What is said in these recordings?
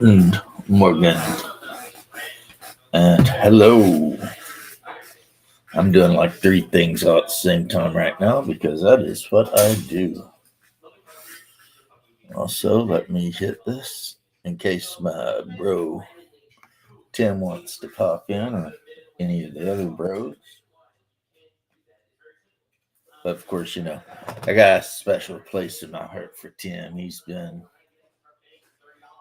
And Morgan. And hello. I'm doing like three things all at the same time right now because that is what I do. Also, let me hit this in case my bro Tim wants to pop in or any of the other bros. But of course, I got a special place in my heart for Tim.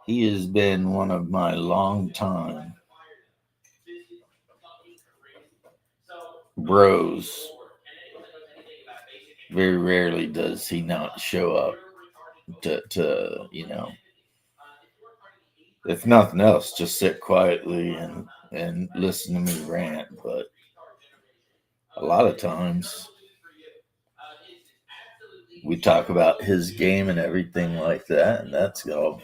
He has been one of my long time bros. Very rarely does he not show up to if nothing else, just sit quietly and listen to me rant. But a lot of times we talk about his game and everything like that, and that's cool.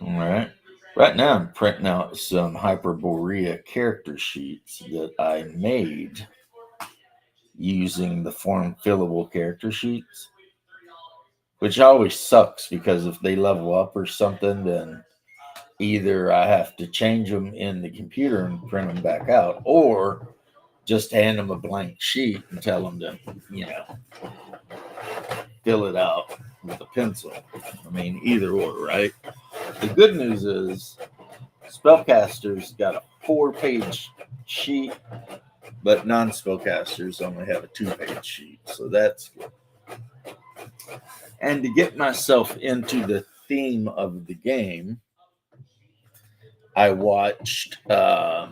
All right. Right now, I'm printing out some Hyperborea character sheets that I made using the form fillable character sheets, which always sucks because if they level up or something, then either I have to change them in the computer and print them back out, or just hand them a blank sheet and tell them to, you know, fill it out with a pencil. I mean, either or, right? The good news is spellcasters got a 4-page sheet, but non-spellcasters only have a 2-page sheet. So that's good. And to get myself into the theme of the game, I watched a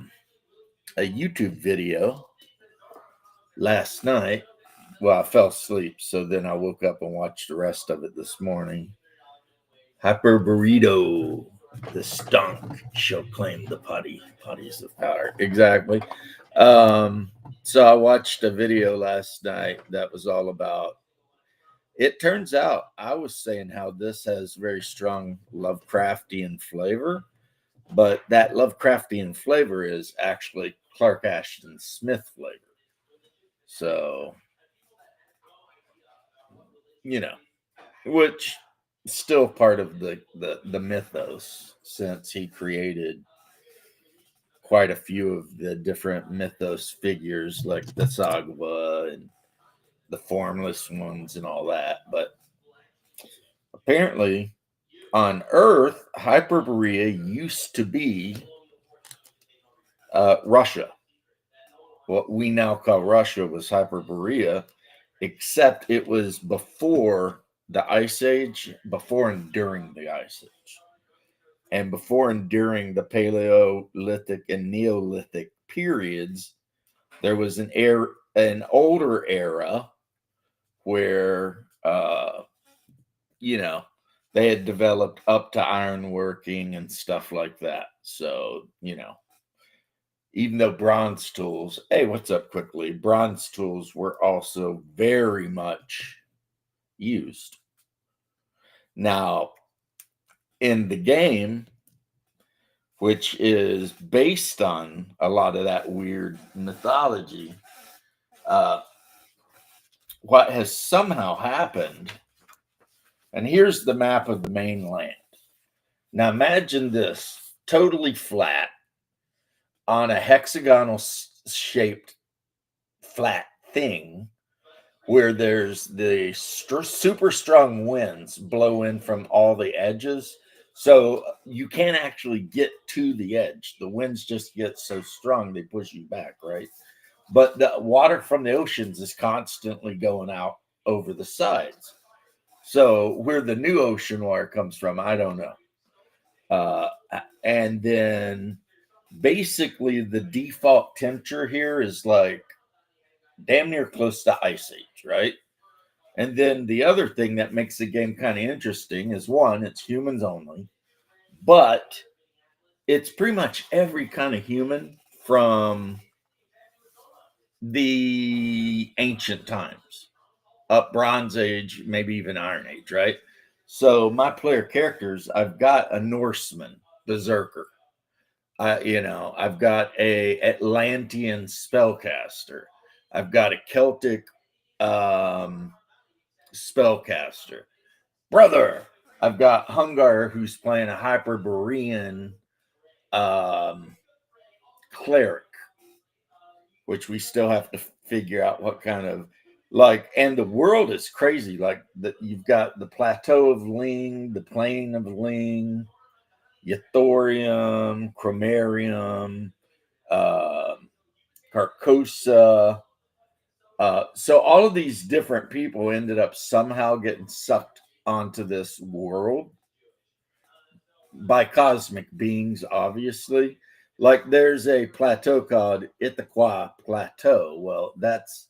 YouTube video last night. Well, I fell asleep, so then I woke up and watched the rest of it this morning. Hyper Burrito, the stunk shall claim the potty. Potties of power. Exactly. So I watched a video last night that was all about. It turns out I was saying how this has very strong Lovecraftian flavor, but that Lovecraftian flavor is actually Clark Ashton Smith flavor. So, you know, which is still part of the mythos since he created quite a few of the different mythos figures like the Sagwa and the formless ones and all that. But apparently on Earth, Hyperborea used to be Russia. What we now call Russia was Hyperborea, except it was before the Ice Age, before and during the Ice Age, and before and during the Paleolithic and Neolithic periods. There was an older era where you know they had developed up to ironworking and stuff like that. So even though bronze tools, hey, what's up quickly? Bronze tools were also very much used. Now, in the game, which is based on a lot of that weird mythology, what has somehow happened, and here's the map of the mainland. Now, imagine this totally flat on a hexagonal shaped flat thing where there's the super strong winds blow in from all the edges. So you can't actually get to the edge. The winds just get so strong, they push you back, right? But the water from the oceans is constantly going out over the sides. So where the new ocean water comes from, I don't know. And then basically the default temperature here is like damn near close to Ice Age, right? And then the other thing that makes the game kind of interesting is one, it's humans only, but it's pretty much every kind of human from the ancient times up Bronze Age, maybe even Iron Age, right? So my player characters, I've got a Norseman, berserker. I've got a Atlantean spellcaster. I've got a Celtic spellcaster. brother. I've got Hungar, who's playing a Hyperborean cleric, which we still have to figure out what kind of and the world is crazy. Like that, you've got the plateau of Ling, the plain of Ling, Ythorium, Chromarium, uh, Carcosa. So all of these different people ended up somehow getting sucked onto this world by cosmic beings, obviously. Like there's a plateau called Ithaquah Plateau. Well, that's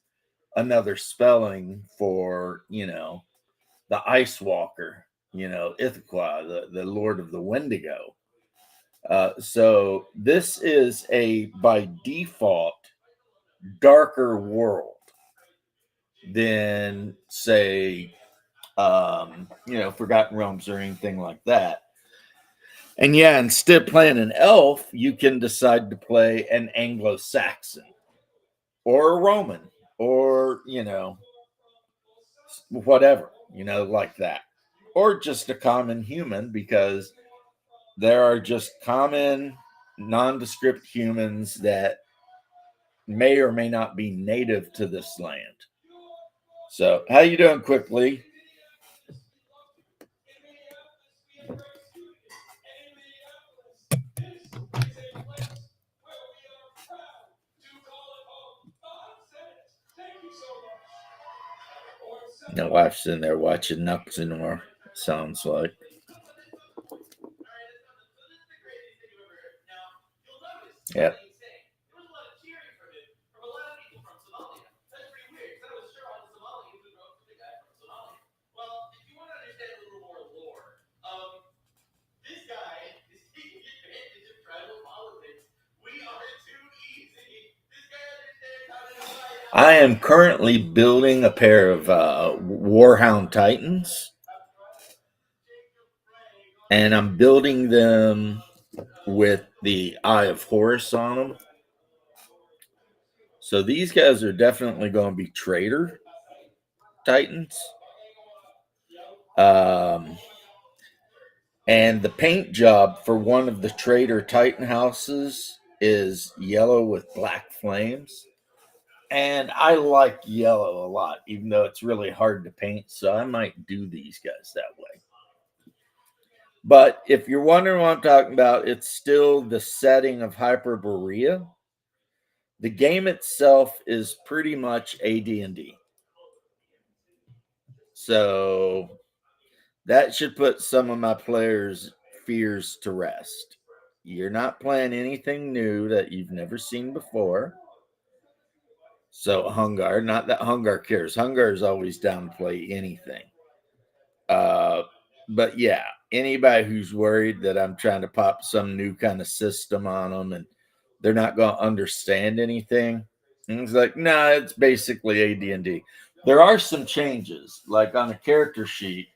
another spelling for, the Ice Walker, Ithaquah, the Lord of the Wendigo. So this is by default, darker world than, say, Forgotten Realms or anything like that. And yeah, instead of playing an elf, you can decide to play an Anglo-Saxon or a Roman or, whatever, like that. Or just a common human, because there are just common nondescript humans that may or may not be native to this land. So, how you doing, quickly? My wife's in there watching Nuxinor, sounds like. Yep. I am currently building a pair of Warhound Titans, and I'm building them with the Eye of Horus on them. So these guys are definitely going to be trader Titans. And the paint job for one of the trader Titan houses is yellow with black flames. And I like yellow a lot, even though it's really hard to paint. So I might do these guys that way. But if you're wondering what I'm talking about, it's still the setting of Hyperborea. The game itself is pretty much AD&D. So that should put some of my players' fears to rest. You're not playing anything new that you've never seen before. So Hungar, not that Hungar cares. Hungar is always down to play anything. But yeah, anybody who's worried that I'm trying to pop some new kind of system on them and they're not going to understand anything, and it's like, nah, it's basically AD&D. There are some changes, like on a character sheet.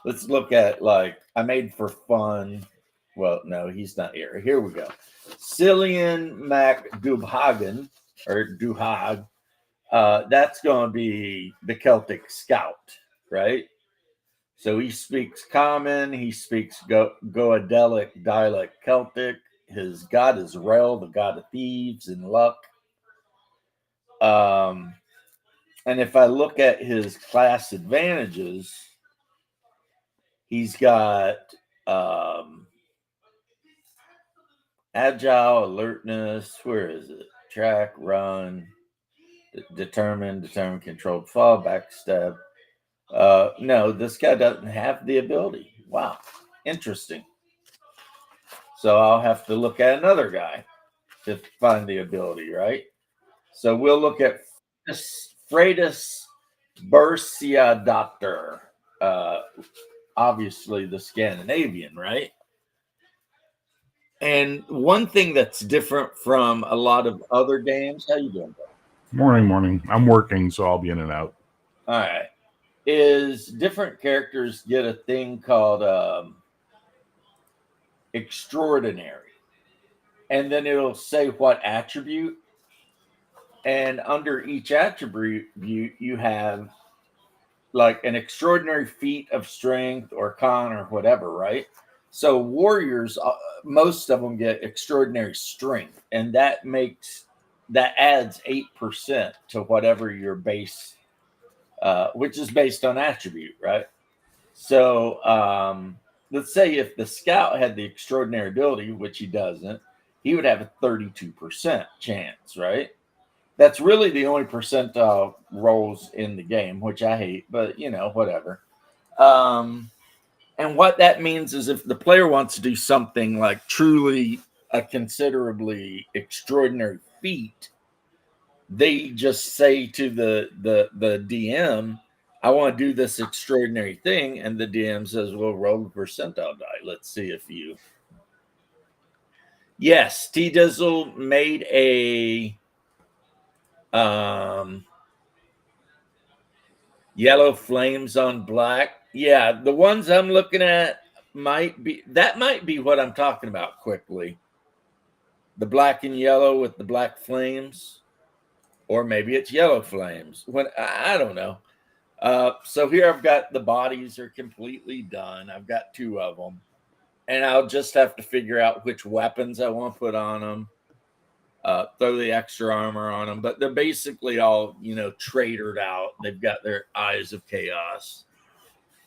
Let's look at, I made for fun. Well, no, he's not here. Here we go. Cillian Mac Dubhagen, or Duhag. That's going to be the Celtic Scout, right? So he speaks Common, he speaks Goadelic dialect Celtic. His god is Rel, the god of thieves and luck. And if I look at his class advantages, he's got agile, alertness. Where is it? Track, run, determine, controlled fall, backstep. No, this guy doesn't have the ability. Wow, interesting. So I'll have to look at another guy to find the ability, right? So we'll look at Freitas Bercia Doctor. Obviously the Scandinavian, right? And one thing that's different from a lot of other games, how you doing, bro? Morning. I'm working, so I'll be in and out. All right. Is different characters get a thing called extraordinary. And then it'll say what attribute. And under each attribute, you have like an extraordinary feat of strength or con or whatever, right? So warriors, most of them get extraordinary strength, and that adds 8% to whatever your base, which is based on attribute, right? So let's say if the scout had the extraordinary ability, which he doesn't, he would have a 32% chance, right? That's really the only percentile rolls in the game, which I hate, but whatever. Um, and what that means is if the player wants to do something like truly a considerably extraordinary feat, they just say to the DM, I want to do this extraordinary thing, and the DM says, well, roll the percentile die. Let's see if you. Yes, T Dizzle made a yellow flames on black. Yeah, the ones I'm looking at might be what I'm talking about quickly. The black and yellow with the black flames, or maybe it's yellow flames. When I don't know. So here I've got the bodies are completely done. I've got 2 of them, and I'll just have to figure out which weapons I want to put on them. Throw the extra armor on them, but they're basically all tradered out. They've got their eyes of chaos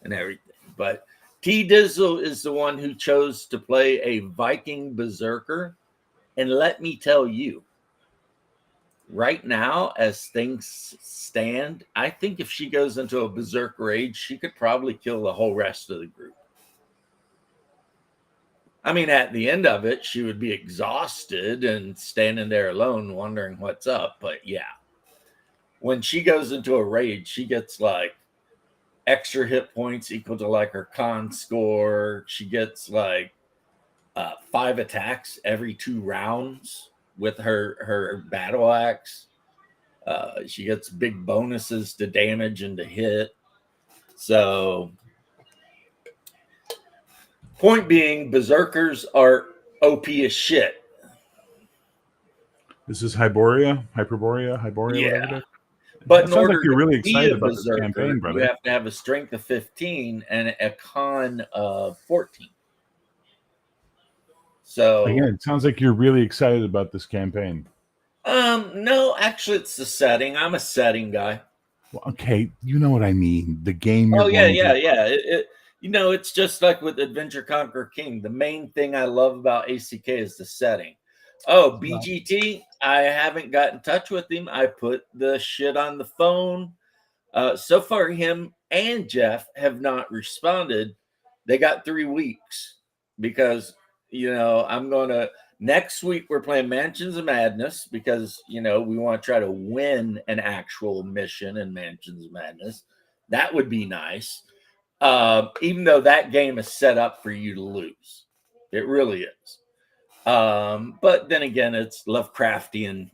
and everything. But T Dizzle is the one who chose to play a Viking berserker, and let me tell you, right now, as things stand, I think if she goes into a berserker rage, she could probably kill the whole rest of the group. I mean, at the end of it, she would be exhausted and standing there alone, wondering what's up. But yeah, when she goes into a rage, she gets like extra hit points equal to like her con score. She gets like 5 attacks every 2 rounds with her battle axe. She gets big bonuses to damage and to hit. So, point being, berserkers are OP as shit. This is Hyperborea, Yeah. whatever it is. But It in sounds like order you're to really be excited a about this berserker, campaign, you brother. have to have a strength of 15 and a con of 14. So Again, it sounds like you're really excited about this campaign. no, actually it's the setting. I'm a setting guy. Well, okay, you know what I mean. The game you're Oh yeah, going yeah, to. yeah. It's just like with Adventure Conquer King. The main thing I love about ACK is the setting. Oh, BGT, I haven't got in touch with him. I put the shit on the phone. So far, him and Jeff have not responded. They got 3 weeks because I'm gonna next week we're playing Mansions of Madness because we want to try to win an actual mission in Mansions of Madness. That would be nice. Even though that game is set up for you to lose, it really is. But then again, it's Lovecraftian,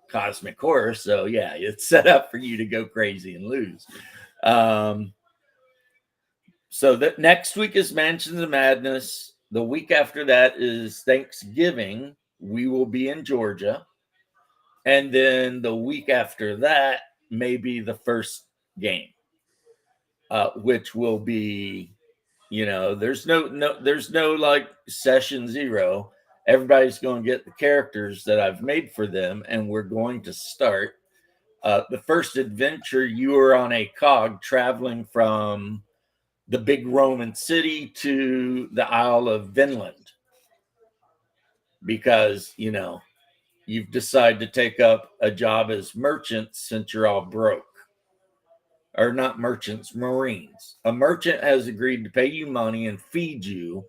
cosmic horror. So yeah, it's set up for you to go crazy and lose. So that next week is Mansions of Madness. The week after that is Thanksgiving. We will be in Georgia. And then the week after that may be the first game, which will be, there's no like session 0. Everybody's going to get the characters that I've made for them, and we're going to start. The first adventure, you are on a cog traveling from the big Roman city to the Isle of Vinland because, you've decided to take up a job as merchants since you're all broke. Or not merchants, Marines. A merchant has agreed to pay you money and feed you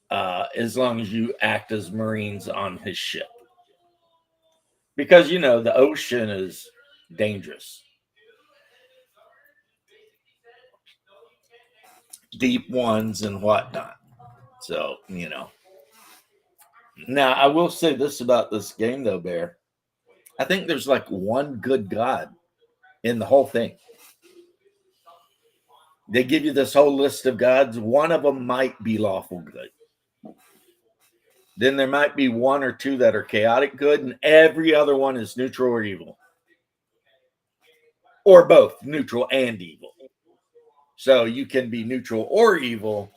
as long as you act as Marines on his ship. Because, the ocean is dangerous. Deep ones and whatnot. So, Now, I will say this about this game, though, Bear. I think there's like one good god in the whole thing. They give you this whole list of gods. One of them might be lawful good. Then there might be 1 or 2 that are chaotic good, and every other one is neutral or evil. or both neutral and evil. So you can be neutral or evil.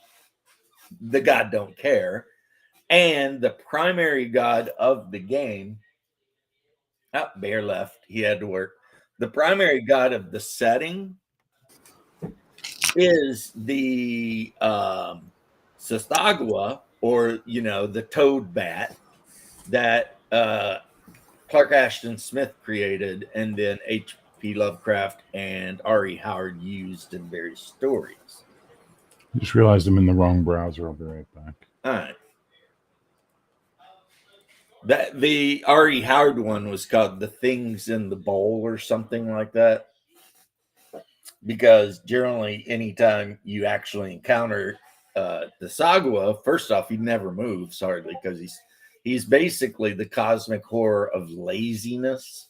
The god don't care. And the primary god of the game, Bear left. He had to work. The primary god of the setting is the Sastagwa, or the toad bat that Clark Ashton Smith created, and then H.P. Lovecraft and R.E. Howard used in various stories. Just realized I'm in the wrong browser. I'll be right back. All right. That the R.E. Howard one was called "The Things in the Bowl" or something like that, because generally, anytime you actually encounter the Sagwa, first off, he never moves hardly, because he's basically the cosmic horror of laziness.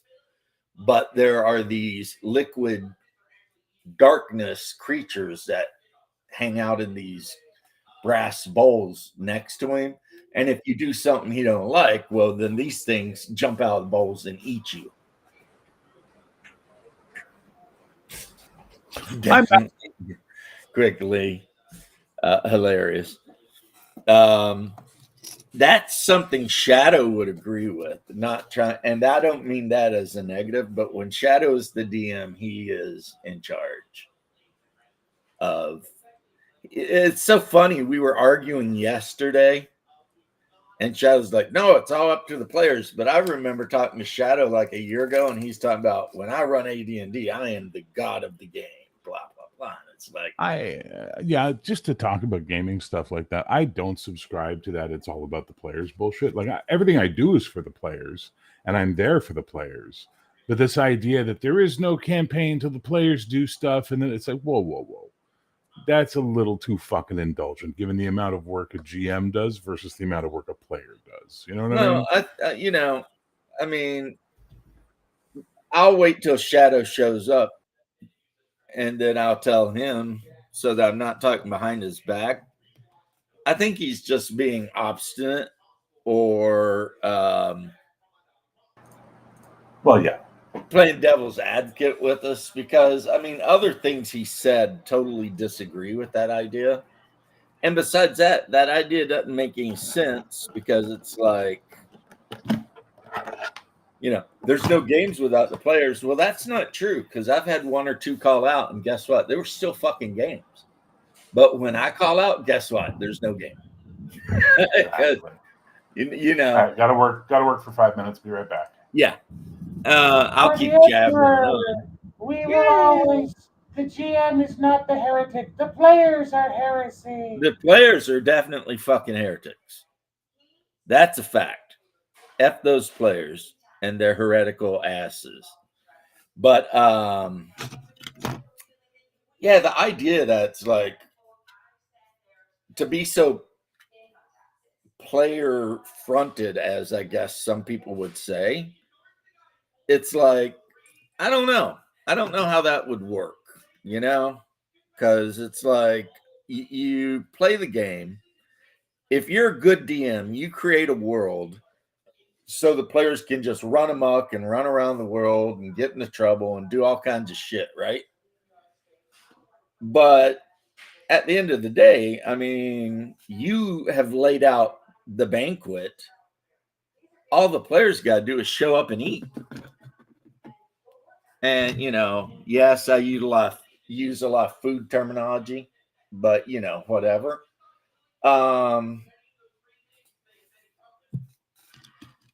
But there are these liquid darkness creatures that hang out in these brass bowls next to him. And if you do something he don't like, well, then these things jump out of the bowls and eat you. Definitely quickly hilarious. That's something Shadow would agree with. Not trying, and I don't mean that as a negative, but when Shadow is the DM, he is in charge of. It's so funny. We were arguing yesterday, and Shadow's like, "No, it's all up to the players." But I remember talking to Shadow like a year ago, and he's talking about, when I run AD&D, I am the god of the game. Blah blah blah. It's like, Yeah, just to talk about gaming stuff like that, I don't subscribe to that. It's all about the players bullshit. Like everything I do is for the players, and I'm there for the players. But this idea that there is no campaign till the players do stuff, and then it's like, whoa. That's a little too fucking indulgent, given the amount of work a GM does versus the amount of work a player does. You know what I mean? I mean, I'll wait till Shadow shows up, and then I'll tell him, so that I'm not talking behind his back. I think he's just being obstinate, or Well, yeah. playing devil's advocate with us, because I mean, other things he said totally disagree with that idea. And besides that idea doesn't make any sense, because it's like, there's no games without the players. Well, that's not true, because I've had one or two call out, and guess what? They were still fucking games. But when I call out, guess what? There's no game. Exactly. All right, gotta work for 5 minutes. Be right back. Yeah. I'll keep jabbering. We will always. The GM is not the heretic. The players are heresy. The players are definitely fucking heretics. That's a fact. F those players and their heretical asses. But yeah, the idea that's like, to be so player fronted, as I guess some people would say, it's like, I don't know how that would work, because it's like, you play the game. If you're a good DM, you create a world so the players can just run amok and run around the world and get into trouble and do all kinds of shit, right? But at the end of the day, I mean, you have laid out the banquet. All the players got to do is show up and eat. And, yes, I use a lot of food terminology, but, whatever.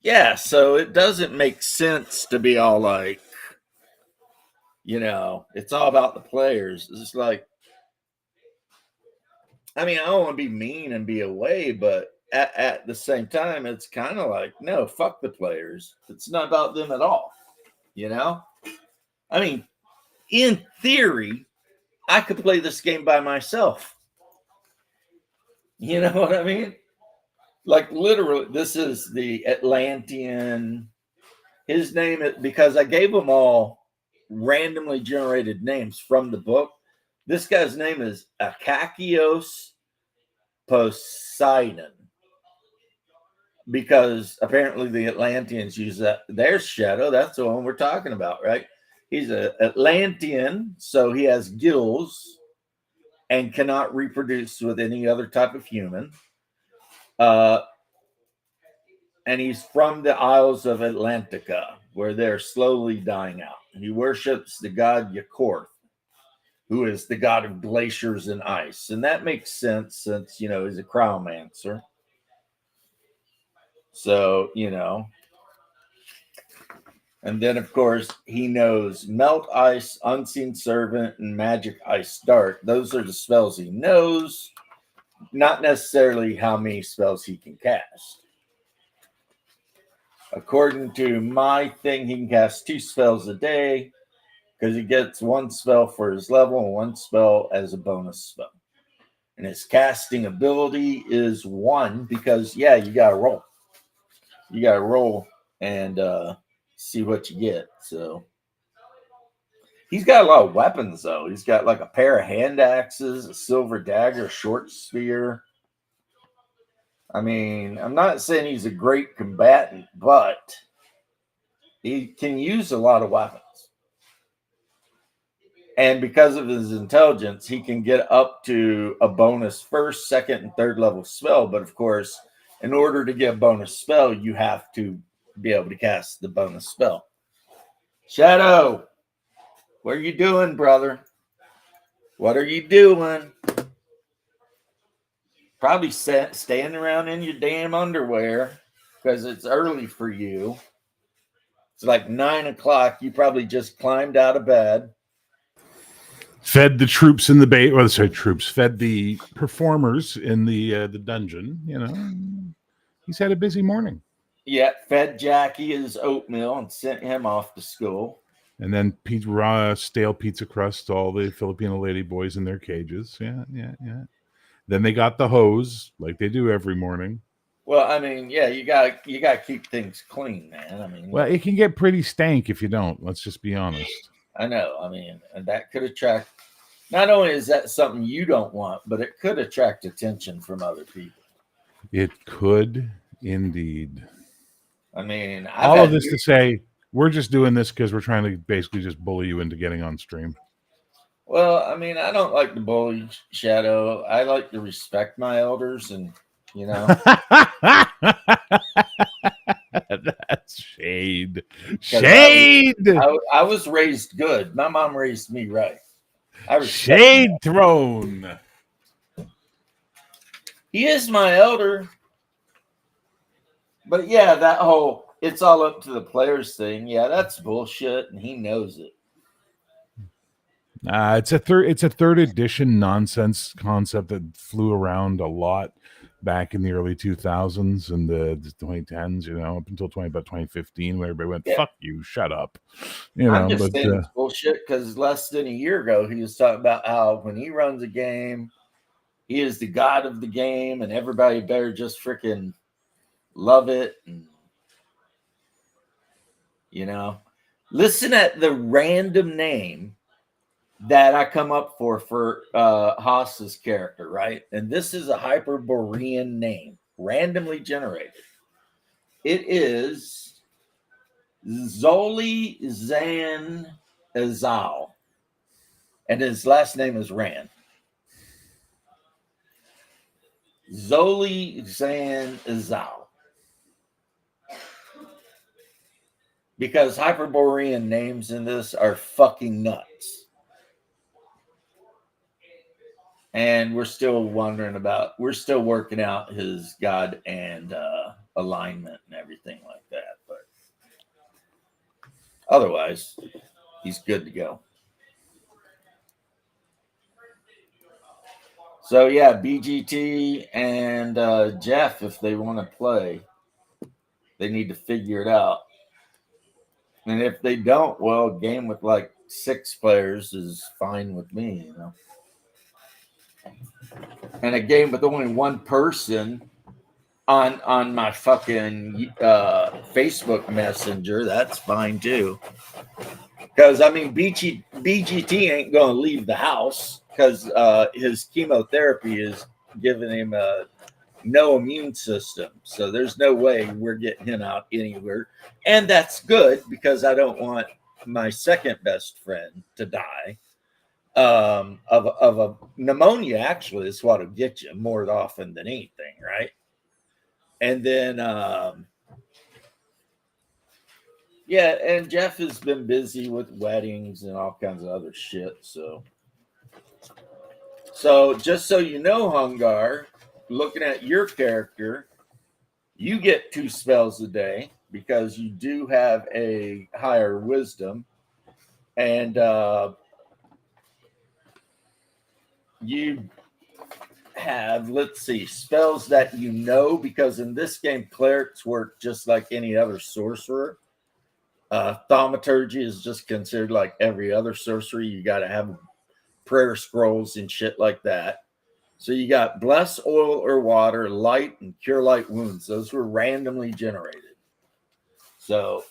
Yeah, so it doesn't make sense to be all like, it's all about the players. It's just like, I mean, I don't want to be mean and be away, but at the same time, it's kind of like, no, fuck the players. It's not about them at all. I mean, in theory, I could play this game by myself. You know what I mean? Like, literally, this is the Atlantean. His name is, because I gave them all randomly generated names from the book. This guy's name is Akakios Poseidon, because apparently the Atlanteans use that. There's Shadow. That's the one we're talking about, right? He's an Atlantean, so he has gills and cannot reproduce with any other type of human. Uh, and he's from the Isles of Atlantica, where they're slowly dying out. He worships the god Yakorth, who is the god of glaciers and ice. And that makes sense since, he's a cryomancer. So, and then, of course, he knows Melt Ice, Unseen Servant, and Magic Ice Dart. Those are the spells he knows, not necessarily how many spells he can cast. According to my thing, he can cast 2 spells a day because he gets 1 spell for his level and 1 spell as a bonus spell. And his casting ability is 1 because, you got to roll. You got to roll and see what you get. So he's got a lot of weapons, though. He's got like a pair of hand axes, a silver dagger, short spear. I mean, I'm not saying he's a great combatant, but he can use a lot of weapons. And because of his intelligence, he can get up to a bonus first, second, and third level spell. But of course, in order to get a bonus spell, you have to be able to cast the bonus spell. Shadow, what are you doing, brother? What are you doing? Probably standing around in your damn underwear because it's early for you. It's like 9 o'clock. You probably just climbed out of bed. Fed the troops in the base. Well, sorry, troops. Fed the performers in the dungeon. He's had a busy morning. Yeah, fed Jackie his oatmeal and sent him off to school. And then raw stale pizza crust to all the Filipino lady boys in their cages. Yeah. Then they got the hose like they do every morning. Well, I mean, you gotta keep things clean, man. I mean, well, it can get pretty stank if you don't. Let's just be honest. I know. I mean, and that could attract. Not only is that something you don't want, but it could attract attention from other people. It could indeed. I mean, all of this to say, we're just doing this because we're trying to basically just bully you into getting on stream. Well, I mean, I don't like to bully, Shadow. I like to respect my elders, and That's shade. Shade. I was raised good. My mom raised me right. Shade thrown. He is my elder. But that whole it's all up to the players thing, that's bullshit, and he knows it. It's a third edition nonsense concept that flew around a lot back in the early 2000s and the 2010s, up until about 2015, where everybody went, "Fuck you, shut up." I'm just saying it's bullshit because less than a year ago, he was talking about how when he runs a game, he is the god of the game, and everybody better just freaking love it. And, listen at the random name that I come up for Haas's character, right? And this is a Hyperborean name, randomly generated. It is Zoli Zan Azal, and his last name is Rand. Zoli Zan Azal. Because Hyperborean names in this are fucking nuts. And we're still working out his god and alignment and everything like that. But otherwise, he's good to go. So, BGT and Jeff, if they want to play, they need to figure it out. And if they don't, well, a game with like 6 players is fine with me, And a game with only 1 person on my fucking Facebook Messenger, that's fine too. Because, I mean, BGT ain't going to leave the house because his chemotherapy is giving him no immune system. So there's no way we're getting him out anywhere. And that's good because I don't want my second best friend to die of a pneumonia. Actually, is what'll get you more often than anything, right? And then yeah, and Jeff has been busy with weddings and all kinds of other shit. So just so you know, Hungar, looking at your character, you get 2 spells a day because you do have a higher wisdom, and you have, let's see, spells that you know, because in this game, clerics work just like any other sorcerer. Thaumaturgy is just considered like every other sorcery. You got to have prayer scrolls and shit like that. So you got bless, oil or water, light, and cure light wounds. Those were randomly generated. So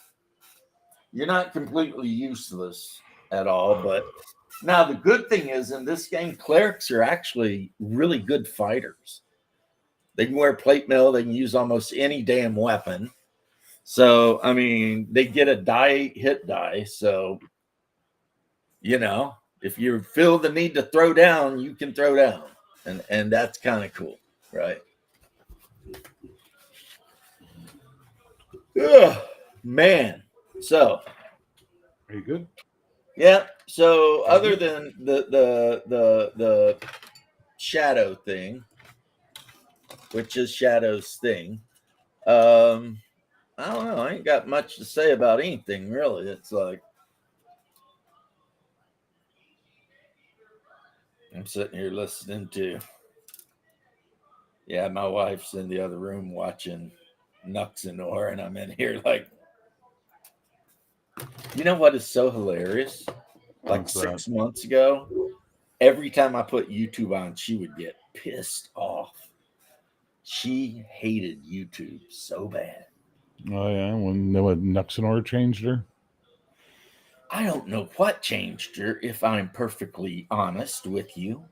you're not completely useless at all. But now the good thing is, in this game, clerics are actually really good fighters. They can wear plate mail. They can use almost any damn weapon. So, I mean, they get a hit die. So, you know, if you feel the need to throw down, you can throw down. And that's kind of cool, right? Ugh, man. So, Are you good? yeah. So, other than the shadow thing, which is Shadow's thing, I don't know. I ain't got much to say about anything really. It's like I'm sitting here listening to. Yeah, my wife's in the other room watching Nuxenor, and I'm in here like, you know what is so hilarious? Like What's 6 months ago, every time I put YouTube on, she would get pissed off. She hated YouTube so bad. Oh yeah, when Nuxenor changed her. I don't know what changed her, if I'm perfectly honest with you.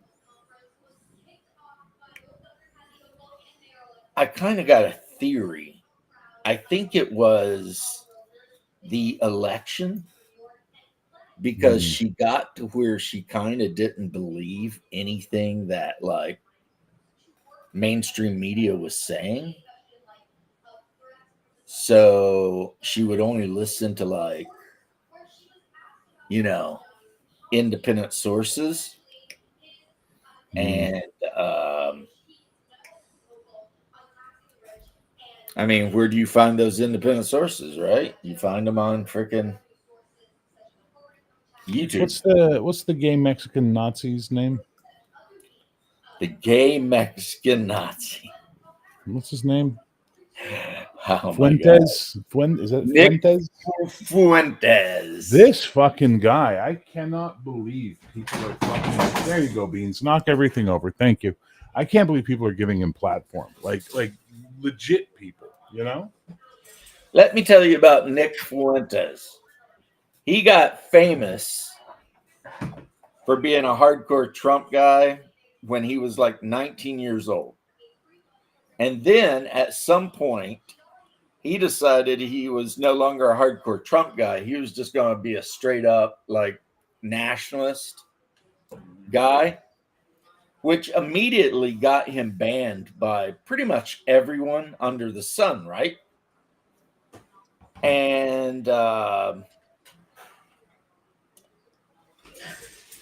I kind of got a theory. I think it was the election, because she got to where she kind of didn't believe anything that like mainstream media was saying. So she would only listen to like, you know, independent sources. And I mean, where do you find those independent sources, right? You find them on freaking YouTube. What's the gay Mexican Nazi's name? The gay Mexican Nazi. What's his name? Oh Fuentes. Is that Nick Fuentes? Fuentes. This fucking guy. I cannot believe people are fucking. There you go, Beans. Knock everything over. Thank you. I can't believe people are giving him platform. Like legit people, you know? Let me tell you about Nick Fuentes. He got famous for being a hardcore Trump guy when he was like 19 years old. And then at some point, he decided he was no longer a hardcore Trump guy. He was just going to be a straight up like nationalist guy, which immediately got him banned by pretty much everyone under the sun, right? And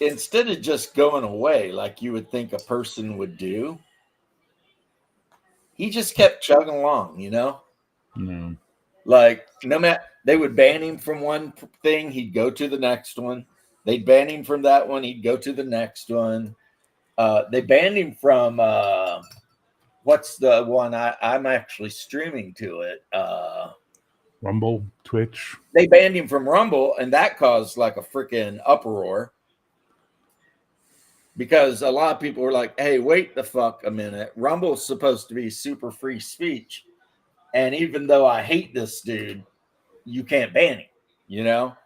instead of just going away like you would think a person would do, he just kept chugging along, you know? No. Like, no matter, they would ban him from one thing, he'd go to the next one. They'd ban him from that one, he'd go to the next one. They banned him from what's the one I'm actually streaming to it? Rumble, Twitch. They banned him from Rumble, and that caused like a freaking uproar. Because a lot of people were like, hey, wait the fuck a minute. Rumble's supposed to be super free speech. And even though I hate this dude, you can't ban him, you know?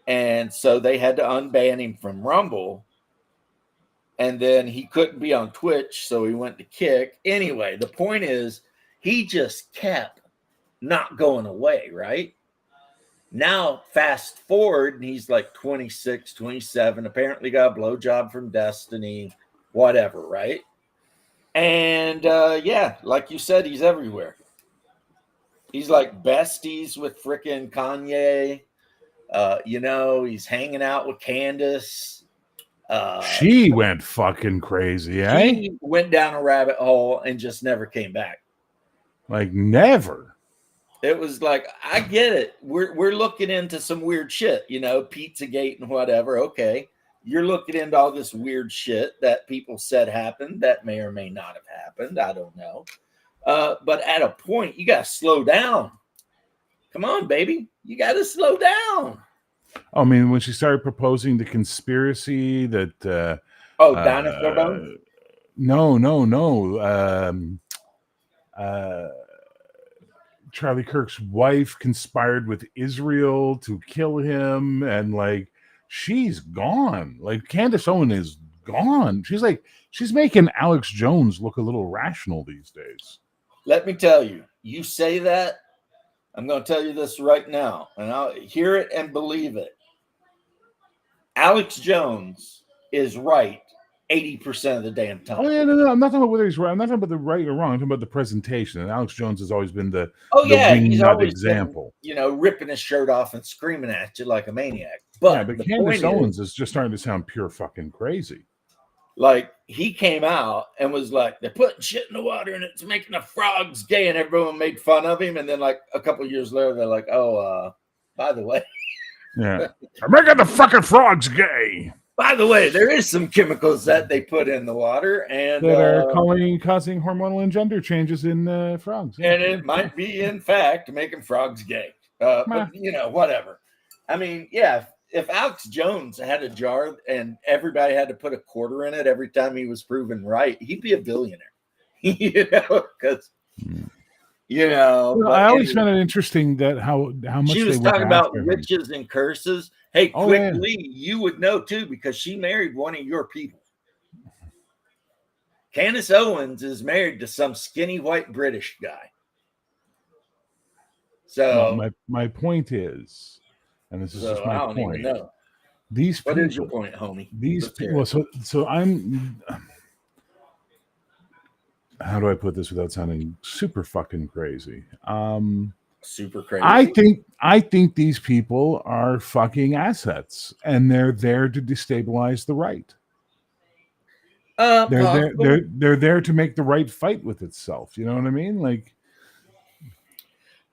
And so they had to unban him from Rumble. And then he couldn't be on Twitch, so he went to Kick. Anyway, the point is, he just kept not going away, right? Now, fast forward, and he's like 26, 27, apparently got a blowjob from Destiny, whatever, right? And yeah, like you said, he's everywhere. He's like besties with freaking Kanye. He's hanging out with Candace. She went fucking crazy, eh? He went down a rabbit hole and just never came back. Like never. It was like, I get it. We're looking into some weird shit, Pizzagate and whatever. Okay. You're looking into all this weird shit that people said happened that may or may not have happened. I don't know. But at a point, you got to slow down. Come on, baby. You got to slow down. I mean, when she started proposing the conspiracy that... dinosaur bone? No. Charlie Kirk's wife conspired with Israel to kill him, and like she's gone. Like Candace Owen is gone. She's making Alex Jones look a little rational these days. Let me tell you, you say that, I'm going to tell you this right now, and I'll hear it and believe it. Alex Jones is right 80% of the damn time. Oh yeah, no. I'm not talking about whether he's right. I'm not talking about the right or wrong. I'm talking about the presentation. And Alex Jones has always been the he's always example. Been, ripping his shirt off and screaming at you like a maniac. But Candace Owens is just starting to sound pure fucking crazy. Like he came out and was like, they're putting shit in the water and it's making the frogs gay, and everyone made fun of him. And then like a couple years later, they're like, by the way, yeah, I'm making the fucking frogs gay. By the way, there is some chemicals that they put in the water and that are causing hormonal and gender changes in frogs. And it might be, in fact, making frogs gay. But, whatever. I mean, yeah, if Alex Jones had a jar and everybody had to put a quarter in it every time he was proven right, he'd be a billionaire. Because... I always found it interesting that how much she was talking about riches and curses. Hey, quickly, you would know too because she married one of your people. Candace Owens is married to some skinny white British guy. So my point is, and this is just my point. Even know. What is your point, homie? These people. So I'm. How do I put this without sounding super fucking crazy? Super crazy. I think these people are fucking assets, and they're there to destabilize the right. They're there to make the right fight with itself. You know what I mean? Like,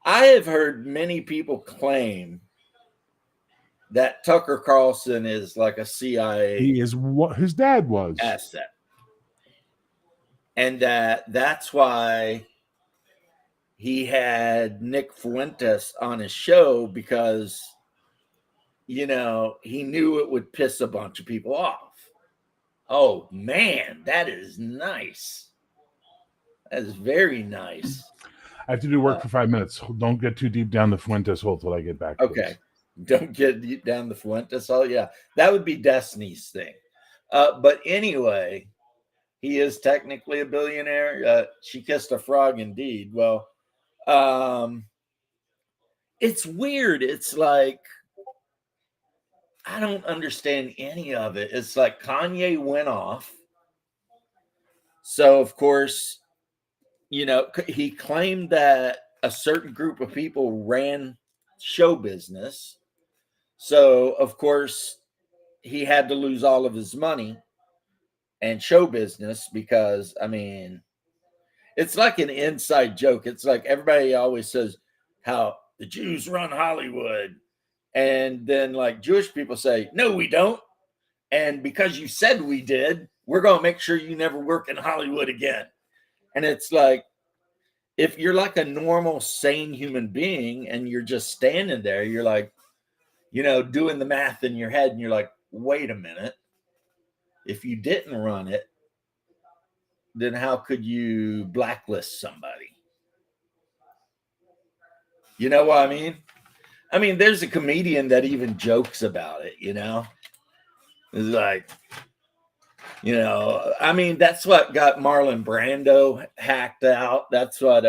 I have heard many people claim that Tucker Carlson is like a CIA. He is what his dad was. Asset. And that's why he had Nick Fuentes on his show because, he knew it would piss a bunch of people off. Oh, man, that is nice. That is very nice. I have to do work for 5 minutes. Don't get too deep down the Fuentes hole till I get back. Okay. Don't get deep down the Fuentes hole. Yeah, that would be Destiny's thing. But anyway... He is technically a billionaire. She kissed a frog, indeed. Well, it's weird. It's like, I don't understand any of it. It's like Kanye went off. So, of course, he claimed that a certain group of people ran show business. So, of course, he had to lose all of his money and show business because, I mean, it's like an inside joke. It's like everybody always says how the Jews run Hollywood. And then like Jewish people say, no, we don't. And because you said we did, we're going to make sure you never work in Hollywood again. And it's like, if you're like a normal, sane human being and you're just standing there, you're like, doing the math in your head and you're like, wait a minute. If you didn't run it, then how could you blacklist somebody? You know what I mean? I mean, there's a comedian that even jokes about it, It's like, I mean, that's what got Marlon Brando hacked out. That's what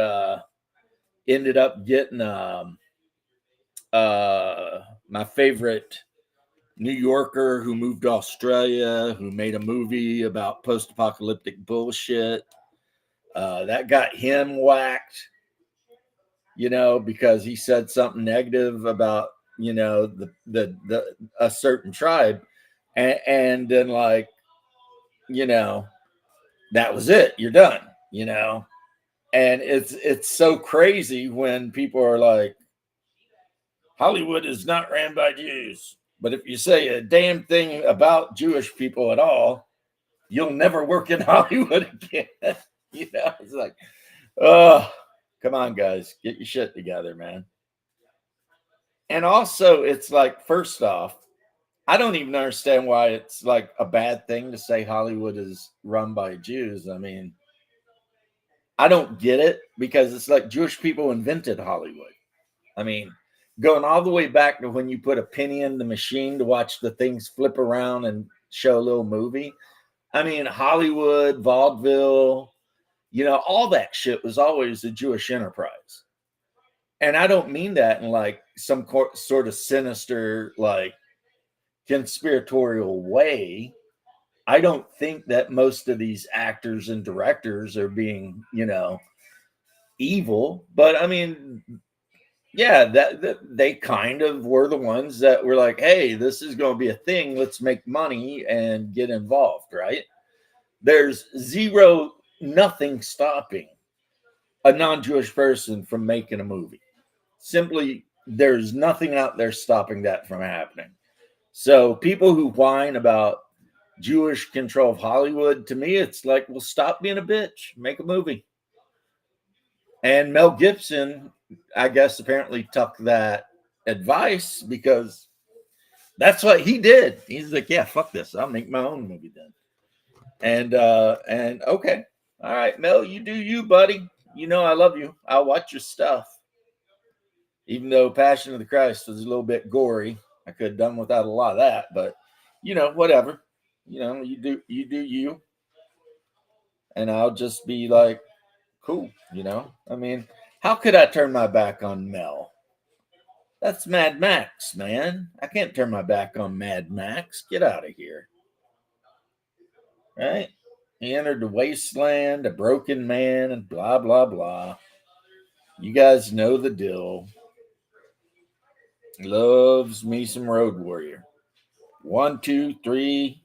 ended up getting my favorite New Yorker who moved to Australia, who made a movie about post-apocalyptic bullshit. That got him whacked, because he said something negative about, the a certain tribe, and then that was it. You're done, and it's so crazy when people are like, Hollywood is not ran by Jews. But if you say a damn thing about Jewish people at all, you'll never work in Hollywood again. It's like, oh, come on, guys, get your shit together, man. And also, it's like, first off, I don't even understand why it's like a bad thing to say Hollywood is run by Jews. I mean, I don't get it, because it's like Jewish people invented Hollywood. I mean, going all the way back to when you put a penny in the machine to watch the things flip around and show a little movie. I mean, Hollywood, vaudeville, all that shit was always a Jewish enterprise. And I don't mean that in like some sort of sinister, like conspiratorial way. I don't think that most of these actors and directors are being, evil, but I mean, yeah, that they kind of were the ones that were like, hey, this is going to be a thing. Let's make money and get involved, right? There's nothing stopping a non-Jewish person from making a movie. Simply, there's nothing out there stopping that from happening. So people who whine about Jewish control of Hollywood, to me, it's like, well, stop being a bitch, make a movie. And Mel Gibson, I guess, apparently took that advice, because that's what he did. He's like, yeah, fuck this. I'll make my own movie then. And okay. All right, Mel, you do you, buddy. I love you. I'll watch your stuff. Even though Passion of the Christ was a little bit gory, I could have done without a lot of that, but whatever. You do you. And I'll just be like, cool, I mean, how could I turn my back on Mel? That's Mad Max, man. I can't turn my back on Mad Max. Get out of here. Right? He entered the wasteland, a broken man, and blah, blah, blah. You guys know the deal. Loves me some Road Warrior. 1, 2, 3.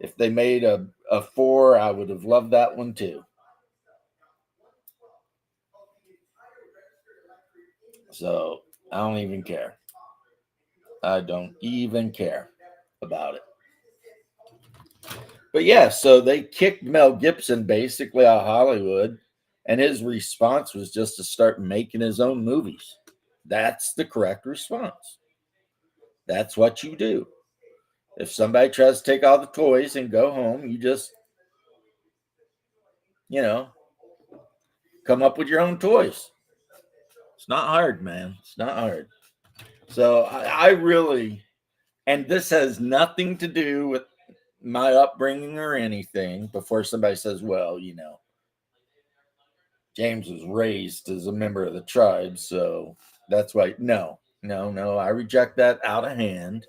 If they made a 4, I would have loved that one too. So I don't even care. I don't even care about it. But yeah, so they kicked Mel Gibson basically out of Hollywood, and his response was just to start making his own movies. That's the correct response. That's what you do. If somebody tries to take all the toys and go home, you just, come up with your own toys. It's not hard, man. It's not hard. So I really, and this has nothing to do with my upbringing or anything, before somebody says, well, James was raised as a member of the tribe, so that's why. No, I reject that out of hand.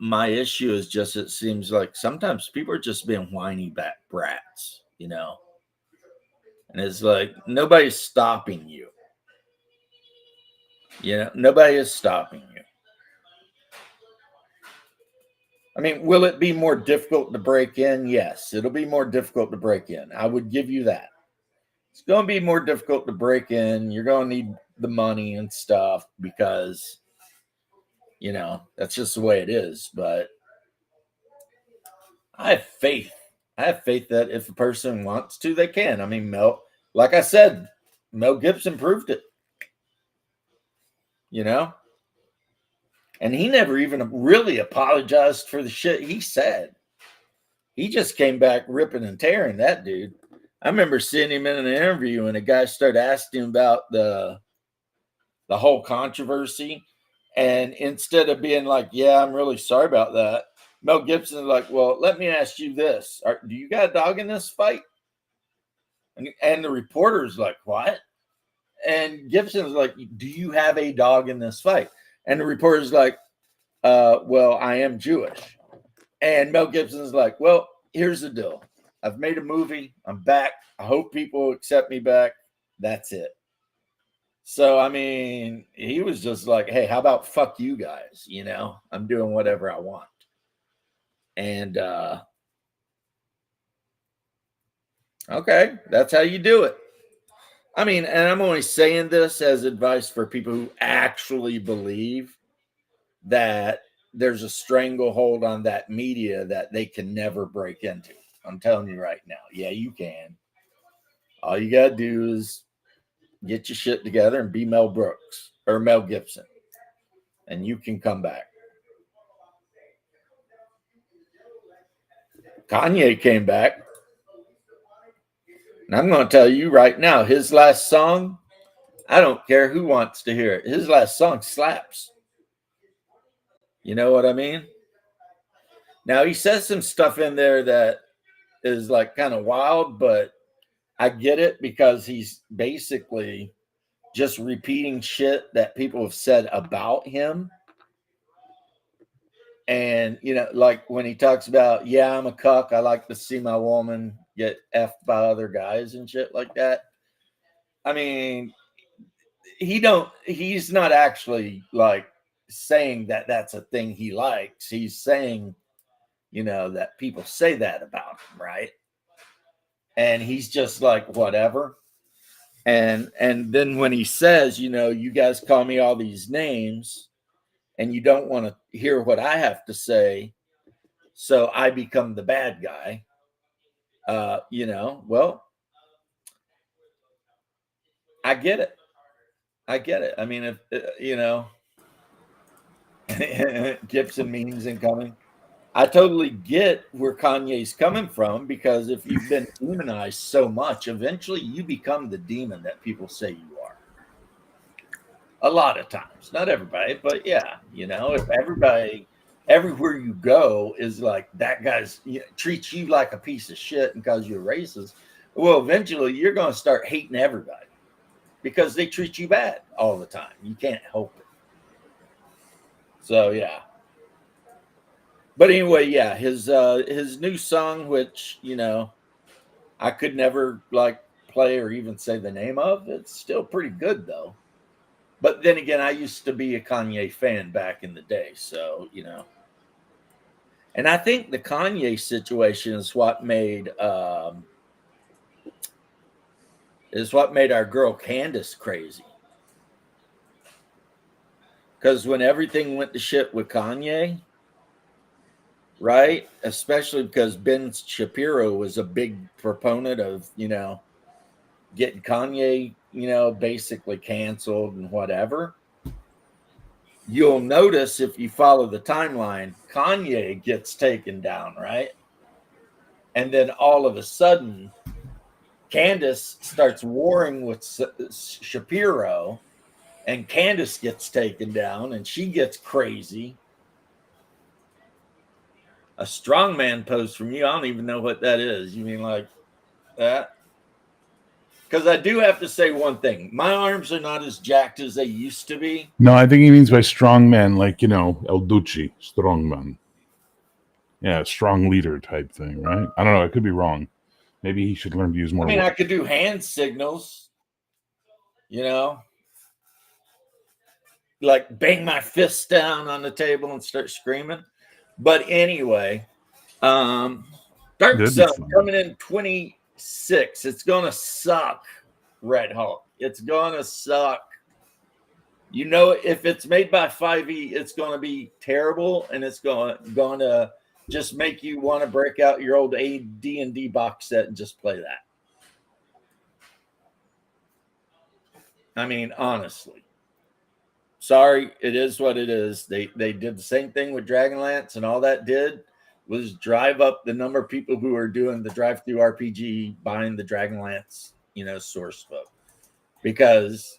My issue is just, it seems like sometimes people are just being whiny brats, and it's like, nobody's stopping you. Nobody is stopping you. I mean, will it be more difficult to break in? Yes, it'll be more difficult to break in. I would give you that. It's going to be more difficult to break in. You're going to need the money and stuff, because, that's just the way it is. But I have faith. I have faith that if a person wants to, they can. I mean, like I said, Mel Gibson proved it. And he never even really apologized for the shit he said. He just came back ripping and tearing, that dude. I remember seeing him in an interview, and a guy started asking him about the whole controversy. And instead of being like, yeah, I'm really sorry about that, Mel Gibson is like, well, let me ask you this. Do you got a dog in this fight? And the reporter's like, what? and Gibson's like, do you have a dog in this fight? And the reporter's like, well, I am Jewish. And Mel Gibson's like, well, here's the deal. I've made a movie. I'm back. I hope people accept me back. That's it. So, I mean, he was just like, hey, how about fuck you guys? You know, I'm doing whatever I want. And, okay, that's how you do it. I mean, and I'm only saying this as advice for people who actually believe that there's a stranglehold on that media that they can never break into. I'm telling you right now. Yeah, you can. All you got to do is get your shit together and be Mel Brooks or Mel Gibson, and you can come back. Kanye came back. And I'm going to tell you right now, his last song, I don't care who wants to hear it. His last song slaps. You know what I mean? Now, he says some stuff in there that is like kind of wild, but I get it because he's basically just repeating shit that people have said about him. And, you know, like when he talks about, yeah, I'm a cuck. I like to see my woman get effed by other guys and shit like that. I mean, he's not actually like saying that that's a thing he likes. He's saying, you know, that people say that about him, right? And he's just like, whatever. And then when he says, you know, you guys call me all these names and you don't want to hear what I have to say, so I become the bad guy. You know, well, I get it. I get it. I mean, if you know, Gibson memes incoming. I totally get where Kanye's coming from, because if you've been demonized so much, eventually you become the demon that people say you are. A lot of times, not everybody, but yeah, you know, if everybody, everywhere you go is like that guy's, you know, treats you like a piece of shit and calls you a racist, well, eventually you're going to start hating everybody because they treat you bad all the time. You can't help it. So yeah. But anyway, yeah, his new song, which, you know, I could never like play or even say the name of, it's still pretty good though. But then again, I used to be a Kanye fan back in the day, so you know. And I think the Kanye situation is what made our girl Candace crazy. Because when everything went to shit with Kanye, right? Especially because Ben Shapiro was a big proponent of, you know, getting Kanye, you know, basically canceled and whatever. You'll notice if you follow the timeline, Kanye gets taken down, right? And then all of a sudden, Candace starts warring with Shapiro, and Candace gets taken down, and she gets crazy. A strongman pose from you, I don't even know what that is. You mean like that? Because I do have to say one thing. My arms are not as jacked as they used to be. No, I think he means by strong man, like, you know, El Duce, strong man. Yeah, strong leader type thing, right? I don't know. I could be wrong. Maybe he should learn to use more. I mean, I could do hand signals, you know, like bang my fist down on the table and start screaming. But anyway, Dark Zone coming in 26. It's going to suck, Red Hulk. It's going to suck. You know, if it's made by 5e, it's going to be terrible, and it's going to just make you want to break out your old AD&D box set and just play that. I mean, honestly. Sorry, it is what it is. They did the same thing with Dragonlance, and all that did was drive up the number of people who are doing the drive-through RPG buying the Dragonlance, you know, source book. Because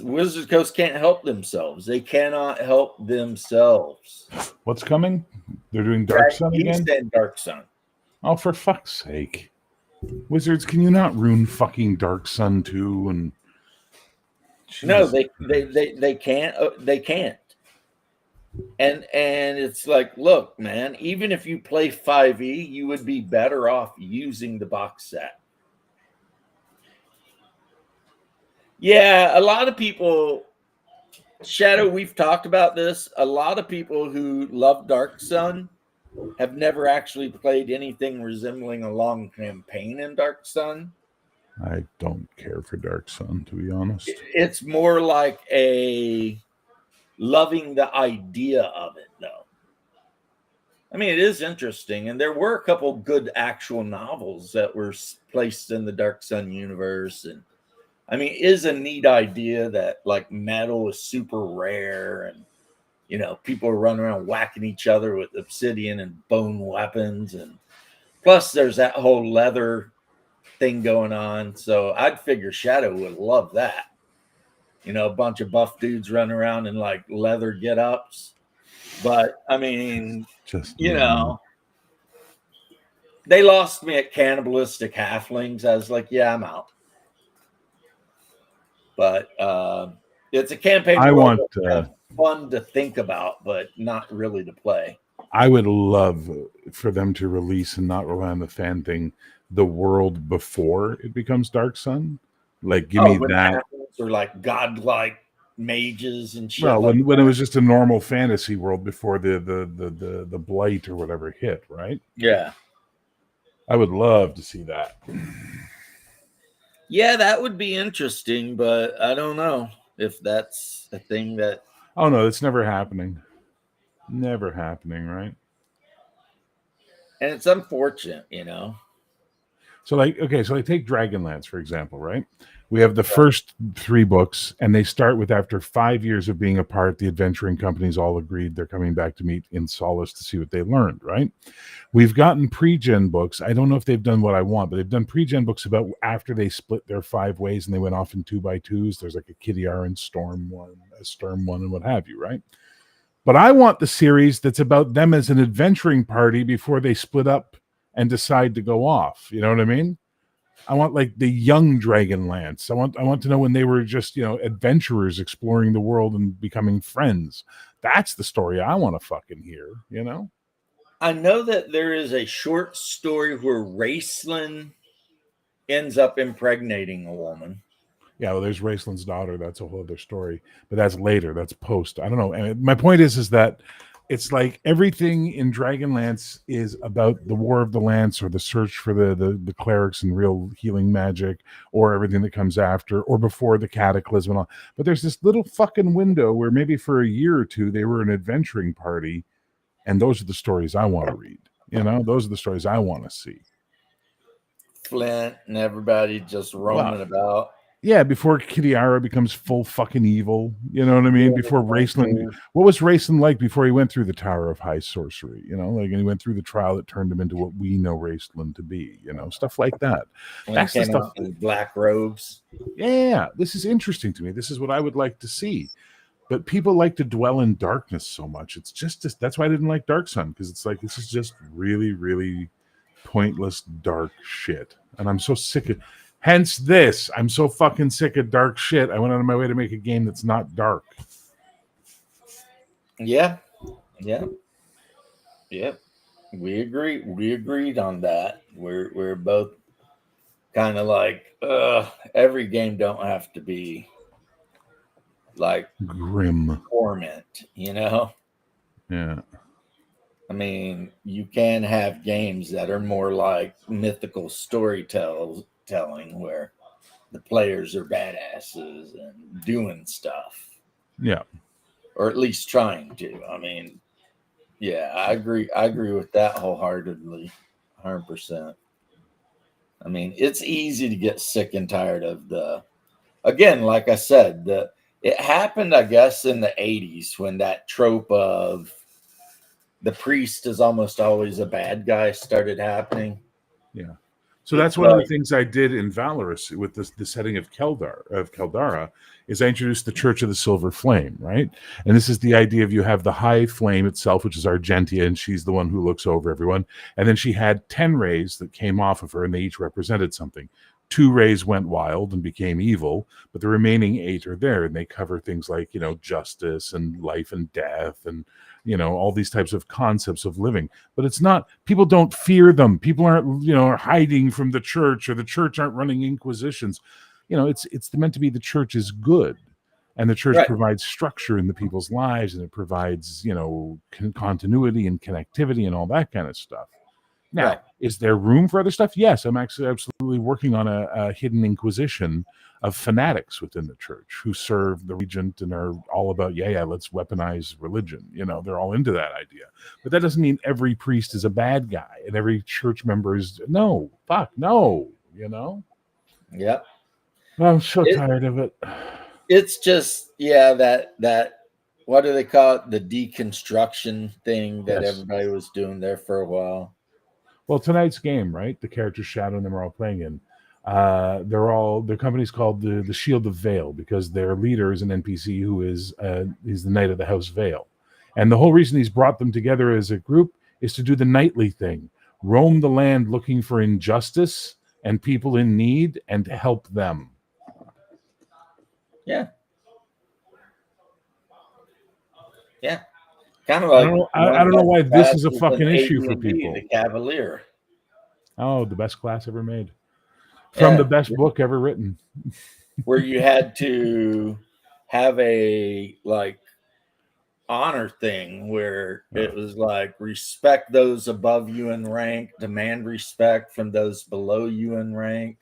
Wizards Coast can't help themselves. They cannot help themselves. What's coming? They're doing Dark Sun again? Dark Sun. Oh, for fuck's sake. Wizards, can you not ruin fucking Dark Sun 2? And No, Jesus they can't. They can't. And it's like, look, man, even if you play 5e, you would be better off using the box set. Yeah, a lot of people, Shadow, we've talked about this. A lot of people who love Dark Sun have never actually played anything resembling a long campaign in Dark Sun. I don't care for Dark Sun, to be honest. It's more like a loving the idea of it, though. I mean, it is interesting, and there were a couple good actual novels that were placed in the Dark Sun universe, and I mean, it is a neat idea that like metal is super rare, and you know, people are running around whacking each other with obsidian and bone weapons, and plus there's that whole leather thing going on. So I'd figure Shadow would love that. You know, a bunch of buff dudes running around in like leather get-ups. But I mean, Just you know, they lost me at cannibalistic halflings. I was like, yeah, I'm out. But it's a campaign I world want. that's fun to think about, but not really to play. I would love for them to release and not rely on the fan thing. The world before it becomes Dark Sun, like give me that. Or like godlike mages and shit. Well, Like when it was just a normal fantasy world before the blight or whatever hit, right? yeah. I would love to see that. Yeah, that would be interesting, but I don't know if that's a thing that. Oh no, it's never happening. Never happening, right? And it's unfortunate, you know. So like, okay, so like take Dragonlance, for example, right? We have the first 3 books, and they start with after 5 years of being apart, the adventuring companies all agreed they're coming back to meet in solace to see what they learned, right? We've gotten pre-gen books. I don't know if they've done what I want, but they've done pre-gen books about after they split their 5 ways and they went off in 2x2s. There's like a Kitty and Storm one, a Sturm one, and what have you, right? But I want the series that's about them as an adventuring party before they split up and decide to go off. You know what I mean? I want like the young Dragonlance. I want to know when they were just, you know, adventurers exploring the world and becoming friends. That's the story I want to fucking hear, you know? I know that there is a short story where Raceland ends up impregnating a woman. Yeah, well, there's Raceland's daughter. That's a whole other story, but that's later. That's post. I don't know. And my point is that it's like everything in Dragonlance is about the War of the Lance or the search for the clerics and real healing magic, or everything that comes after or before the cataclysm and all. But there's this little fucking window where maybe for a year or two they were an adventuring party, and those are the stories I want to read. You know, those are the stories I want to see. Flint and everybody just roaming about. Yeah, before Kitiara becomes full fucking evil, you know what I mean? Yeah, before Raceland, what was Raceland like before he went through the Tower of High Sorcery? You know, like, and he went through the trial that turned him into what we know Raceland to be. You know, stuff like that. When That's he the came stuff. out in black robes. Yeah, this is interesting to me. This is what I would like to see. But people like to dwell in darkness so much. It's just that's why I didn't like Dark Sun, because it's like this is just really, really pointless dark shit, and I'm so sick of. Hence this. I'm so fucking sick of dark shit. I went out of my way to make a game that's not dark. Yeah. Yeah. Yep. We agree. We agreed on that. We're both kind of like, every game don't have to be like Grim. torment, you know? Yeah. I mean, you can have games that are more like mythical storytelling where the players are badasses and doing stuff. Yeah. Or at least trying to. I mean, yeah, I agree. I agree with that wholeheartedly, 100%. I mean, it's easy to get sick and tired of again, like I said, it happened, I guess, in the 80s when that trope of the priest is almost always a bad guy started happening. Yeah. So that's one of the things I did in Valorous with the setting of Keldara, is I introduced the Church of the Silver Flame, right? And this is the idea of you have the High Flame itself, which is Argentia, and she's the one who looks over everyone. And then she had 10 rays that came off of her, and they each represented something. 2 rays went wild and became evil, but the remaining 8 are there, and they cover things like, justice and life and death and, all these types of concepts of living. But it's not, people don't fear them. People aren't, hiding from the church, or the church aren't running inquisitions. It's meant to be the church is good. And the church provides structure in the people's lives, and it provides, continuity and connectivity and all that kind of stuff. Now, is there room for other stuff? Yes, I'm actually absolutely working on a hidden inquisition of fanatics within the church who serve the regent and are all about, let's weaponize religion. They're all into that idea. But that doesn't mean every priest is a bad guy and every church member is, no. Yep. I'm so tired of it. It's just, that what do they call it? The deconstruction thing that everybody was doing there for a while. Well, tonight's game, right? The characters Shadow and them are all playing in. Their company's called the Shield of Vale, because their leader is an NPC who is the Knight of the House Vale. And the whole reason he's brought them together as a group is to do the knightly thing. Roam the land looking for injustice and people in need and to help them. Yeah. Yeah. Kind of like I don't know why this is a fucking issue for AD&D, people. The Cavalier. Oh, the best class ever made. From the best book ever written. Where you had to have a honor thing where it was like respect those above you in rank, demand respect from those below you in rank.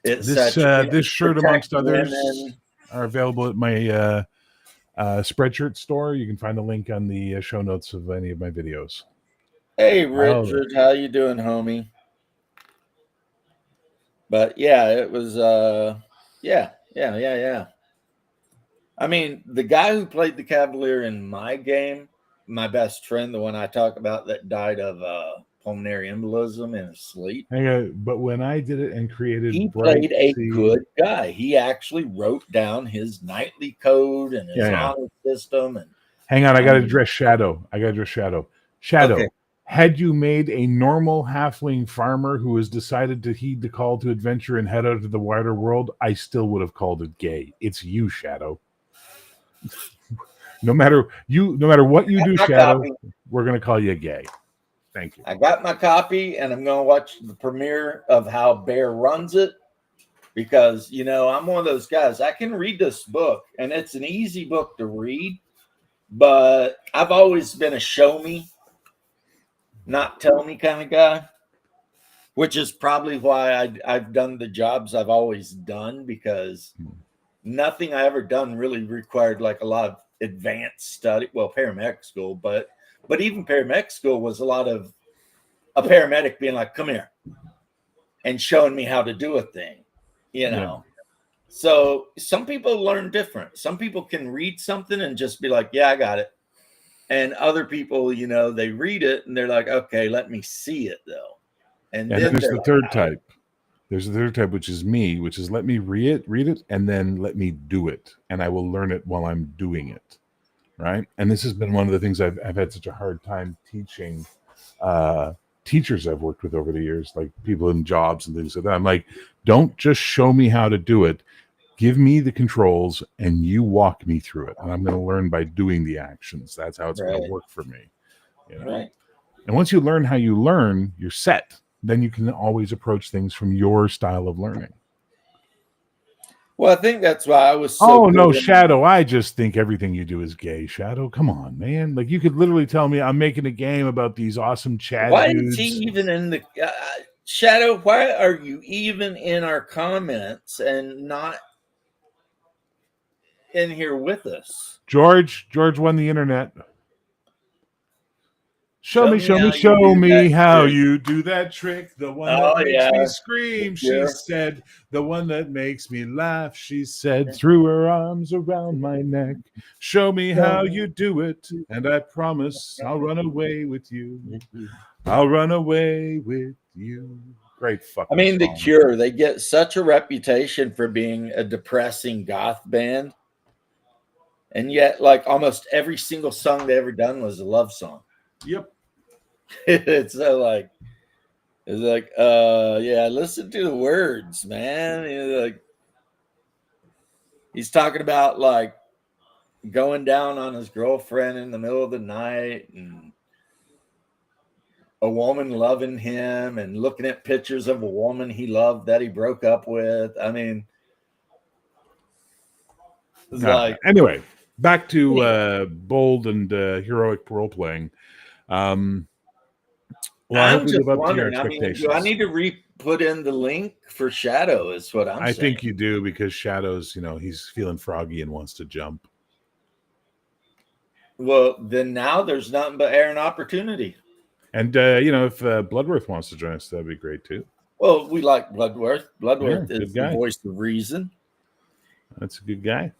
This shirt, amongst others, are available at my Spreadshirt store. You can find the link on the show notes of any of my videos. Hey, Richard, how you doing, homie? But it was yeah. I mean, the guy who played the Cavalier in my game, my best friend, the one I talk about that died of pulmonary embolism in his sleep. But when I did it and created, he played a good guy. He actually wrote down his nightly code and his honor system. And hang on, I got to address Shadow. Shadow. Okay. Had you made a normal halfling farmer who has decided to heed the call to adventure and head out to the wider world, I still would have called it gay. It's you, Shadow. No matter what you do, Shadow, we're going to call you gay. Thank you. I got my copy, and I'm going to watch the premiere of how Bear runs it, because, I'm one of those guys. I can read this book, and it's an easy book to read, but I've always been a show me, not tell me kind of guy, which is probably why I've done the jobs I've always done, because nothing I ever done really required a lot of advanced study. Well, paramedic school, but even paramedic school was a lot of a paramedic being like, come here, and showing me how to do a thing, So some people learn different. Some people can read something and just be like, yeah, I got it. And other people, they read it and they're like, okay, let me see it though. And then there's the third type. There's the third type, which is me, which is let me read it, and then let me do it. And I will learn it while I'm doing it. Right. And this has been one of the things I've had such a hard time teaching teachers I've worked with over the years, like people in jobs and things like that. I'm like, don't just show me how to do it. Give me the controls and you walk me through it. And I'm going to learn by doing the actions. That's how it's going to work for me. Right. And once you learn how you learn, you're set. Then you can always approach things from your style of learning. Well, I think that's why I was so no, Shadow. I just think everything you do is gay, Shadow. Come on, man. Like, you could literally tell me I'm making a game about these awesome Chad dudes. Why is he even in the Shadow? Why are you even in our comments and not in here with us? George won the internet. Show me how you do that trick. The one that makes me scream, she said. The one that makes me laugh, she said. Threw her arms around my neck. Show me how you do it, and I promise I'll run away with you. I'll run away with you. Great fucking I mean, The song. Cure, they get such a reputation for being a depressing goth band. And yet, like, almost every single song they ever done was a love song. Yep. It's like, yeah, listen to the words, man. He's talking about like going down on his girlfriend in the middle of the night and a woman loving him and looking at pictures of a woman he loved that he broke up with. I mean, it's like, anyway, back to bold and heroic role playing. Well, I hope I'm we just live up to your wondering. I mean, do I expectations. need to put in the link for Shadow? Is what I'm I saying. think you do, because Shadow's, he's feeling froggy and wants to jump. Well, then now there's nothing but air and opportunity. And if Bloodworth wants to join us, that'd be great too. Well, we like Bloodworth. Bloodworth Yeah, is the voice of reason. That's a good guy.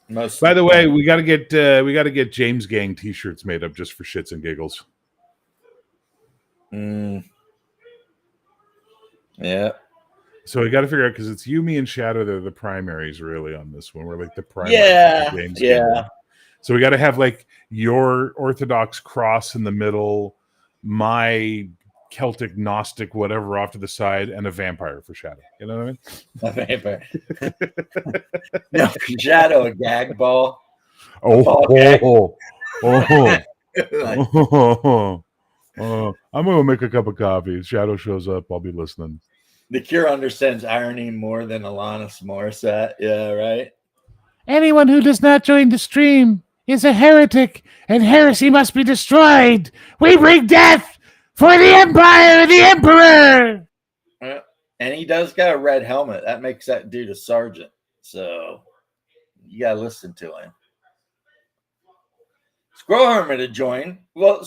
Most. By the way, we got to get James Gang T-shirts made up just for shits and giggles. Yeah. So we got to figure out, because it's you, me, and Shadow. They're the primaries, really, on this one. We're like the primaries. Yeah. James Yeah. Gang. So we got to have like your Orthodox cross in the middle, my Celtic Gnostic whatever off to the side, and a vampire for Shadow. You know what I mean? A vampire. No, Shadow, a gag ball. I'm gonna make a cup of coffee. Shadow shows up. I'll be listening. The Cure understands irony more than Alanis Morissette. Yeah, right. Anyone who does not join the stream is a heretic, and heresy must be destroyed. We bring death for the Empire and the Emperor. And he does got a red helmet. That makes that dude a sergeant. So you gotta listen to him. Squirrel Hermit to join. Well,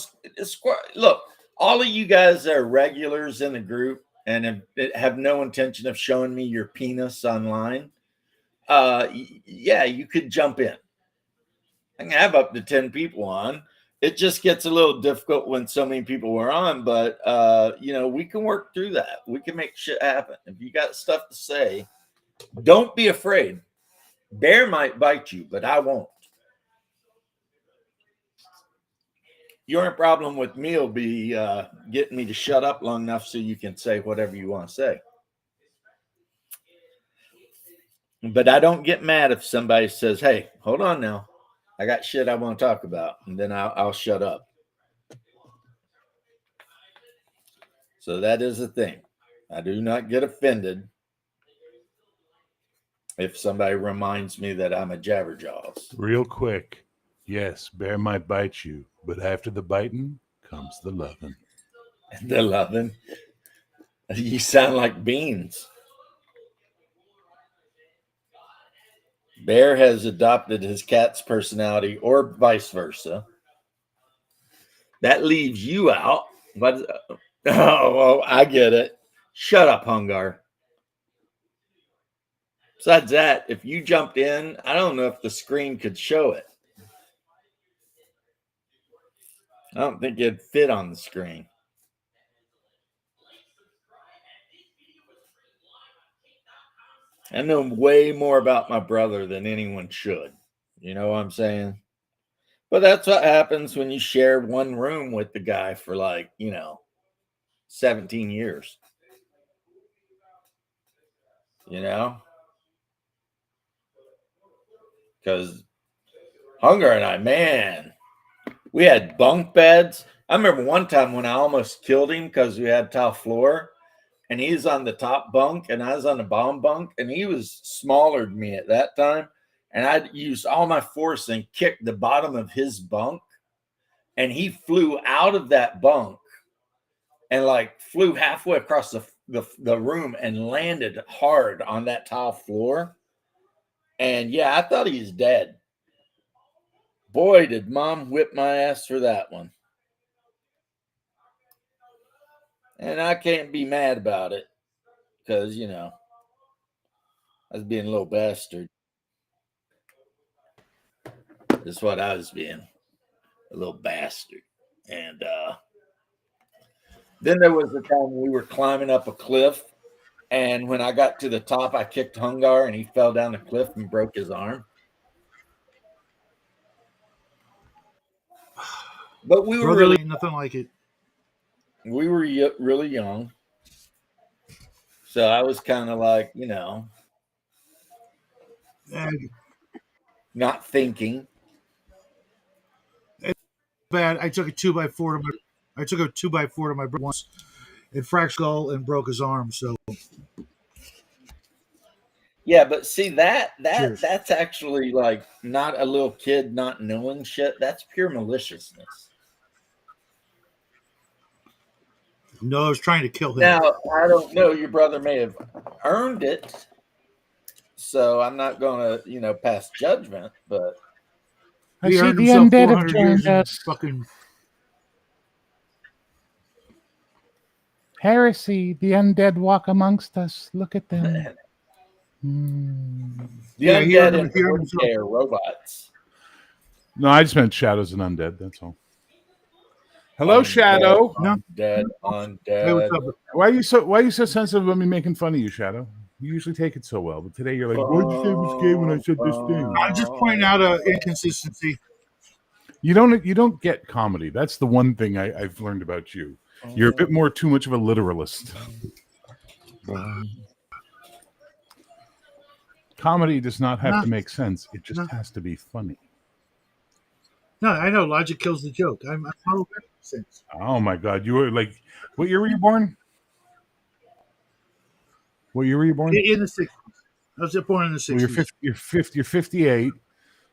look, all of you guys are regulars in the group and have no intention of showing me your penis online. Yeah, you could jump in. I can have up to 10 people on. It just gets a little difficult when so many people are on, but we can work through that. We can make shit happen. If you got stuff to say, don't be afraid. Bear might bite you, but I won't. Your only problem with me will be getting me to shut up long enough so you can say whatever you want to say. But I don't get mad if somebody says, hey, hold on now. I got shit I want to talk about. And then I'll shut up. So that is the thing. I do not get offended if somebody reminds me that I'm a jabberjaws. Real quick. Yes, bear might bite you, but after the biting comes the loving. The loving? You sound like Beans. Bear has adopted his cat's personality, or vice versa. That leaves you out. But well, I get it. Shut up, Hungar. Besides that, if you jumped in, I don't know if the screen could show it. I don't think it'd fit on the screen. I know way more about my brother than anyone should. You know what I'm saying? But that's what happens when you share one room with the guy for 17 years. Because Hunger and I, man, we had bunk beds. I remember one time when I almost killed him because we had tile floor, and he's on the top bunk and I was on the bottom bunk, and he was smaller than me at that time. And I used all my force and kicked the bottom of his bunk, and he flew out of that bunk and flew halfway across the room and landed hard on that tile floor. And yeah, I thought he was dead. Boy, did Mom whip my ass for that one. And I can't be mad about it because, I was being a little bastard. That's what I was being, a little bastard. And Then there was the time we were climbing up a cliff, and when I got to the top, I kicked Hungar, and he fell down the cliff and broke his arm. But we were Brotherly, ain't nothing like it. really young, so I was kind of like, And not thinking. bad. I took a 2x4 to my brother once and fractured skull and broke his arm. So Yeah, but see Cheers. that's actually like not a little kid not knowing shit. That's pure maliciousness. no, I was trying to kill him. Now, I don't know. Your brother may have earned it, so I'm not going to, pass judgment. But I He see earned the himself undead have 400 years joined in us. fucking. Heresy, the undead walk amongst us. Look at them. the Yeah, he undead earned and the himself. wood are robots. No, I just meant shadows and undead. That's all. Hello, Shadow. No. Undead, Hey, what's undead. up? Why are you so sensitive about me making fun of you, Shadow? You usually take it so well, but today you're like, "Why'd you say it was gay when I said this thing?" I'm just pointing out a inconsistency. You don't get comedy. That's the one thing I've learned about you. You're a bit more too much of a literalist. Comedy does not have No. to make sense. It just No. has to be funny. No, I know logic kills the joke. I'm all about sense. Oh my God. You were like, what year were you born? What year were you born? In the 60s. I was born in the 60s. Well, you're 58.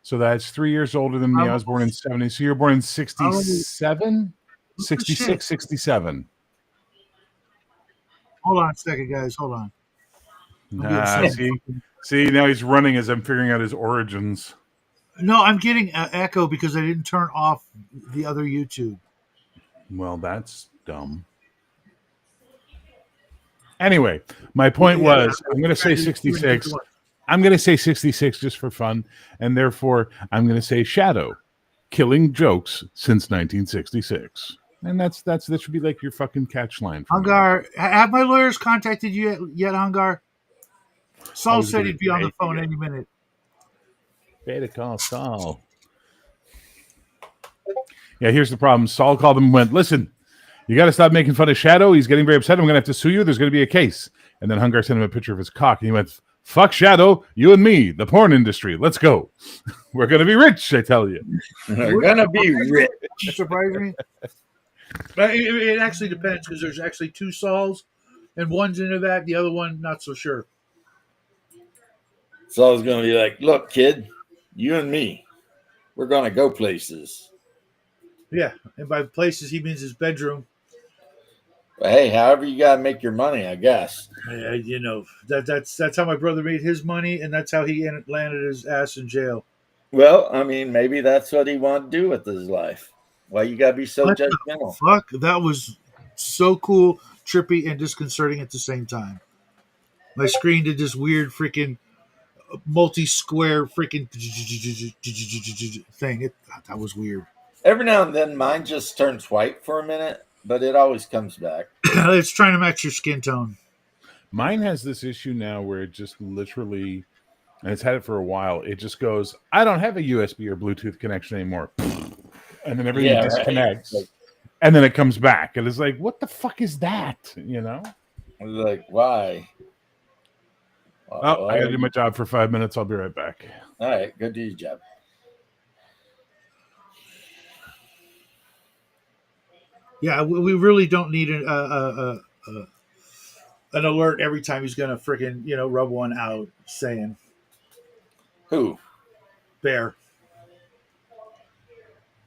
So that's 3 years older than me. I was born in 70. So you're born in 67, 66, 67. Hold on a second, guys. Hold on. Nah, see, now he's running as I'm figuring out his origins. No, I'm getting an echo because I didn't turn off the other YouTube. Well, that's dumb. Anyway, my point was, I'm going to say 66. I'm going to say 66 just for fun, and therefore I'm going to say Shadow, killing jokes since 1966, and that should be like your fucking catch line. Hungar, have my lawyers contacted you yet, Hungar? Saul Always said gonna he'd be on the break phone again. any minute. Better call Saul. Yeah, here's the problem. Saul called him and went, "Listen, you got to stop making fun of Shadow. He's getting very upset. I'm going to have to sue you. There's going to be a case." And then Hungar sent him a picture of his cock, and he went, "Fuck Shadow, you and me, the porn industry. Let's go. We're going to be rich, I tell you." They're going to be rich. Surprise me. But it actually depends because there's actually two Sauls, and one's into that, the other one not so sure. Saul's going to be like, "Look, kid, you and me, we're going to go places. Yeah, and by places he means his bedroom. But hey, however you got to make your money, I guess." That's how my brother made his money, and that's how he landed his ass in jail. Well, I mean, maybe that's what he wanted to do with his life. Why you got to be so What the judgmental? Fuck, that was so cool, trippy, and disconcerting at the same time. My screen did this weird freaking multi-square freaking thing. That was weird. Every now and then, mine just turns white for a minute, but it always comes back. It's trying to match your skin tone. Mine has this issue now where it just literally, and it's had it for a while, it just goes, "I don't have a USB or Bluetooth connection anymore." And then everything disconnects. Right. And then it comes back. And it's like, what the fuck is that? You know? Like, why? Oh, I got to do my job for 5 minutes. I'll be right back. All right, go do your job. Yeah, we really don't need an alert every time he's going to freaking, rub one out saying Who? bear.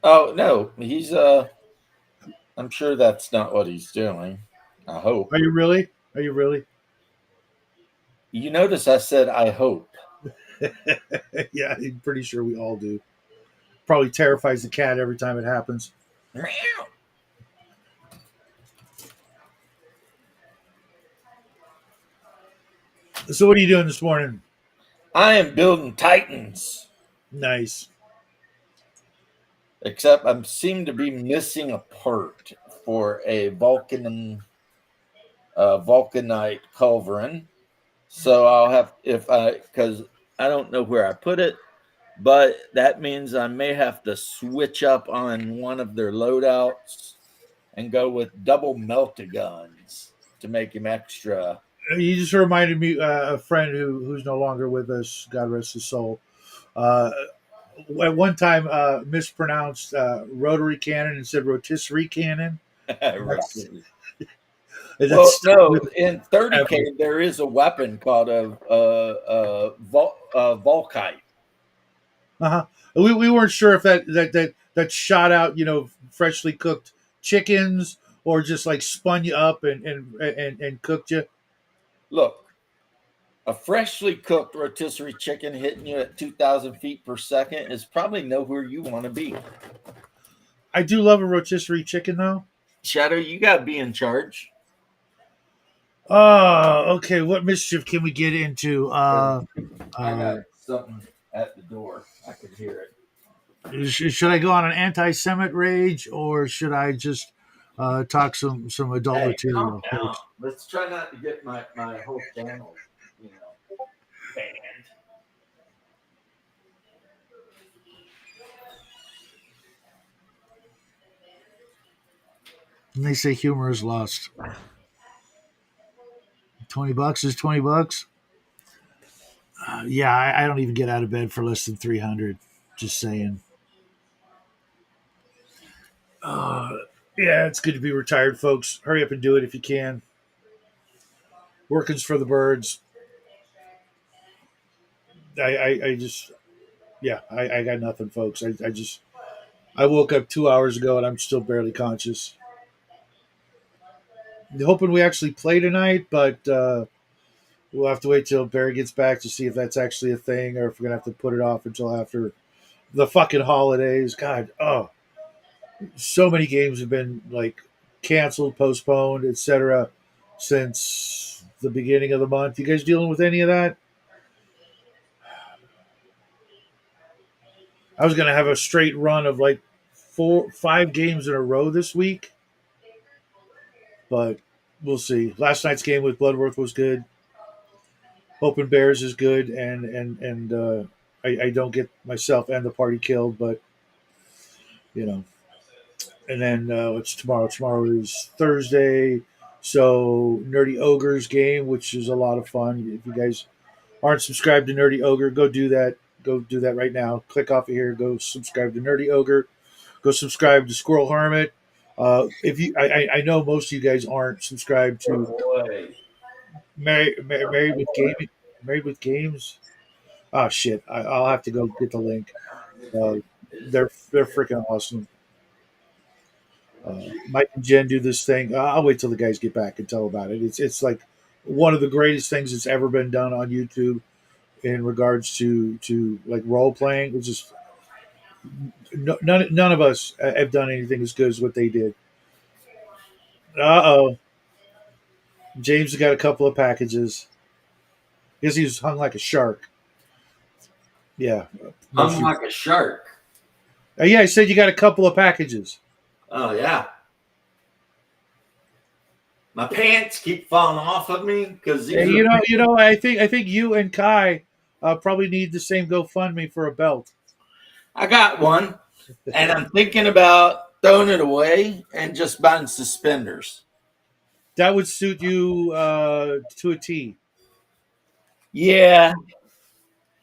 Oh, no, he's, I'm sure that's not what he's doing. I hope. Are you really? You notice I said, I hope. Yeah, I'm pretty sure we all do. Probably terrifies the cat every time it happens. So what are you doing this morning? I am building Titans. Nice. Except I seem to be missing a part for a vulcanite culverin. So I'll have because I don't know where I put it, but that means I may have to switch up on one of their loadouts and go with double melta-guns to make him extra. You just reminded me a friend who's no longer with us. God rest his soul. Uh, at one time, mispronounced rotary cannon and said rotisserie cannon. Right. Well, That's stuck no, with in me 30K there is a weapon called a Volkite. Uh-huh. We weren't sure if that shot out, freshly cooked chickens or just like spun you up and cooked you. Look, a freshly cooked rotisserie chicken hitting you at 2,000 feet per second is probably nowhere you want to be. I do love a rotisserie chicken though. Shadow, you got to be in charge. Oh, okay. What mischief can we get into? I got something at the door. I could hear it. Should I go on an anti-Semite rage or should I just talk some adult Hey, material? calm down. Let's try not to get my whole channel, banned. And they say humor is lost. $20 is $20. Yeah, I don't even get out of bed for less than 300. Just saying. Yeah, it's good to be retired, folks. Hurry up and do it if you can. Working's for the birds. I just, yeah, I got nothing, folks. I woke up 2 hours ago and I'm still barely conscious. Hoping we actually play tonight, but we'll have to wait till Barry gets back to see if that's actually a thing or if we're going to have to put it off until after the fucking holidays. God, so many games have been like canceled, postponed, etc. since the beginning of the month. You guys dealing with any of that? I was gonna have a straight run of like 5 games in a row this week, but we'll see. Last night's game with Bloodworth was good. Hoping Bears is good, and I don't get myself and the party killed, but you know. And then it's tomorrow. Tomorrow is Thursday, so Nerdy Ogre's game, which is a lot of fun. If you guys aren't subscribed to Nerdy Ogre, go do that. Go do that right now. Click off of here. Go subscribe to Nerdy Ogre. Go subscribe to Squirrel Hermit. If you, I know most of you guys aren't subscribed to Boy. Married with Gaming, Married with Games. Oh shit! I'll have to go get the link. They're freaking awesome. Mike and Jen do this thing. I'll wait till the guys get back and tell about it. It's like one of the greatest things that's ever been done on YouTube in regards to like role playing. It's just none of us have done anything as good as what they did. Uh-oh. James has got a couple of packages. Guess he was hung like a shark. Yeah. Hung like a shark. Yeah, I said you got a couple of packages. Oh yeah. My pants keep falling off of me because Yeah, I think you and Kai probably need the same GoFundMe for a belt. I got one, and I'm thinking about throwing it away and just buying suspenders. That would suit you to a T. Yeah,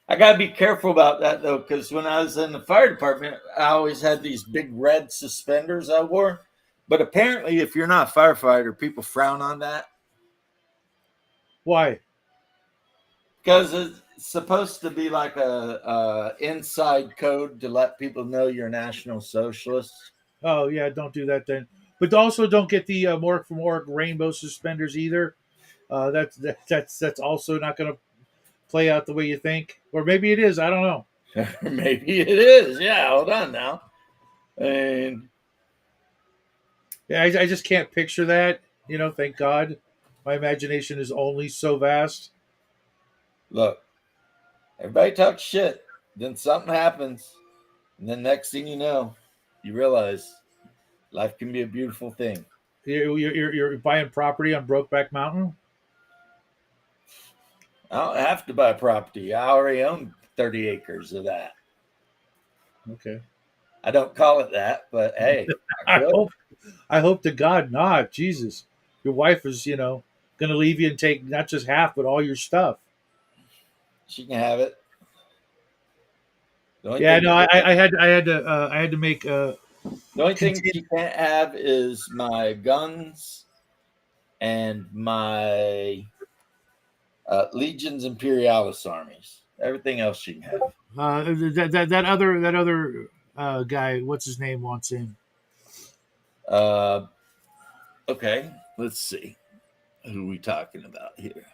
I got to be careful about that though, because when I was in the fire department, I always had these big red suspenders I wore. But apparently, if you're not a firefighter, people frown on that Why? because it's supposed to be like a inside code to let people know you're National Socialist. Oh yeah, don't do that then. But also don't get the Mork from Ork rainbow suspenders either. That's also not going to play out the way you think, or maybe it is. I don't know. Maybe it is. Yeah, hold on now. And Yeah, I just can't picture that. Thank God, my imagination is only so vast. look, everybody talks shit. Then something happens. And then next thing you know, you realize life can be a beautiful thing. You're buying property on Brokeback Mountain. I don't have to buy property. I already own 30 acres of that. Okay. I don't call it that, but hey, I I could. hope. I hope to God not. Jesus, your wife is going to leave you and take not just half but all your stuff. She can have it. The only Yeah, thing, no, I had to make the only thing continue. she can't have is my guns and my Legions Imperialis armies. Everything else she can have. That other guy, what's his name, wants in. Uh, okay, let's see. Who are we talking about here?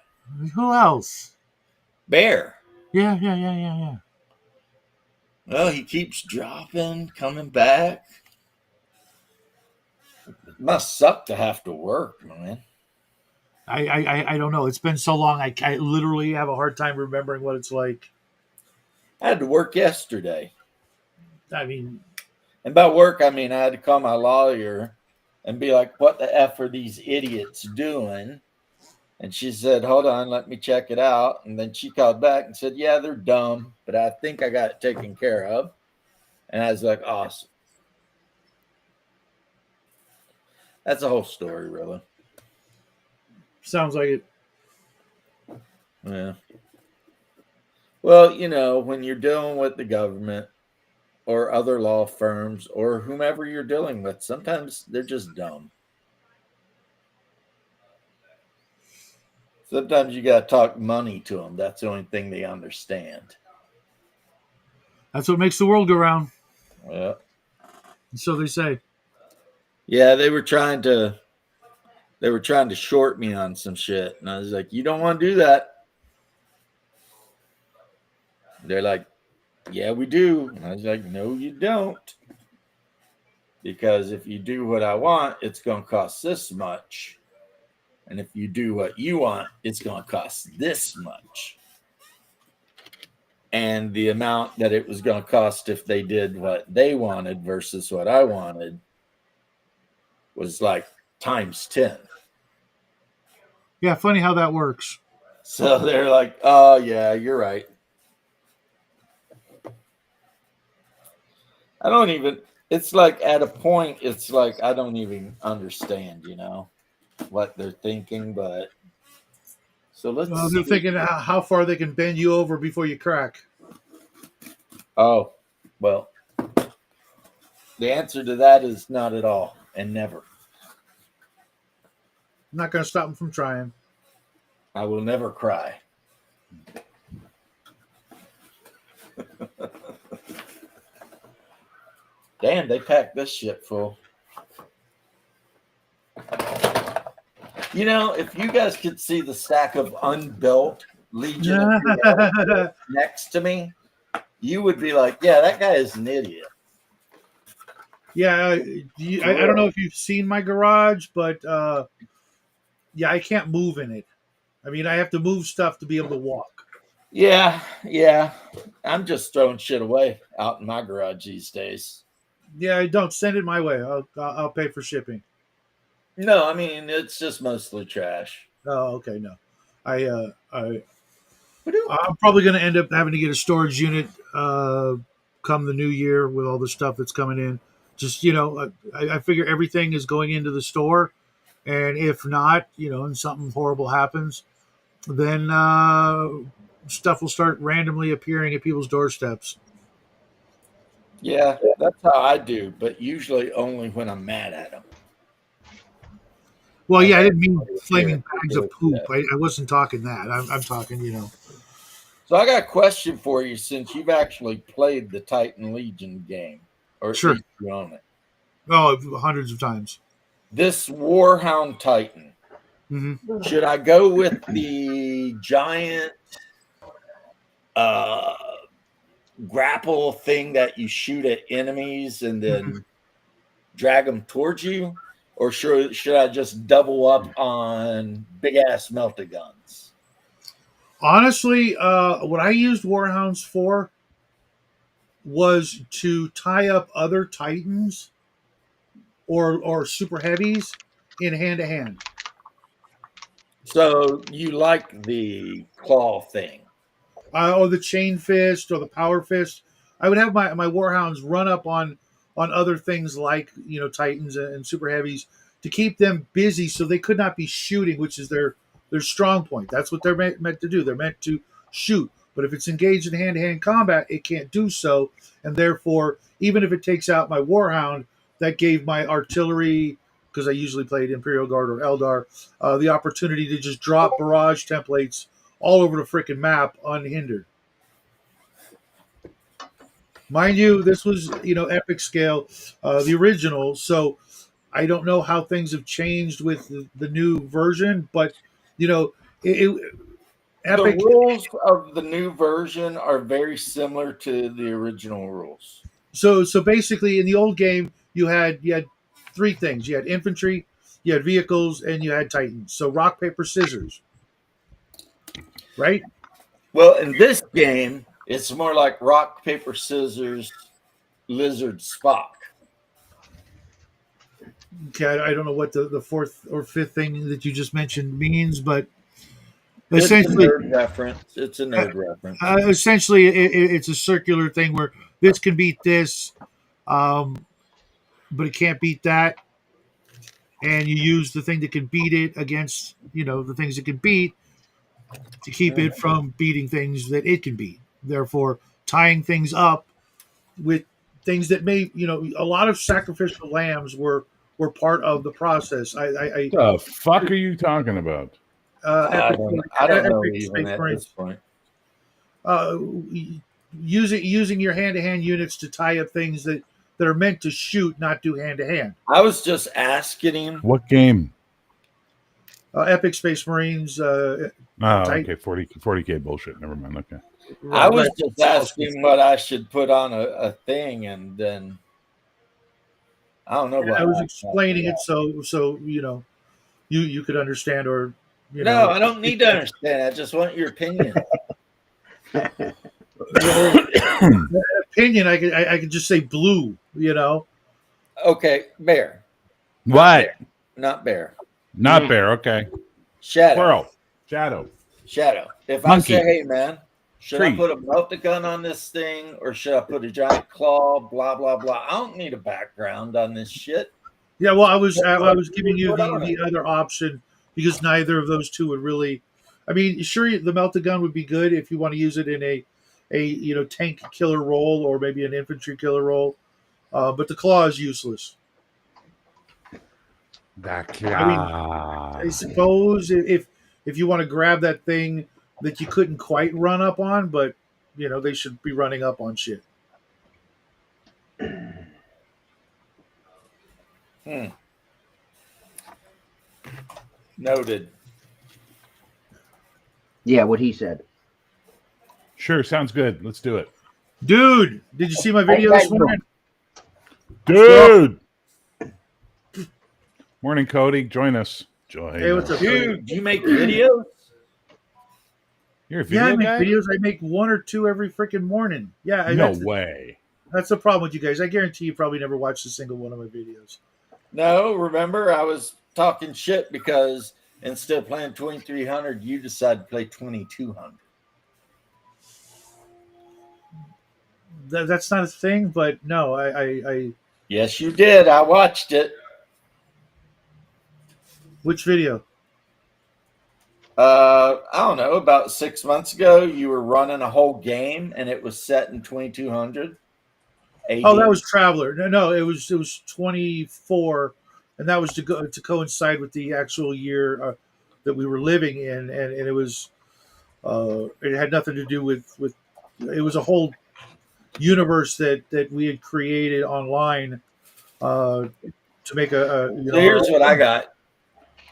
Who else? Bear. Yeah. Well, he keeps dropping, coming back. It must suck to have to work, man. I don't know. It's been so long. I literally have a hard time remembering what it's like. I had to work yesterday. I mean, And by work, I mean I had to call my lawyer and be like, what the F are these idiots doing? And she said, hold on, let me check it out. And then she called back and said, yeah, they're dumb, but I think I got it taken care of. And I was like, awesome. That's the whole story, really. sounds like it. Yeah. Well, when you're dealing with the government or other law firms or whomever you're dealing with, sometimes they're just dumb. Sometimes you got to talk money to them. That's the only thing they understand. That's what makes the world go round. Yeah. So they say. Yeah, they were trying to short me on some shit. And I was like, you don't want to do that. They're like, yeah, we do. And I was like, no, you don't. Because if you do what I want, it's going to cost this much. And if you do what you want, it's going to cost this much. And the amount that it was going to cost if they did what they wanted versus what I wanted was like times 10. Yeah, funny how that works. So they're like, oh, yeah, you're right. It's like at a point, it's like I don't even understand, what they're thinking. But so let's They're see. thinking how far they can bend you over before you crack. Oh, well, the answer to that is not at all and never. I'm not going to stop them from trying. I will never cry. Damn, they packed this shit full. If you guys could see the stack of unbuilt Legion of next to me, you would be like, yeah, that guy is an idiot. Yeah, I don't know if you've seen my garage, but yeah, I can't move in it. I mean, I have to move stuff to be able to walk. Yeah. I'm just throwing shit away out in my garage these days. Yeah, don't send it my way. I'll pay for shipping. No, I mean it's just mostly trash. Oh, okay, no. I'm probably going to end up having to get a storage unit come the new year with all the stuff that's coming in. Just I figure everything is going into the store, and if not, and something horrible happens, then stuff will start randomly appearing at people's doorsteps. Yeah, that's how I do, but usually only when I'm mad at them. Well, yeah, I didn't mean flaming bags of poop. I wasn't talking that. I'm talking, So I got a question for you since you've actually played the Titan Legion game, or at Sure. least you own it. Oh, hundreds of times. This Warhound Titan, Mm-hmm. should I go with the giant grapple thing that you shoot at enemies and then drag them towards you? Or should I just double up on big ass melta guns? Honestly, what I used Warhounds for was to tie up other Titans or super heavies in hand-to-hand. So you like the claw thing? Or the chain fist or the power fist. I would have my warhounds run up on other things like titans and super heavies to keep them busy, so they could not be shooting, which is their strong point. That's what they're meant to do. They're meant to shoot. But if it's engaged in hand-to-hand combat, it can't do so, and therefore, even if it takes out my warhound, that gave my artillery, because I usually played Imperial Guard or Eldar, the opportunity to just drop barrage templates all over the freaking map unhindered. Mind you, this was epic scale, the original. So I don't know how things have changed with the new version, but it The epic. rules of the new version are very similar to the original rules. So basically, in the old game, you had three things: you had infantry, you had vehicles, and you had titans. So rock, paper, scissors, right? Well, in this game, it's more like rock, paper, scissors, lizard, Spock. Okay, I don't know what the fourth or fifth thing that you just mentioned means, but It's essentially, a nerd reference. It's a nerd reference. essentially, it's a circular thing where this can beat this, but it can't beat that, and you use the thing that can beat it against the things it can beat to keep it from beating things that it can beat. Therefore, tying things up with things that may a lot of sacrificial lambs were part of the process. The fuck are you talking about? I don't know Epic even Space at Marines. this point. Using your hand-to-hand units to tie up things that are meant to shoot, not do hand-to-hand. I was just asking him. What game? Epic Space Marines. Oh, Titan- okay, 40K bullshit. Never mind. Okay. I was just asking what I should put on a thing, and then I don't know what I was explaining it so you could understand, or No, I don't need to understand. I just want your opinion. opinion. I could just say blue. Okay, bear. What? Not bear. Not bear. Okay. Shadow. Squirrel. Shadow. Shadow. If Monkey. I say, hey man, should Tree. I put a melta gun on this thing or should I put a giant claw? Blah blah blah. I don't need a background on this shit. Yeah, well, I was giving you the other option because neither of those two would really. I mean, sure, the melta gun would be good if you want to use it in a tank killer role or maybe an infantry killer role, but the claw is useless. I suppose if you want to grab that thing that you couldn't quite run up on, but they should be running up on shit. Noted. Yeah, what he said. Sure, sounds good. Let's do it. Dude, did you see my video this morning? Dude! Morning, Cody. Join us. Join Hey, what's us. up, dude? Dude, do you make videos? You're a video Yeah, I make guy? videos. I make one or two every freaking morning. Yeah, No way. That's the problem with you guys. I guarantee you probably never watched a single one of my videos. No, remember I was talking shit because instead of playing 2300, you decided to play 2200. That's not a thing, but no, I Yes, you did. I watched it. which video? I don't know, about 6 months ago, you were running a whole game and it was set in 2200. Oh, that was Traveler. No, it was 24, and that was to coincide with the actual year that we were living in, and it was it had nothing to do with it was a whole universe that we had created online to make So here's what I got.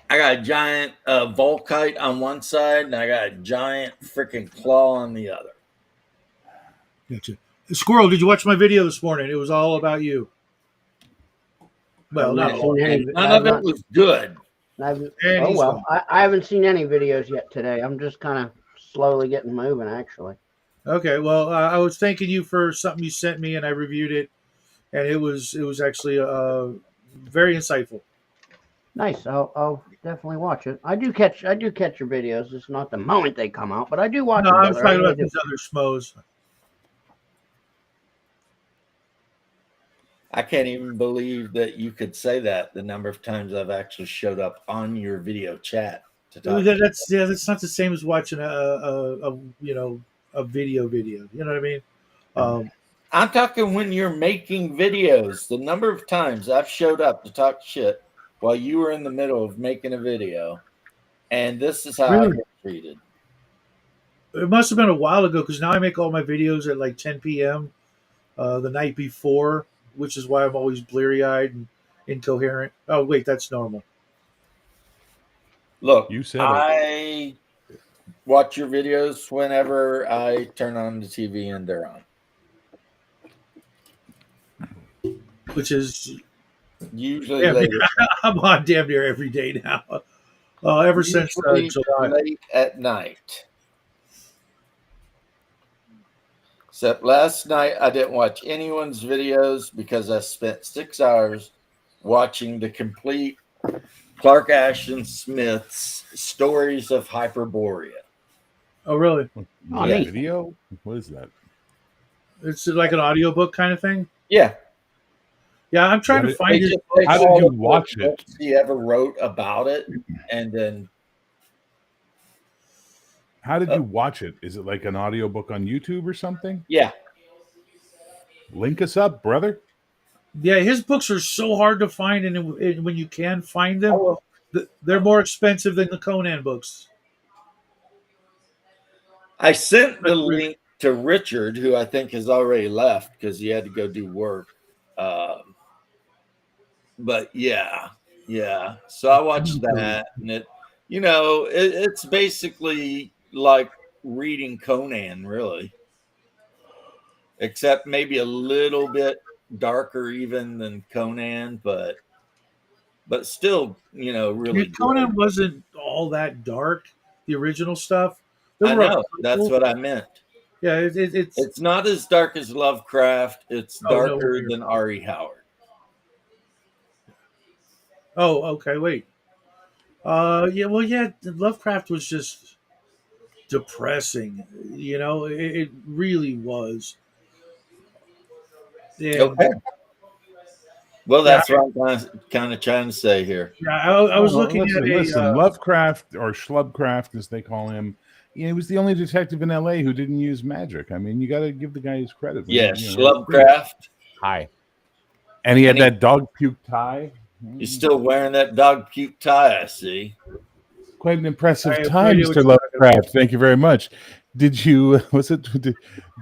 I got a giant Volkite on one side, and I got a giant freaking claw on the other. Gotcha. Squirrel, did you watch my video this morning? It was all about you. Well, not all. And none of it was good. And Oh he's well, gone. I haven't seen any videos yet today. I'm just kind of slowly getting moving, actually. Okay, well, I was thanking you for something you sent me, and I reviewed it, and it was actually very insightful. Nice. I'll definitely watch it. I do catch your videos. It's not the moment they come out, but I do watch No, them, I was brother. I talking really about do. these other schmoes. I can't even believe that you could say that. The number of times I've actually showed up on your video chat to talk. That's not the same as watching a video. You know what I mean? Um, I'm talking when you're making videos. The number of times I've showed up to talk shit while you were in the middle of making a video, and this is how I really, get treated. it must have been a while ago because now I make all my videos at like 10 p.m. The night before, which is why I'm always bleary eyed and incoherent. Oh wait, that's normal. Look, You said it. I watch your videos whenever I turn on the TV and they're on. Which is Usually damn near, late. I'm on damn near every day now. Ever since Usually July. late at night. Except last night, I didn't watch anyone's videos because I spent 6 hours watching the complete Clark Ashton Smith's Stories of Hyperborea. Oh really? Oh, Yeah. neat. Video? What is that? It's like an audiobook kind of thing. Yeah. Yeah, I'm trying What to it- find his Take How did all you of the watch it? books he ever wrote about it, and then How did you watch it? Is it like an audiobook on YouTube or something? yeah, Link us up, brother. Yeah, his books are so hard to find, and when you can find I them, will. they're more expensive than the Conan books. I sent the link to Richard, who I think has already left because he had to go do work. But yeah. So I watched that, and it's basically like reading Conan, really, except maybe a little bit darker even than Conan, but still, really good. Conan wasn't all that dark. The original stuff. There I were a know that's couple. what I meant. Yeah, it's. It's not as dark as Lovecraft. It's Oh no. darker than R.E. Howard. Oh, okay. Wait. Yeah. Well, yeah. Lovecraft was just depressing. It really was. And Okay. Well, yeah, that's what I'm kind of trying to say here. yeah. I was Oh, looking at listen. Lovecraft or Schlubcraft, as they call him, he was the only detective in L.A. who didn't use magic. I mean, you got to give the guy his credit. Yes, Lovecraft. Hi. And he had And he- that dog puke tie. He's still wearing that dog puke tie, I see. Quite an impressive I have no tie, idea what Mr. you're talking about. Lovecraft. Thank you very much. Did you? Was it?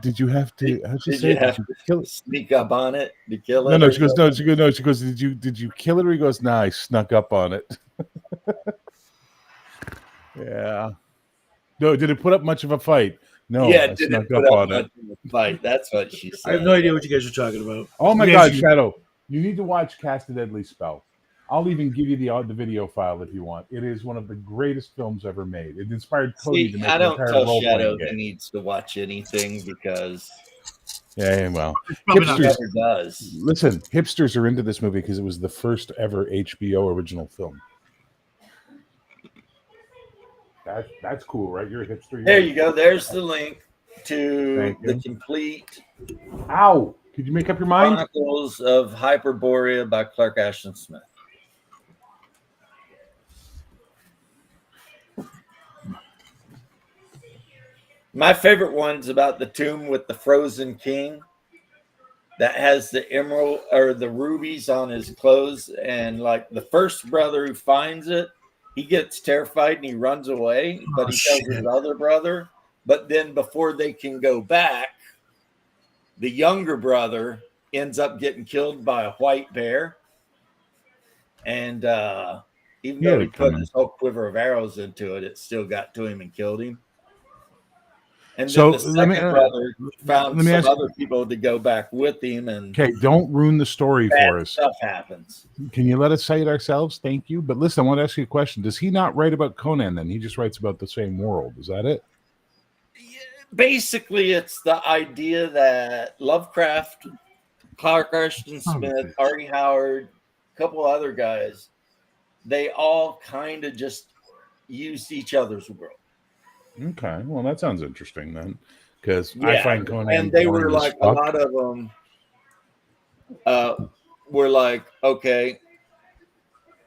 Did you have to? How'd you Did say? you it? have Did you to kill it? sneak up on it to kill No, it? no. She goes. No, she goes. No, she goes. Did you kill it? Or he goes. Nah, I snuck up on it. Yeah. No, did it put up much of a fight? No, Yeah, I it didn't snuck put up up on much it. of a fight. That's what she said. I have no idea what you guys are talking about. Oh my Yes, God, you- Shadow! You need to watch Cast a Deadly Spell. I'll even give you the video file if you want. It is one of the greatest films ever made. It inspired Cody See, to make I an don't entire tell role Shadow playing he game. needs to watch anything because Yeah, well, Probably he not. hipsters. never does. Listen, hipsters are into this movie because it was the first ever HBO original film. That's cool, right? You're a hipster. There you go. There's the link to Thank the you. complete Ow! Could you make up your mind? Chronicles of Hyperborea by Clark Ashton Smith. My favorite one's about the tomb with the frozen king that has the emerald or the rubies on his clothes. And like the first brother who finds it, he gets terrified and he runs away, but he tells his other brother. But then before they can go back, the younger brother ends up getting killed by a white bear. And even Yeah, though he it put coming. his whole quiver of arrows into it, it still got to him and killed him. And So, then the let me- second brother found let me some ask- other people to go back with him, and Okay, don't ruin the story bad for us. stuff happens. Can you let us say it ourselves? Thank you. But listen, I want to ask you a question. Does he not write about Conan then? He just writes about the same world. Is that it? Basically, it's the idea that Lovecraft, Clark Ashton Smith, bitch. R.E. Howard, a couple other guys, they all kind of just used each other's world. Okay, well, that sounds interesting then, because I Yeah, find Conan and they were boring as like a fuck. lot of them were like, okay,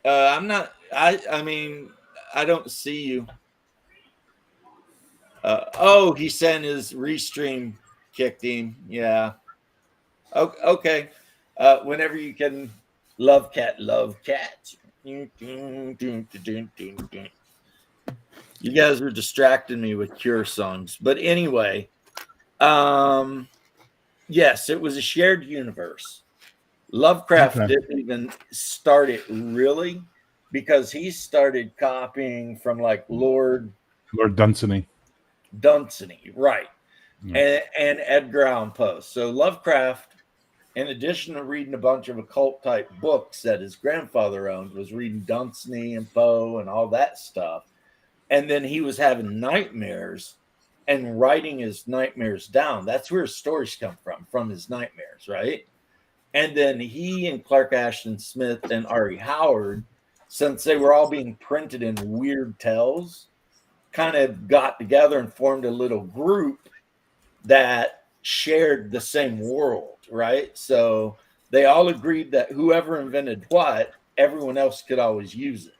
I'm not. I mean, I don't see you. Oh, he sent his restream kicked him. Yeah. Okay. Whenever you can, love cat, love cat. You guys are distracting me with Cure songs, but anyway, yes, it was a shared universe. Lovecraft Okay. didn't even start it really because he started copying from like Lord Lord Dunsany. Dunsany, right, Yeah. and Edgar Allan Poe. So Lovecraft, in addition to reading a bunch of occult type books that his grandfather owned, was reading Dunsany and Poe and all that stuff. And then he was having nightmares and writing his nightmares down. That's where his stories come from his nightmares, right? And then he and Clark Ashton Smith and Ari Howard, since they were all being printed in weird tells, kind of got together and formed a little group that shared the same world, right? So they all agreed that whoever invented what, everyone else could always use it.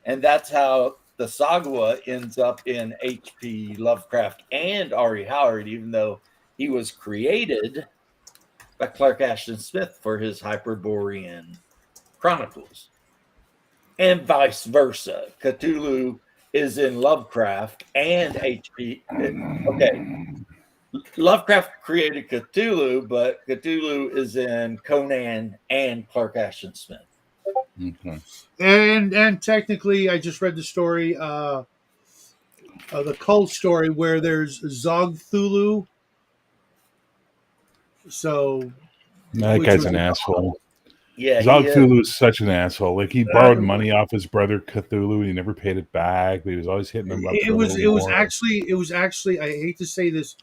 And that's how the Sagwa ends up in H.P. Lovecraft and Ari Howard, even though he was created by Clark Ashton Smith for his Hyperborean Chronicles. And vice versa. Cthulhu is in Lovecraft and H.P. Okay. Lovecraft created Cthulhu, but Cthulhu is in Conan and Clark Ashton Smith. Okay. And technically, I just read the story, the cult story where there's Zogthulu. So, That which guy's was an asshole. Yeah, he Zog is. Cthulhu is such an asshole. Like, he borrowed money off his brother Cthulhu, and he never paid it back. But he was always hitting him up. it was actually I hate to say this,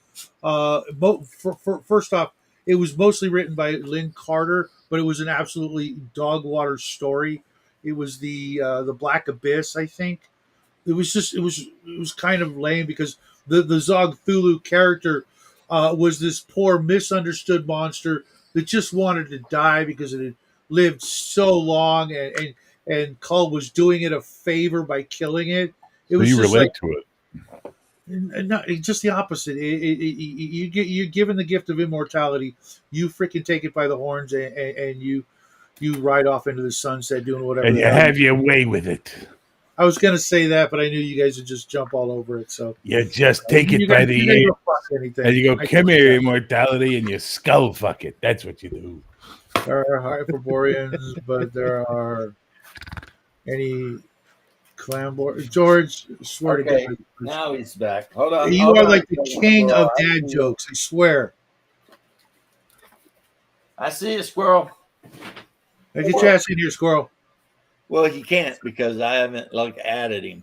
first off, it was mostly written by Lynn Carter, but it was an absolutely dog water story. It was the Black Abyss, I think. It was kind of lame because the Zog Thulu character was this poor misunderstood monster that just wanted to die because it had lived so long, and Cull was doing it a favor by killing it. It So was you just relate like to it. no, it's just the opposite. You're given the gift of immortality. You freaking take it by the horns, and you ride off into the sunset doing whatever. And the you hell have your way with it. I was gonna say that, but I knew you guys would just jump all over it. So You just take you it by guys- the you guys ear, don't fuck anything. and you go, I come told here, you immortality, and you skull fuck it. That's what you do. that. There are Hyperboreans, but there are any Clambor. George, swear Okay, to God, now he's back. Hold on. you hold are on. like the king of dad jokes. I swear. I see a squirrel. Now get your ass in here, squirrel. Well, he can't because I haven't like added him.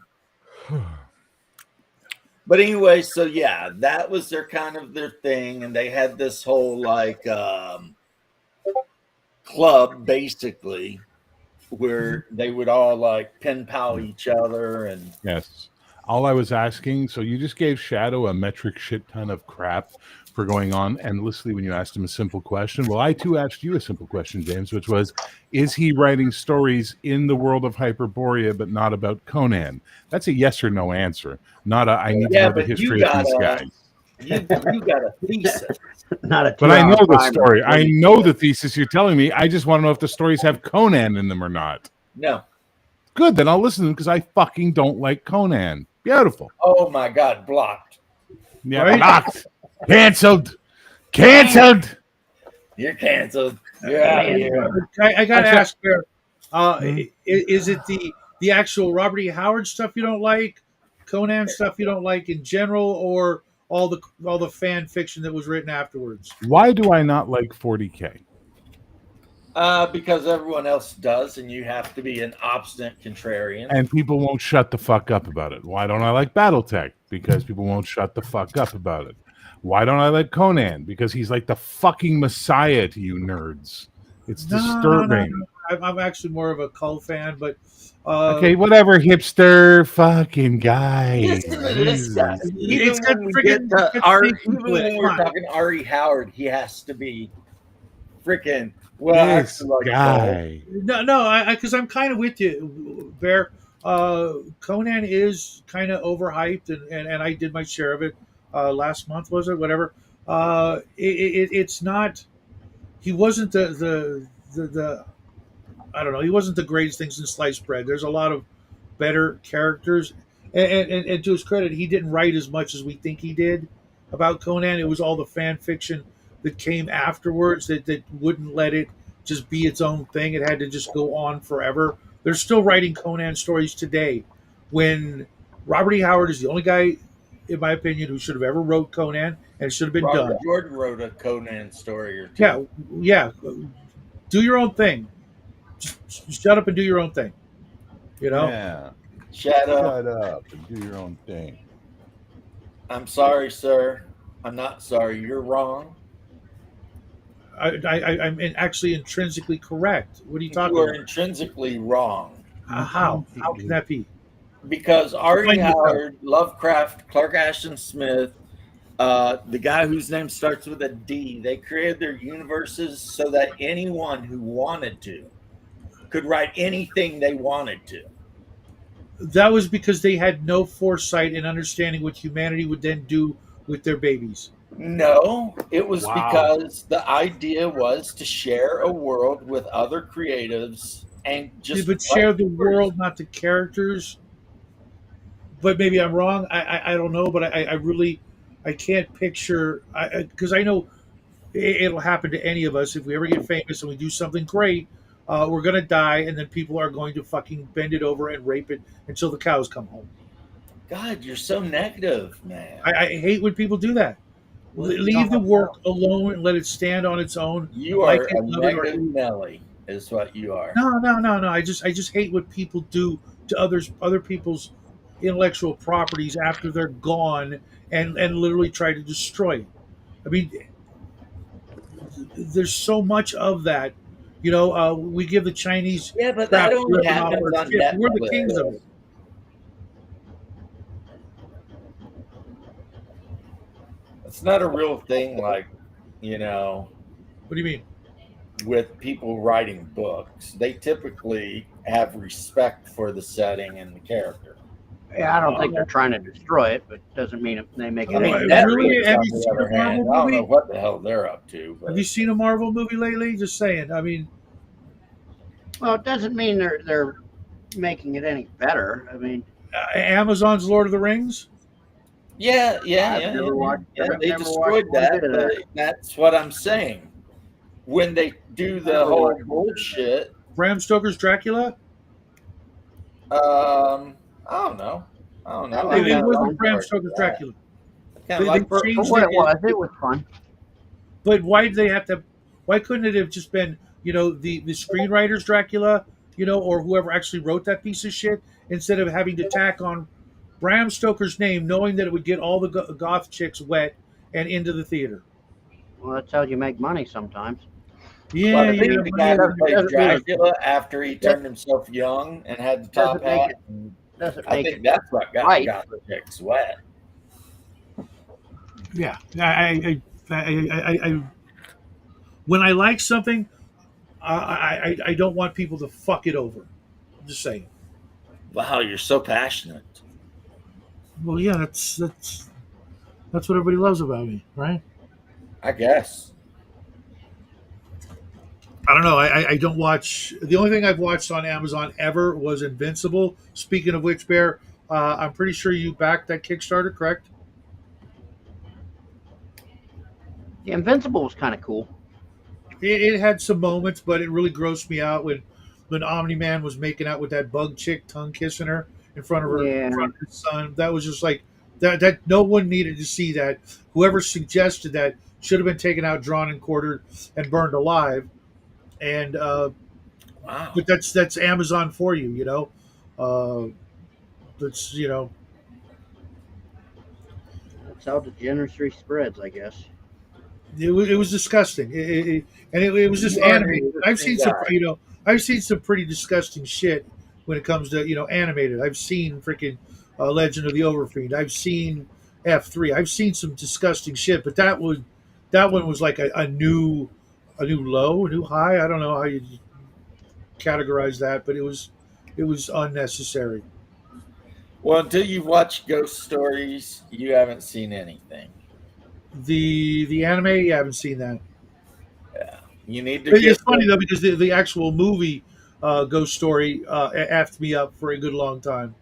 But anyway, so yeah, that was their kind of their thing, and they had this whole like club basically where they would all like pen pal each other and Yes. All I was asking, so you just gave Shadow a metric shit ton of crap for going on endlessly when you asked him a simple question. Well, I too asked you a simple question, James, which was, is he writing stories in the world of Hyperborea, but not about Conan? That's a yes or no answer, not a I need to know the but history you of these got guys. you got a thesis. Not a But I know 2-hour the primer. story. I know the thesis you're telling me. I just want to know if the stories have Conan in them or not. No. Good, then I'll listen to them because I fucking don't like Conan. Beautiful. Oh my God, blocked. Yeah, Right? blocked. Canceled. Canceled. You're canceled. You're out of here. I gotta I- ask here. Hmm? Is it the actual Robert E. Howard stuff you don't like, Conan stuff you don't like in general, or all the fan fiction that was written afterwards? Why do I not like 40K? Because everyone else does, and you have to be an obstinate contrarian. And people won't shut the fuck up about it. Why don't I like Battletech? Because people won't shut the fuck up about it. Why don't I like Conan? Because he's like the fucking messiah to you nerds. It's disturbing. I'm actually more of a Cull fan, but Okay, whatever, hipster fucking guy. Listen to this guy. Jesus. Even it's got when we friggin' get to it's Art, Nathan even Flick, when come we're on. talking Artie Howard, he has to be freaking. Well, This actually, like guy. No, because I'm kind of with you, Bear. Conan is kind of overhyped, and I did my share of it last month, was it? Whatever. It's not. He wasn't the I don't know. He wasn't the greatest thing since sliced bread. There's a lot of better characters, and to his credit, he didn't write as much as we think he did about Conan. It was all the fan fiction that came afterwards that wouldn't let it just be its own thing. It had to just go on forever. They're still writing Conan stories today. When Robert E. Howard is the only guy, in my opinion, who should have ever wrote Conan, and it should have been Robert done. Jordan wrote a Conan story or two. Yeah. Do your own thing. Just shut up and do your own thing. You know. Yeah. Shut up. Shut up and do your own thing. I'm sorry, sir. I'm not sorry. You're wrong. I'm actually intrinsically correct. What are you talking You are about? intrinsically wrong. How? How can that be? Because Artie Define yourself. Howard, Lovecraft, Clark Ashton Smith, the guy whose name starts with a D, they created their universes so that anyone who wanted to could write anything they wanted to. That was because they had no foresight in understanding what humanity would then do with their babies. No, it was Wow. because the idea was to share a world with other creatives and just But share the world, not the characters. But maybe I'm wrong. I don't know. But I really I can't picture because I know it'll happen to any of us if we ever get famous and we do something great. We're gonna die, and then people are going to fucking bend it over and rape it until the cows come home. God, you're so negative, man. I hate when people do that. Well, Leave the work alone and let it stand on its own. You Like are it, a love it, or negative Nelly, is what you are. No. I just hate what people do to other people's intellectual properties after they're gone and literally try to destroy it. I mean, there's so much of that. You know, we give the Chinese Yeah, but crap that only ripping off happens our on shit. We're the Netflix. kings of it. It's not a real thing like, you know, What do you mean? with people writing books. They typically have respect for the setting and the character. Yeah, I don't think they're trying to destroy it, but doesn't mean they make it I mean, any Netflix, better. Netflix, have on you the seen other a Marvel hand, I don't movie? know what the hell they're up to. But Have you seen a Marvel movie lately? Just saying. I mean, Well, it doesn't mean they're making it any better. I mean, Amazon's Lord of the Rings. yeah, I've never watched- yeah, I've they never destroyed watched one that, bit of but that. that's what I'm saying. When they do the Never whole watched one bit of that. bullshit, Bram Stoker's Dracula. I don't know. I don't know. It I It kinda wasn't like Bram part of Stoker's that. Dracula. Kinda They like For changed what it. it was fun. But why did they have to? Why couldn't it have just been, the screenwriter's Dracula, or whoever actually wrote that piece of shit, instead of having to tack on Bram Stoker's name, knowing that it would get all the goth chicks wet and into the theater. Well, that's how you make money sometimes. Yeah, Well, I yeah. think the guy who played doesn't mean it- Dracula after he turned himself young and had the top Doesn't make hat, it- Doesn't I make think it that's what got right. the chicks wet. Yeah. I when I like something, I don't want people to fuck it over. I'm just saying. Wow, you're so passionate. Well, yeah, that's what everybody loves about me, right? I guess. I don't know. I don't watch. The only thing I've watched on Amazon ever was Invincible. Speaking of which, Bear, I'm pretty sure you backed that Kickstarter, correct? The Invincible was kind of cool. It had some moments, but it really grossed me out when Omni Man was making out with that bug chick, tongue kissing her in front of her, Yeah. in front of his son. That was just like that. That no one needed to see that. Whoever suggested that should have been taken out, drawn and quartered, and burned alive. And Wow. but that's Amazon for you, That's That's how degeneracy spreads, I guess. it was disgusting. It was just You are animated. an I've seen some, interesting I've seen some pretty disgusting shit when it comes to animated. I've seen freaking Legend of the Overfiend. I've seen F3. I've seen some disgusting shit, but that one was like a new low, a new high. I don't know how you categorize that, but it was unnecessary. Well, until you've watched Ghost Stories, you haven't seen anything. The anime, yeah, I haven't seen that. Yeah, you need to get. It's funny though because the actual movie Ghost Story effed me up for a good long time.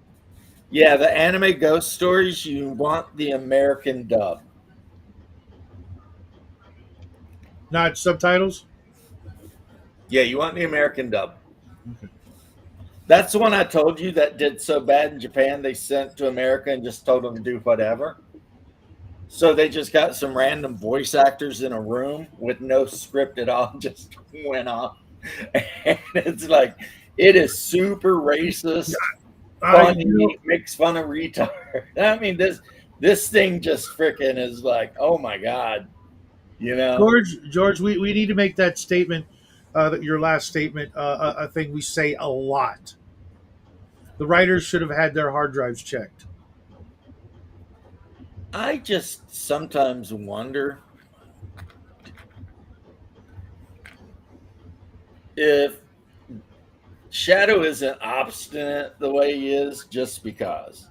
Yeah, the anime Ghost Stories. You want the American dub. Not subtitles. Yeah, you want the American dub. That's the one I told you that did so bad in Japan. They sent to America and just told them to do whatever. So they just got some random voice actors in a room with no script at all, just went off. And it's like, it is super racist, funny, makes fun of retard. I mean, this thing just freaking is like, oh my God. George, we need to make that statement, that your last statement, a thing we say a lot. The writers should have had their hard drives checked. I just sometimes wonder if Shadow isn't obstinate the way he is just because.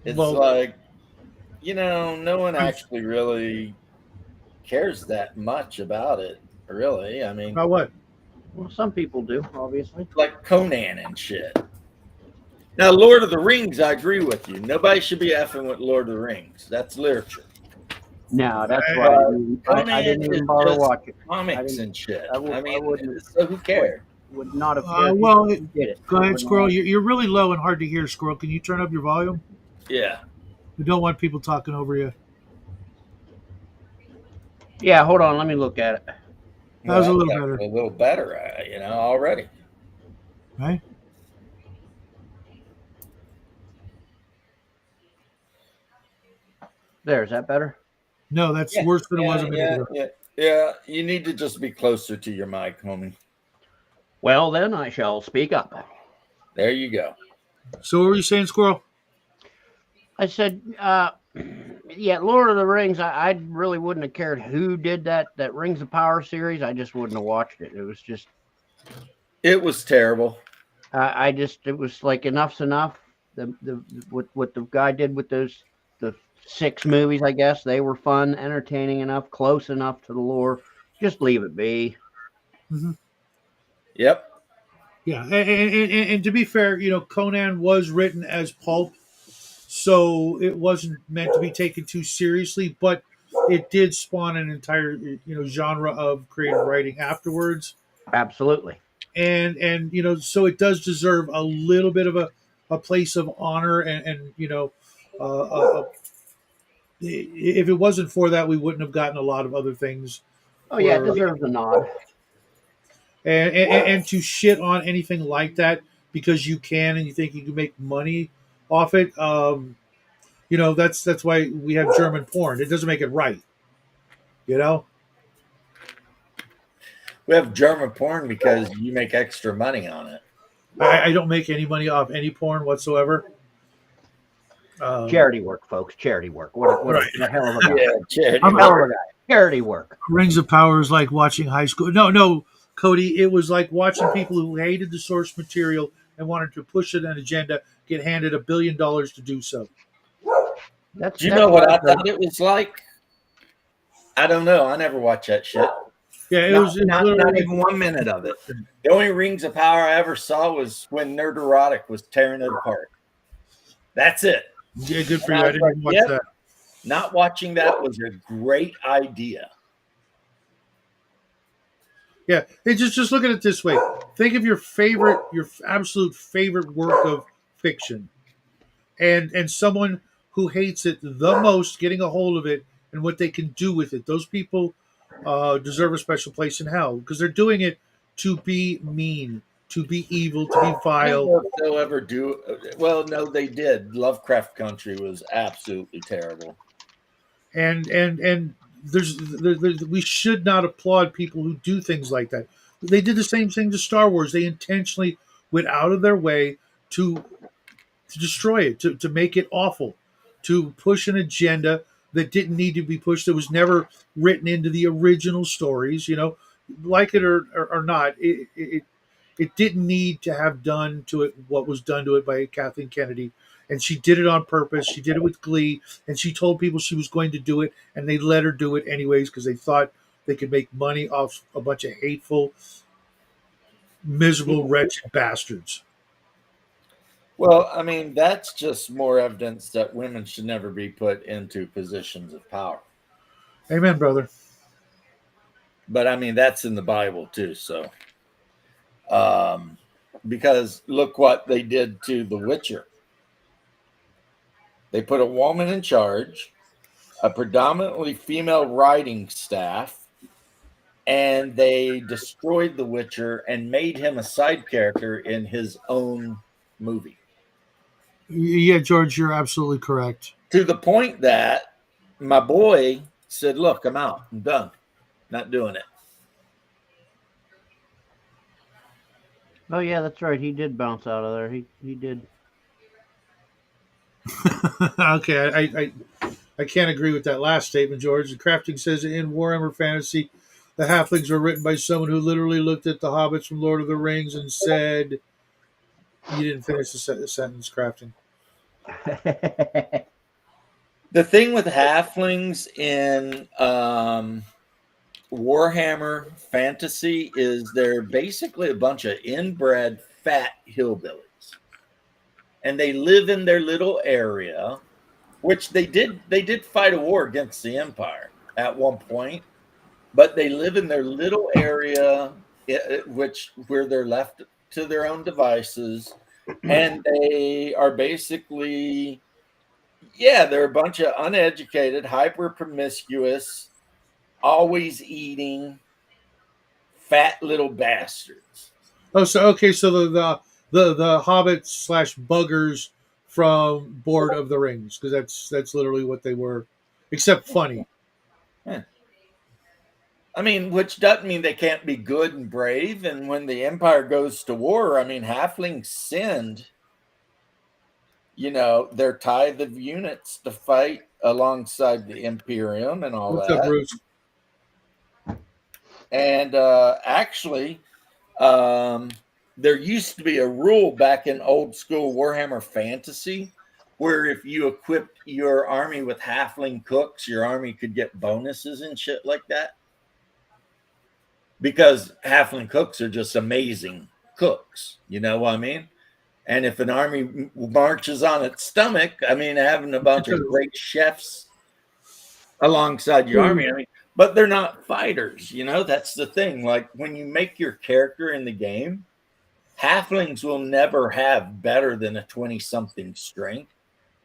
It's like, no one actually really cares that much about it, really. I mean, About what? Well, some people do, obviously. like Conan and shit. Now, Lord of the Rings, I agree with you. Nobody should be effing with Lord of the Rings. That's literature. No, that's why I didn't even bother watching comics and shit. I wouldn't. So who cares? Would not have cared. Did it. Go ahead, Squirrel. You're really low and hard to hear, Squirrel. Can you turn up your volume? Yeah. We don't want people talking over you. Yeah, hold on. Let me look at it. That was a little better. A little better, already. Right? There, is that better? No, that's worse than it was a minute ago. Yeah, you need to just be closer to your mic, homie. Well, then I shall speak up. There you go. So what were you saying, Squirrel? I said, yeah, Lord of the Rings, I really wouldn't have cared who did that Rings of Power series. I just wouldn't have watched it. It was just... It was terrible. It was like enough's enough. What the guy did with the 6 movies, I guess, they were fun, entertaining enough, close enough to the lore. Just leave it be. Mm-hmm. Yep. Yeah, and to be fair, Conan was written as pulp, so it wasn't meant to be taken too seriously, but it did spawn an entire genre of creative writing afterwards. Absolutely. And so it does deserve a little bit of a place of honor, and if it wasn't for that, we wouldn't have gotten a lot of other things. Oh yeah, it deserves a nod. And to shit on anything like that because you can and you think you can make money off it, that's why we have German porn. It doesn't make it right, We have German porn because you make extra money on it. I don't make any money off any porn whatsoever. Charity work, folks. Charity work. What a hell of a guy. Yeah, charity I'm hell of a guy. Charity work. Rings of Power is like watching high school. No, Cody. It was like watching people who hated the source material and wanted to push it an agenda get handed $1 billion to do so. Do you know what I thought it was like? I don't know. I never watched that shit. Yeah, it was not even 1 minute of it. The only Rings of Power I ever saw was when Nerderotic was tearing it apart. That's it. Yeah, good for you. I didn't even watch that. Not watching that was a great idea. Yeah, just look at it this way. Think of your absolute favorite work of fiction, and someone who hates it the most getting a hold of it and what they can do with it. Those people deserve a special place in hell because they're doing it to be mean, to be evil, to be vile. I don't know if they'll ever do. Well, no, they did. Lovecraft Country was absolutely terrible. And we should not applaud people who do things like that. They did the same thing to Star Wars. They intentionally went out of their way to destroy it, to make it awful, to push an agenda that didn't need to be pushed, that was never written into the original stories. Like it or not, it didn't need to have done to it what was done to it by Kathleen Kennedy. And she did it on purpose. She did it with glee, and she told people she was going to do it, and they let her do it anyways because they thought they could make money off a bunch of hateful, miserable, wretched bastards. Well, I mean, that's just more evidence that women should never be put into positions of power. Amen, brother. But I mean, that's in the Bible too. So, because look what they did to The Witcher. They put a woman in charge, a predominantly female writing staff, and they destroyed The Witcher and made him a side character in his own movie. Yeah, George, you're absolutely correct. To the point that my boy said, "Look, I'm out. I'm done. Not doing it." Oh yeah, that's right. He did bounce out of there. He did. Okay, I can't agree with that last statement, George. The crafting says in Warhammer Fantasy, the halflings were written by someone who literally looked at the hobbits from Lord of the Rings and said, "You didn't finish the sentence, crafting." The thing with halflings in Warhammer Fantasy is they're basically a bunch of inbred fat hillbillies. And they live in their little area, which they did fight a war against the Empire at one point, but they live in their little area where they're left to their own devices, and they are basically they're a bunch of uneducated, hyper promiscuous, always eating fat little bastards. Oh, so okay, so the hobbits / buggers from Board of the Rings, because that's literally what they were, except funny. Yeah. I mean, which doesn't mean they can't be good and brave. And when the Empire goes to war, I mean, halflings send, their tithe of units to fight alongside the Imperium and all What's that. up, Bruce? And actually, there used to be a rule back in old school Warhammer Fantasy where if you equipped your army with halfling cooks, your army could get bonuses and shit like that. Because halfling cooks are just amazing cooks. You know what I mean? And if an army marches on its stomach, I mean, having a bunch of great chefs alongside your army, I mean, but they're not fighters, that's the thing. Like when you make your character in the game, halflings will never have better than a 20-something strength,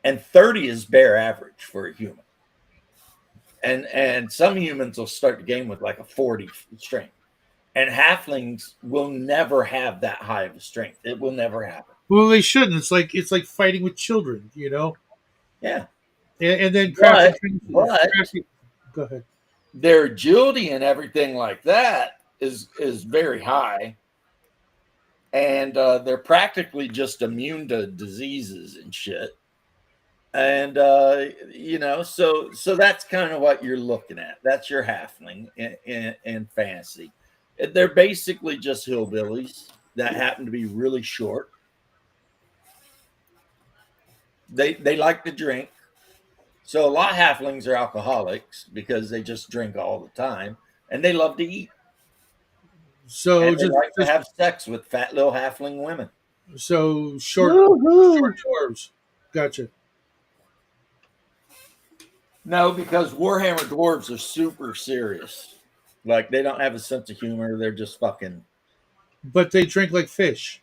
and 30 is bare average for a human. And some humans will start the game with like a 40 strength. And halflings will never have that high of a strength. It will never happen. Well, they shouldn't. It's like fighting with children, Yeah. And then But go ahead. Their agility and everything like that is very high. And they're practically just immune to diseases and shit. And so that's kind of what you're looking at. That's your halfling in fantasy. They're basically just hillbillies that happen to be really short. They like to drink. So a lot of halflings are alcoholics because they just drink all the time, and they love to eat. So and they like to have sex with fat little halfling women. So short dwarves. Gotcha. No, because Warhammer dwarves are super serious. Like they don't have a sense of humor. They're just fucking. But they drink like fish.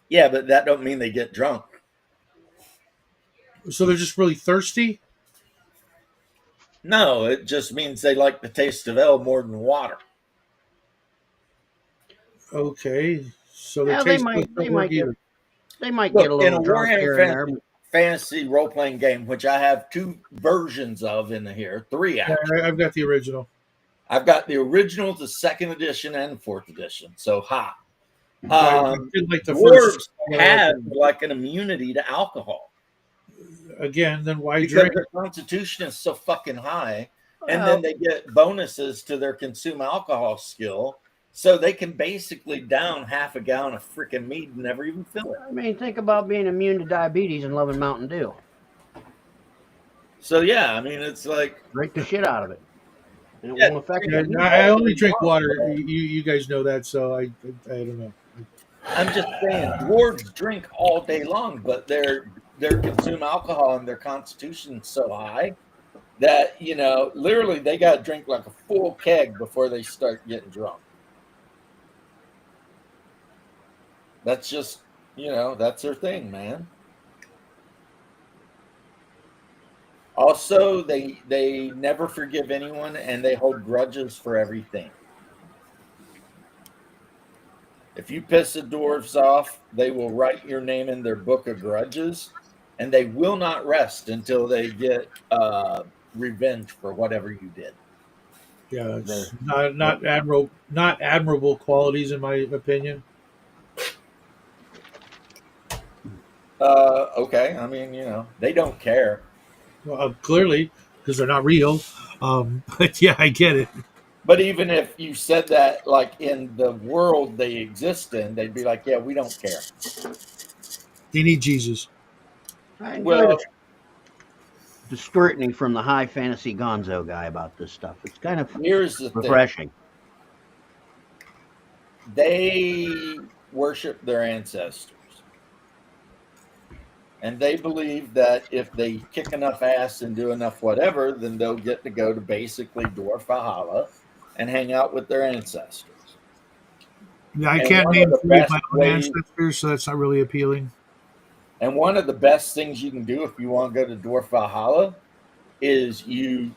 Yeah, but that don't mean they get drunk. So they're just really thirsty? No, it just means they like the taste of ale more than water. Okay. So they might get a little drunk here and there. fantasy role playing game, which I have 2 versions of in here, 3 Yeah, actually. I've got the original. I've got the original, the 2nd edition, and 4th edition. So ha. I did like the Dwarves first. have like an immunity to alcohol Again, then why because drink? their constitution is so fucking high, and Well, then they get bonuses to their consume alcohol skill, so they can basically down half a gallon of freaking mead and never even feel it. I mean, think about being immune to diabetes and loving Mountain Dew. So yeah, I mean, it's like Drink the shit out of it, and it Yeah, won't affect Yeah, you. I only drink water. You guys know that, so I don't know. I'm just saying, dwarves drink all day long, but their consume alcohol and their constitution is so high that literally they got to drink like a full keg before they start getting drunk. That's just that's their thing, man. Also, they never forgive anyone, and they hold grudges for everything. If you piss the dwarves off, they will write your name in their book of grudges, and they will not rest until they get revenge for whatever you did. Yeah, it's not admirable qualities in my opinion. Okay, I mean, they don't care. Well, clearly, because they're not real. But yeah, I get it. But even if you said that, like in the world they exist in, they'd be like, "Yeah, we don't care." They need Jesus. I enjoy Well, the scrutiny from the high fantasy gonzo guy about this stuff. It's kind of here's the thing. refreshing. They worship their ancestors. And they believe that if they kick enough ass and do enough whatever, then they'll get to go to basically Dwarf Valhalla and hang out with their ancestors. Yeah, I And can't one name of the 3 of best my own ways- ancestors, so that's not really appealing. And one of the best things you can do if you want to go to Dwarf Valhalla is you,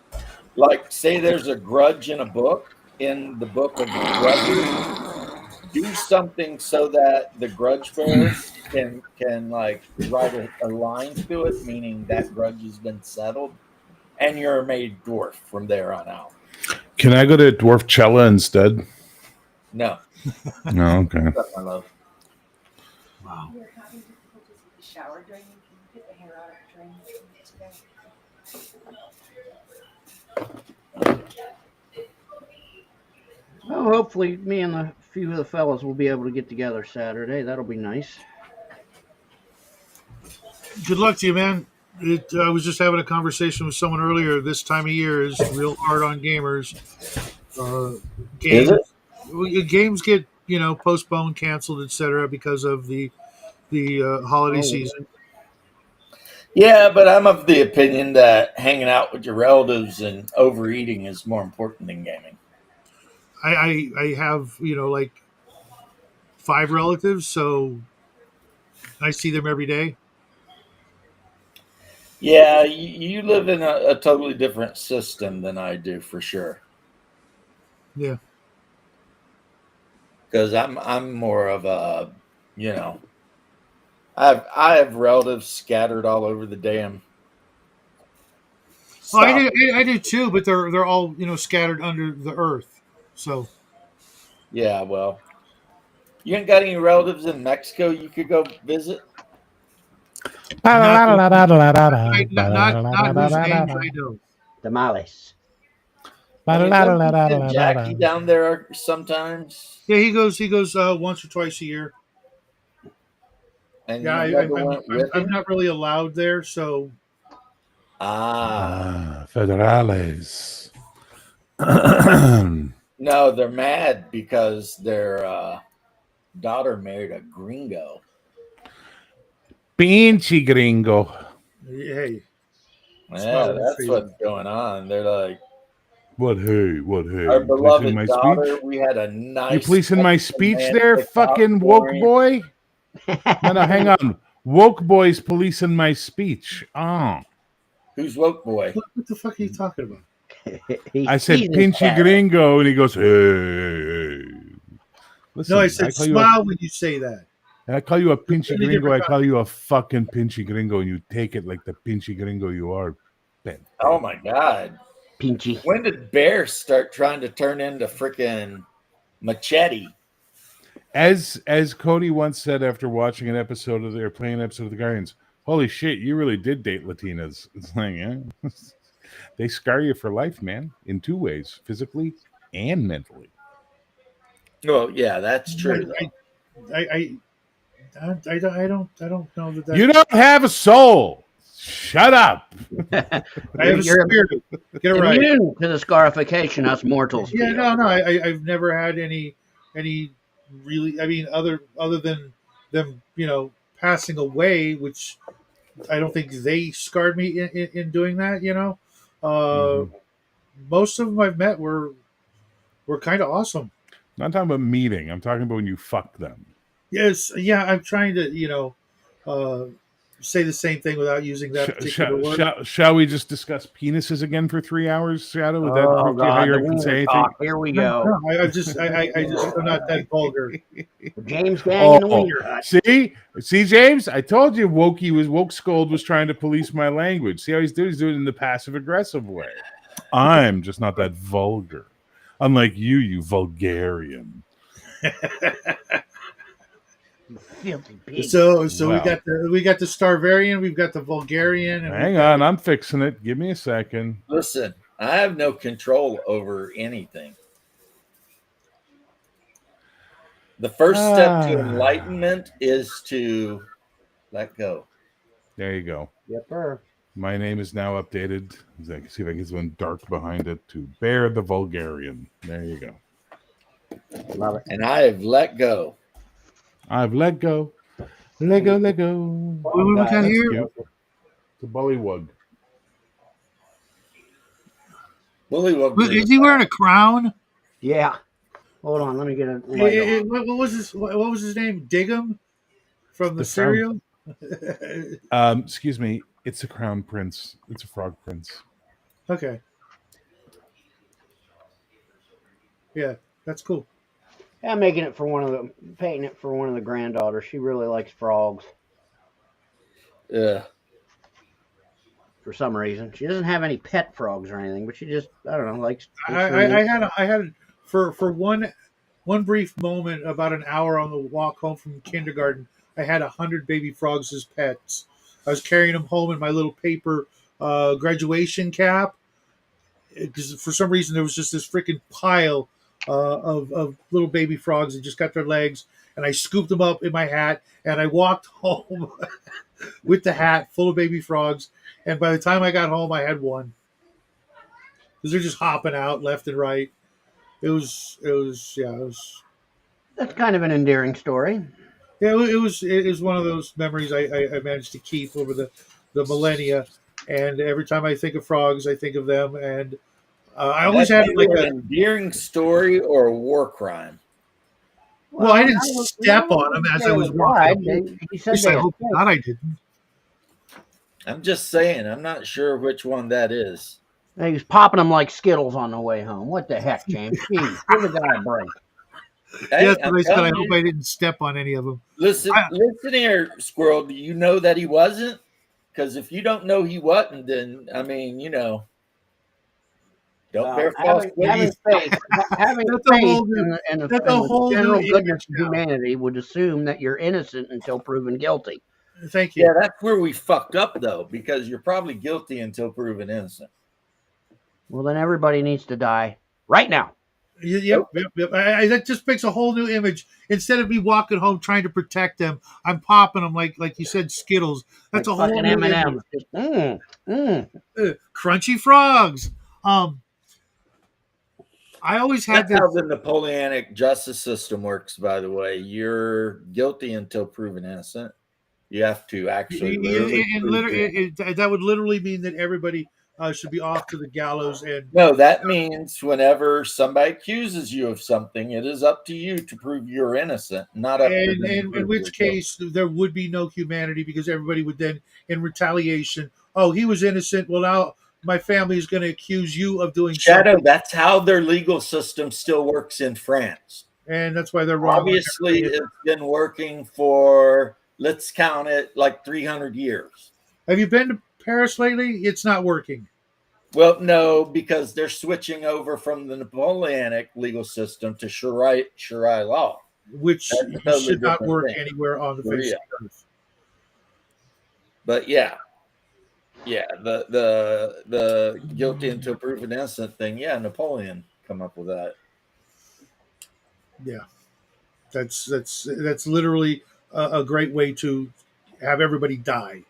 like, say there's a grudge in the book of grudges. Do something so that the grudge bearer can like write a line to it, meaning that grudge has been settled, and you're made dwarf from there on out. Can I go to Dwarf Cella instead? No, No, okay. that's my love. Wow. You're having difficulties with the shower draining. Can you get the hair out of the drain today? Well, hopefully, me and a few of the fellas will be able to get together Saturday. That'll be nice. Good luck to you, man. I was just having a conversation with someone earlier. This time of year is real hard on gamers. Games, games get postponed, canceled, etc. because of the holiday season. Yeah, but I'm of the opinion that hanging out with your relatives and overeating is more important than gaming. I have like 5 relatives, so I see them every day. Yeah, you live in a totally different system than I do, for sure. Yeah. Because I'm more of a, I have relatives scattered all over the damn. Oh, I do too, but they're all scattered under the earth. So Yeah, well, you ain't got any relatives in Mexico you could go visit? not whose names I know. Tamales. I mean, don't you send Jackie down there sometimes, Yeah, he goes once or twice a year. and Yeah, you never went with I'm him? not really allowed there, so Federales. No, they're mad because their daughter married a gringo. Pinche gringo. hey, Yeah, not that's crazy. what's going on. They're like, What hey? our You beloved policing my daughter. speech? We had a nice. You policing my speech there, romantic fucking woke outpouring. boy? No, hang on. Woke boy's policing my speech. Oh. Who's woke boy? What the fuck are you talking about? I said He's pinchy cat. gringo, and he goes, hey. Listen, No, I said call you smile when you say that. And I call you a pinchy Completely gringo. I different call you a fucking pinchy gringo, and you take it like the pinchy gringo you are. Ben. Oh my God. Pinchy. When did bears start trying to turn into freaking machete? As Cody once said after watching an episode of or playing an episode of the Guardians, holy shit, you really did date Latinas. It's like, yeah. They scar you for life, man, in two ways, physically and mentally. Well, yeah, that's true. I don't know that. You don't have a soul. Shut up. I have a You're spirit. Get it right. immune to the scarification us mortals Yeah, feel. no. I've never had any really. I mean, other than them, passing away, which I don't think they scarred me in doing that. Mhm. Most of them I've met were kind of awesome. I'm not talking about meeting. I'm talking about when you fuck them. Yes, yeah. I'm trying to say the same thing without using that particular word. Shall we just discuss penises again for 3 hours, Shadow? Would that Oh prove to you how God, you the can wiener say anything? talk. Here we go. No, I just I'm not that vulgar. The James Gang and the Wiener Hut. See, James, I told you Woke Scold was trying to police my language. See how he's doing? He's doing it in the passive aggressive way. I'm just not that vulgar, unlike you vulgarian. Filthy pig. So Wow. we got the Starvarian, we've got the Vulgarian, and Hang on, I'm fixing it. Give me a second. Listen, I have no control over anything. The first step to enlightenment is to let go. There you go. Yep, sir. My name is now updated. I can see if I can get something dark behind it to Bear the Vulgarian. There you go. Love it. And I have let go. I've let go. Let go. what we look at That's here? cute. It's a bullywug. Bullywug. Is he wearing a crown? Yeah. Hold on, let me get a light on. What was his name? Diggum from the The crown. cereal. Excuse me. It's a crown prince. It's a frog prince. Okay. Yeah, that's cool. Yeah, I'm painting it for one of the granddaughters. She really likes frogs Yeah. for some reason. She doesn't have any pet frogs or anything, but she just, I don't know, likes. I had for one brief moment, about an hour on the walk home from kindergarten, I had 100 baby frogs as pets. I was carrying them home in my little paper graduation cap, because for some reason there was just this freaking pile of little baby frogs that just got their legs, and I scooped them up in my hat, and I walked home with the hat full of baby frogs. And by the time I got home, I had one, because they're just hopping out left and right. It was That's kind of an endearing story. it was one of those memories I managed to keep over the millennia. And every time I think of frogs, I think of them. And I always had That's like either a. an endearing story or a war crime. Well, I didn't step on them as I was walking. He At said least they I hope escaped. not. I didn't. I'm just saying, I'm not sure which one that is. He was popping them like Skittles on the way home. What the heck, James? Jeez, give the guy a break. Hey, Yes, I'm but I said I telling hope you. I didn't step on any of them. Listen here, Squirrel. Do you know that he wasn't? Because if you don't know he wasn't, then I mean, don't bear false Having witness. faith, having That's a faith whole in new- the that's a whole general new goodness image of now. humanity would assume that you're innocent until proven guilty. Thank you. Yeah, that's where we fucked up though, because you're probably guilty until proven innocent. Well, then everybody needs to die right now. Yep. That just makes a whole new image. Instead of me walking home trying to protect them, I'm popping them like you said, Skittles. That's Like a whole fucking new image. M&Ms. Just, Crunchy frogs. I always had That's this. how the Napoleonic justice system works, by the way. You're guilty until proven innocent. You have to actually That would literally mean that everybody should be off to the gallows. And No, that means whenever somebody accuses you of something, it is up to you to prove you're innocent, not up to them to in prove which you're case there would be no humanity, because everybody would then, in retaliation, oh, he was innocent. Well, now my family is going to accuse you of doing guilty. Shadow, something. that's how their legal system still works in France. and that's why they're wrong. Obviously, it's been working for, let's count it, like 300 years. Have you been to Paris lately? It's not working. Well, no, because they're switching over from the Napoleonic legal system to Sharia law. Which That's a you totally should not different work thing. anywhere on the face of the earth. But yeah, the guilty until proven innocent thing. Yeah, Napoleon come up with that. Yeah, that's literally a great way to have everybody die.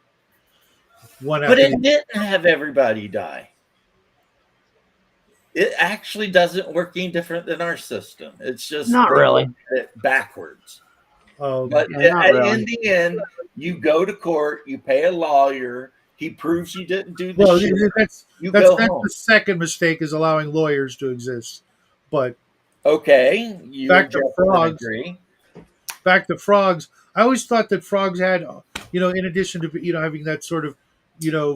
One But after it didn't have everybody die. It actually doesn't work any different than our system. It's just Not they really. look at it backwards. Oh, But Yeah, not really. in the end, you go to court, you pay a lawyer, he proves you didn't do the well, shit, that's you that's, go that's home. the second mistake is allowing lawyers to exist. But Okay, you Back and to Justin frogs. agree. back to frogs, I always thought that frogs had, in addition to having that sort of,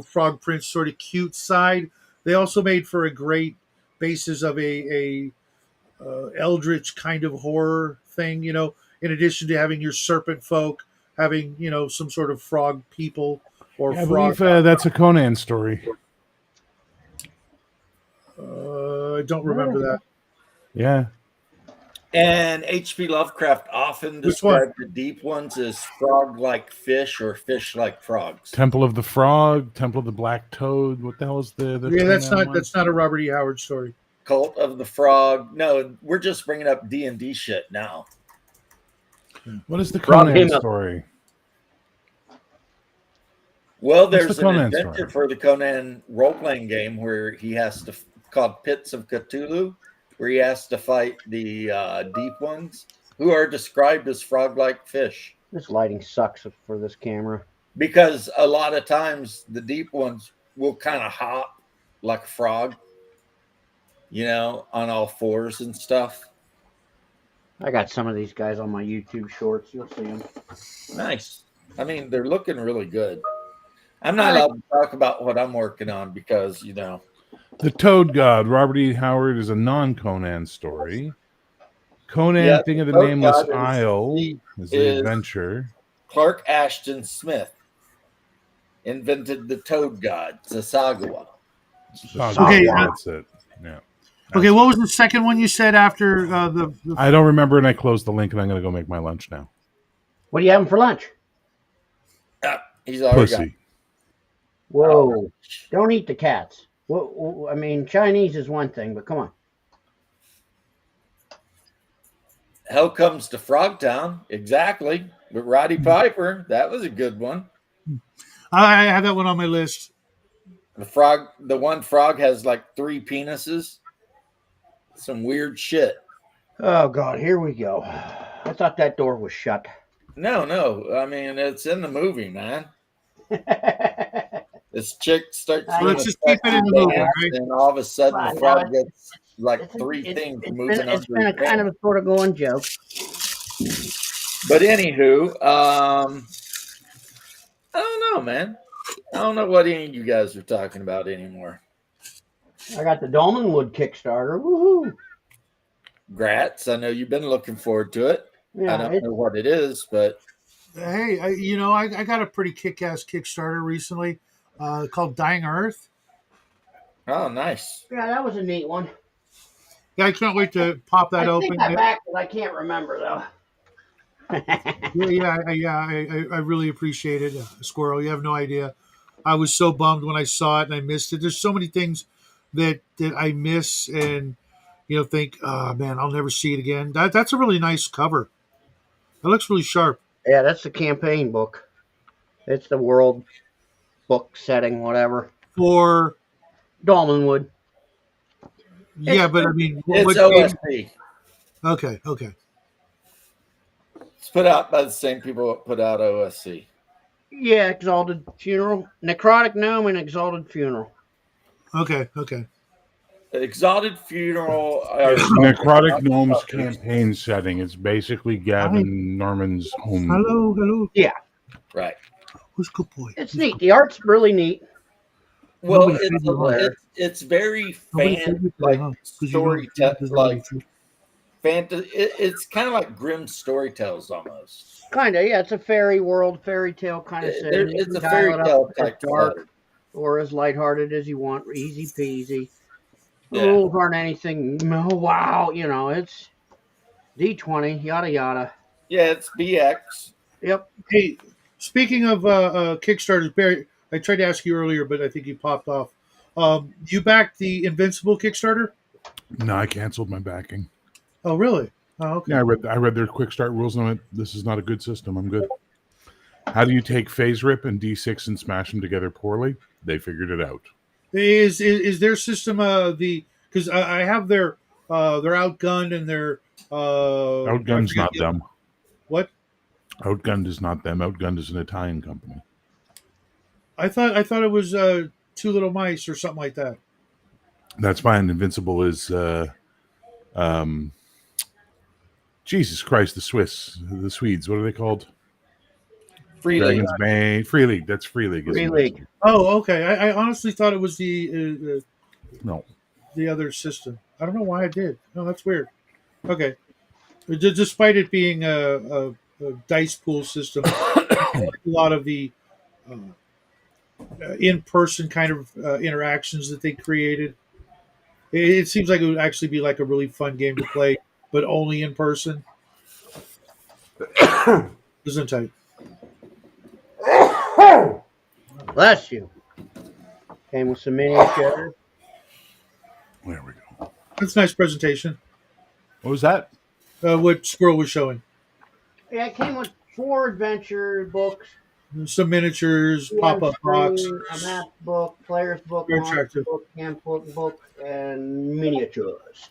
frog prince sort of cute side, they also made for a great basis of a eldritch kind of horror thing. In addition to having your serpent folk, having some sort of frog people or Yeah, I frog. believe that's a Conan story. I don't remember that. Yeah. And H.P. Lovecraft often Which one? described the deep ones as frog-like fish or fish-like frogs. Temple of the Frog, Temple of the Black Toad. What the hell is the Yeah, that's Conan not one? that's not a Robert E. Howard story. Cult of the Frog. No, we're just bringing up D&D shit now. What is the Rob Conan him up. story? Well, What's there's the an Conan adventure story? for the Conan role-playing game where he has to, called Pits of Cthulhu, where he has to fight the deep ones, who are described as frog-like fish. This lighting sucks for this camera. Because a lot of times the deep ones will kind of hop like a frog, on all fours and stuff. I got some of these guys on my YouTube shorts. You'll see them. Nice. I mean, they're looking really good. I'm not allowed to talk about what I'm working on because, The Toad God. Robert E. Howard is a non-Conan story. Conan, Yeah, Thing of the Toad Nameless God Isle is the is- adventure. Clark Ashton Smith invented the Toad God, Sasagawa. Okay, That's it. Yeah. Okay, what was the second one you said after the I don't remember, and I closed the link, and I'm going to go make my lunch now. What are you having for lunch? He's already Pussy. Whoa! Don't eat the cats. Well, I mean, Chinese is one thing, but come on. Hell Comes to Frogtown. Exactly. With Roddy Piper. That was a good one. I have that one on my list. The one frog has like 3 penises. Some weird shit. Oh God, here we go. I thought that door was shut. No. I mean, it's in the movie, man. This chick starts Well, doing let's a just keep it in the movie, dance, right? and all of a sudden Well, the frog no, gets like 3 things moving It's under been a his kind of pants. a sort of going joke. But anywho, I don't know, man. I don't know what any of you guys are talking about anymore. I got the Dolmenwood Kickstarter. Woohoo! Grats, I know you've been looking forward to it. I Yeah, don't know what it is, but Hey, I got a pretty kick-ass Kickstarter recently called Dying Earth. oh, nice. yeah, that was a neat one. Yeah, I can't wait to pop that I open. think I backed it. I can't remember though. I really appreciate it, Squirrel. You have no idea. I was so bummed when I saw it and I missed it. There's so many things that I miss and think, oh man, I'll never see it again. That's a really nice cover. It looks really sharp. Yeah, that's the campaign book. It's the world book setting, whatever. For Dolmenwood. yeah, but I mean, It's game- OSP. Okay. It's put out by the same people that put out OSC. Yeah, Exalted Funeral. Necrotic Gnome and Exalted Funeral. Okay. Exalted Funeral. Necrotic Gnome's campaign setting. It's basically Gavin Norman's home. Hello. Right. Who's good boy? It's neat. The art's really neat. Well, Nobody said you were. it's very Nobody fan said you were, like huh? 'Cause you story don't- like fantasy. It's kind of like grim story tales almost. Kind of, yeah. It's a fairy world, fairy tale kind of setting. You It's can a dial fairy it up tale as type dark setting. or as lighthearted as you want. Easy peasy. The Yeah. rules aren't anything. Oh, wow, it's D20, yada yada. Yeah, it's BX. Yep. Hey, speaking of Kickstarters, Barry, I tried to ask you earlier, but I think you popped off. You backed the Invincible Kickstarter? No, I canceled my backing. Oh, really? Oh, okay. Yeah, I read their quick start rules and I went, this is not a good system. I'm good. How do you take phase rip and D6 and smash them together poorly? They figured it out. Is their system because I have their outgunned and their I Outgunned's forget not them. what Outgunned is not them. Outgunned is an Italian company. I thought it was Two Little Mice or something like that. That's fine. Invincible is Jesus Christ, the Swedes. What are they called? Free League. Dragon's Bane. Free League. That's Free League. Free isn't League. it? Oh, okay. I honestly thought it was No. the other system. I don't know why I did. No, that's weird. Okay, despite it being a dice pool system, I like a lot of the in-person kind of interactions that they created. It seems like it would actually be like a really fun game to play, but only in person. Isn't it? Bless you. Came with some miniatures. There we go. That's a nice presentation. What was that? What Squirrel was showing. Yeah, it came with 4 adventure books, Some miniatures, pop-up box. a map book, player's book, Very monster attractive. book, book, and miniatures.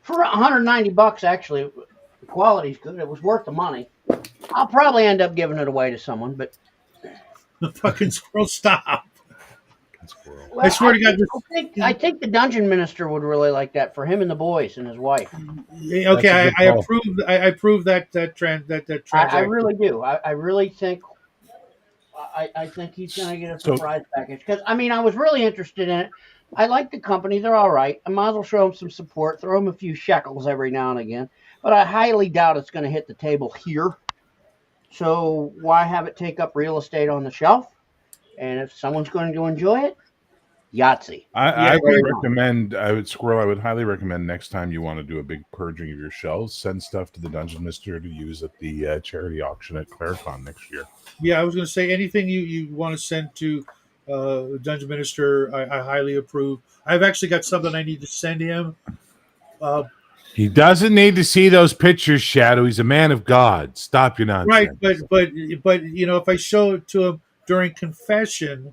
For $190, actually, the quality's good. It was worth the money. I'll probably end up giving it away to someone, but The fucking Squirrel, stop. well, I swear to God, I think the dungeon minister would really like that for him and the boys and his wife. Yeah, okay, That's a I good call. approve. I approve that transaction. I really do. I really think. I think he's going to get a So- surprise package because I was really interested in it. I like the company; they're all right. I might as well show them some support, throw them a few shekels every now and again. But I highly doubt it's going to hit the table here. So why have it take up real estate on the shelf? And if someone's going to enjoy it, Yahtzee. I Yeah, would recommend. I would highly recommend next time you want to do a big purging of your shelves, send stuff to the Dungeon Mister to use at the charity auction at Claricon next year. Yeah, I was going to say anything you want to send to Dungeon Minister, I highly approve. I've actually got something I need to send him. He doesn't need to see those pictures, Shadow. He's a man of God. Stop your nonsense. Right, but if I show it to him during confession,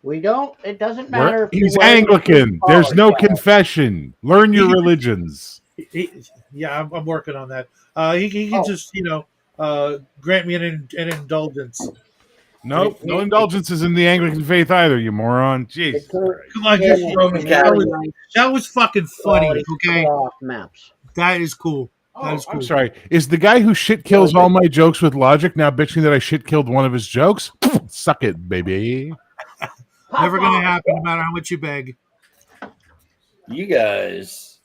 We don't. It doesn't matter. If He's you wear- Anglican. There's no confession. Learn your religions. yeah, I'm working on that. He can just grant me an indulgence. Nope, no indulgences in the Anglican faith either, you moron. Jesus Christ. Come on, Yeah, just Roman that was fucking funny. quality Okay, cloth maps. that is cool. That Oh, is cool. I'm sorry. Is the guy who shit kills all my jokes with logic now bitching that I shit killed one of his jokes? Suck it, baby. Never gonna happen, no matter how much you beg. You guys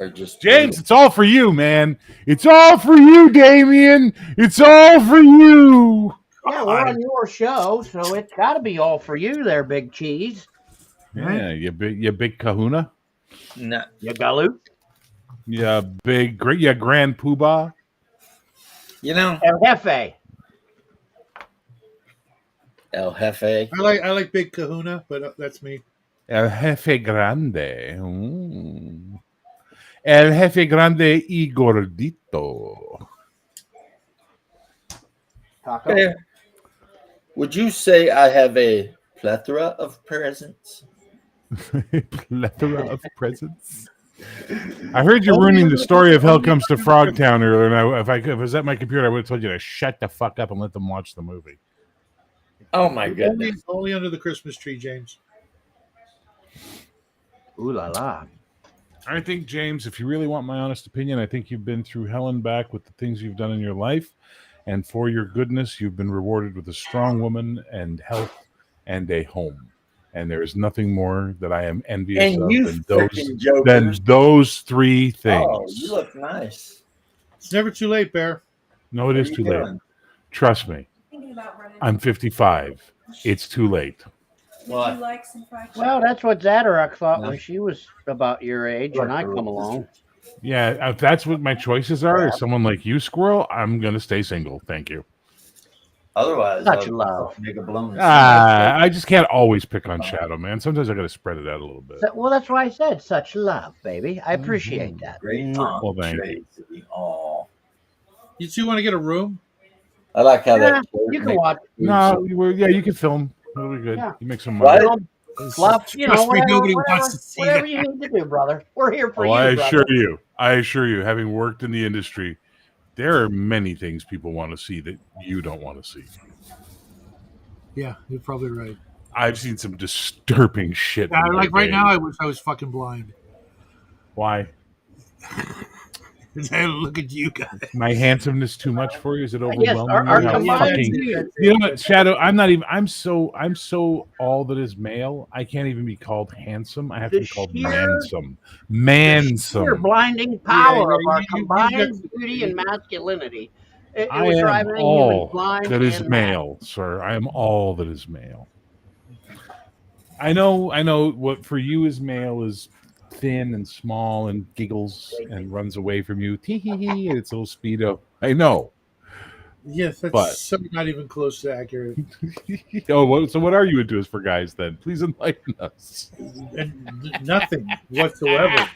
are just James, it's all for you, man. It's all for you, Damien. It's all for you. Yeah, we're on your show, so it's got to be all for you there, Big Cheese. Yeah, you big kahuna. No, You galoot. Yeah, grand poobah. you know, El Jefe. El Jefe. I like Big Kahuna, but that's me. El jefe grande. Mm. El jefe grande y gordito. Taco. Eh, Would you say I have a plethora of presents? Plethora of presents. I heard you ruining the story of Hell Comes to Frogtown earlier. Now, if I was at my computer, I would have told you to shut the fuck up and let them watch the movie. Oh my goodness. Only under the Christmas tree, James. Ooh la la. I think, James, if you really want my honest opinion, I think you've been through hell and back with the things you've done in your life. And for your goodness, you've been rewarded with a strong woman and health and a home. and there is nothing more that I am envious And of you than freaking than jokers. those three Oh, things. you look nice. It's never too late, Bear. No, it What is are you too late. doing? Trust me. Thinking about running. I'm 55. It's too late. Would What? you like some fried chicken? Well, that's what Zadaruk thought No. when she was about your age, and I come along. Yeah, if that's what my choices are, is someone like you, Squirrel, I'm gonna stay single. Thank you. Otherwise, Such I would love. make a blown. I just can't always pick on Shadow, man. Sometimes I gotta spread it out a little bit. Well, that's why I said such love, baby. I appreciate that. Great Mwah. Tom Well, thank Tracy. Oh, You two want to get a room? I like how Yeah, that. you can watch. No, you can film. It'll be good. Yeah. You make some money. What? Fluff, you know, Trust me, whatever, nobody whatever, wants to see whatever that. you need to do, brother. We're here for Oh, you, I brother. assure you, having worked in the industry, there are many things people want to see that you don't want to see. Yeah, you're probably right. I've seen some disturbing shit. Yeah, in my like right day. now, I wish I was fucking blind. Why? Look at you guys. My handsomeness too much for you? Is it Yes, overwhelming? our you? How combined fucking- beauty. You know what, Shadow? I'm not even. I'm so all that is male. I can't even be called handsome. I have to The be called sheer- mansome. Sheer Mansome. blinding power of yeah, our you combined got- beauty and masculinity. It I would am drive any all human blind that is and mad. male, sir. I am all that is male. I know. What for you is male is thin and small and giggles and runs away from you. Tee hee hee. And it's a little speedo. I know. Yes, that's But- so not even close to accurate. So what are you into us for guys then? Please enlighten us. And nothing whatsoever.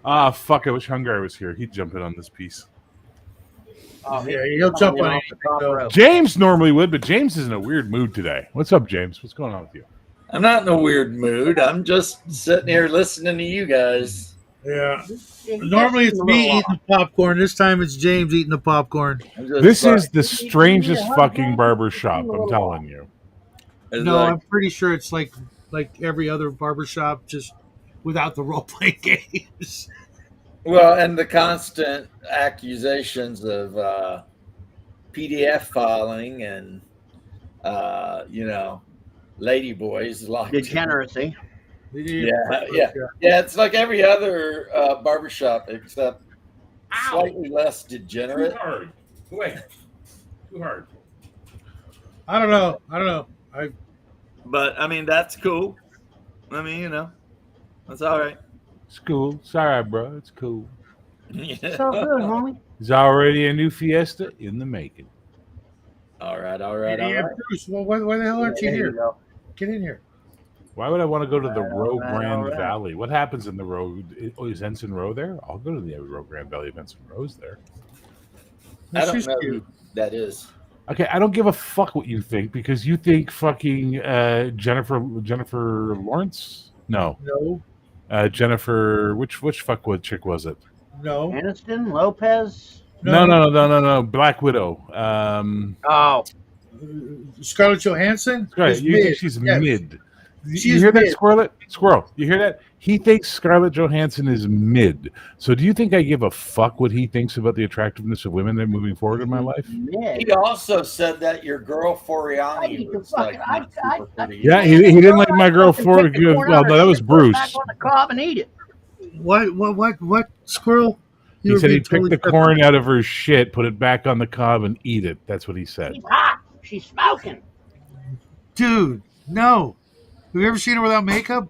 Ah, fuck! I wish Hungar was here. He'd jump in on this piece. Oh, Yeah, he'll jump on off the top anything, rope. James normally would, but James is in a weird mood today. What's up, James? What's going on with you? I'm not in a weird mood. I'm just sitting here listening to you guys. Yeah. Yeah, he Normally does it's seem a me little eating the popcorn. This time it's James eating the popcorn. I'm just This like- is the strangest fucking barber shop. I'm telling you. it's No, like- I'm pretty sure it's like every other barbershop, just without the role playing games. well, and the constant accusations of PDF filing and ladyboys locked. degeneracy. Yeah. It's like every other barbershop except slightly less degenerate. hard. Wait. Too hard. I don't know. But I mean, that's cool. I mean, that's all right. It's cool. It's all right, bro. It's cool. So good, homie. There's already a new Fiesta in the making. All right. Yeah, Bruce, well, why the hell aren't you There here? go. Get in here. Why would I want to go to the Rio right, Grande all right. Valley? What happens in the road? Oh, is Ensign Row there? I'll go to the Rio Grande Valley if Ensign Row's there. I don't She's know cute. who that is. Okay, I don't give a fuck what you think because you think fucking Jennifer Lawrence? No, No, Jennifer. Which fuckwood chick was it? no, Aniston, Lopez. No. Black Widow. Oh, Scarlett Johansson. Right, is you mid. think she's Yes. mid? She's You hear that, mid. Squirrel? You hear that? He thinks Scarlett Johansson is mid. So do you think I give a fuck what he thinks about the attractiveness of women that moving forward in my life? mid. He also said that your girl I Foriani need was to like fucking- I- not I- super I- pretty. Yeah, he didn't like my girl for. Pick the corn Well, out no, of that was shit, put it Bruce. Back on the cob and eat it. What? Squirrel? He were said being he'd pick totally the corn out of her shit, put it back on the cob, and eat it. That's what he said. She's hot. She's smoking. Dude, no. Have you ever seen her without makeup?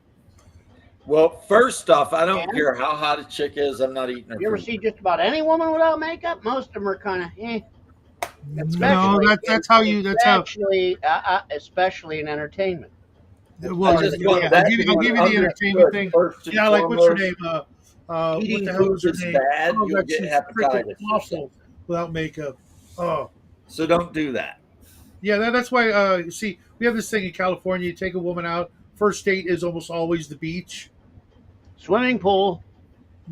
Well, first off, I don't Yeah. care how hot a chick is. I'm not eating her. You ever food. see just about any woman without makeup? Most of them are kind of eh. No, Especially that's how you. That's how. Especially in entertainment. Well, I just yeah, want I'll that give to you be the understood entertainment thing. first and Yeah, like what's her foremost. name? What Eating the hell food was her is name? bad. Oh, You'll God, get she's hepatitis. freaking awful without makeup. Oh, So don't do that. yeah, that's why. You see, we have this thing in California. You take a woman out. First date is almost always the beach. Swimming pool.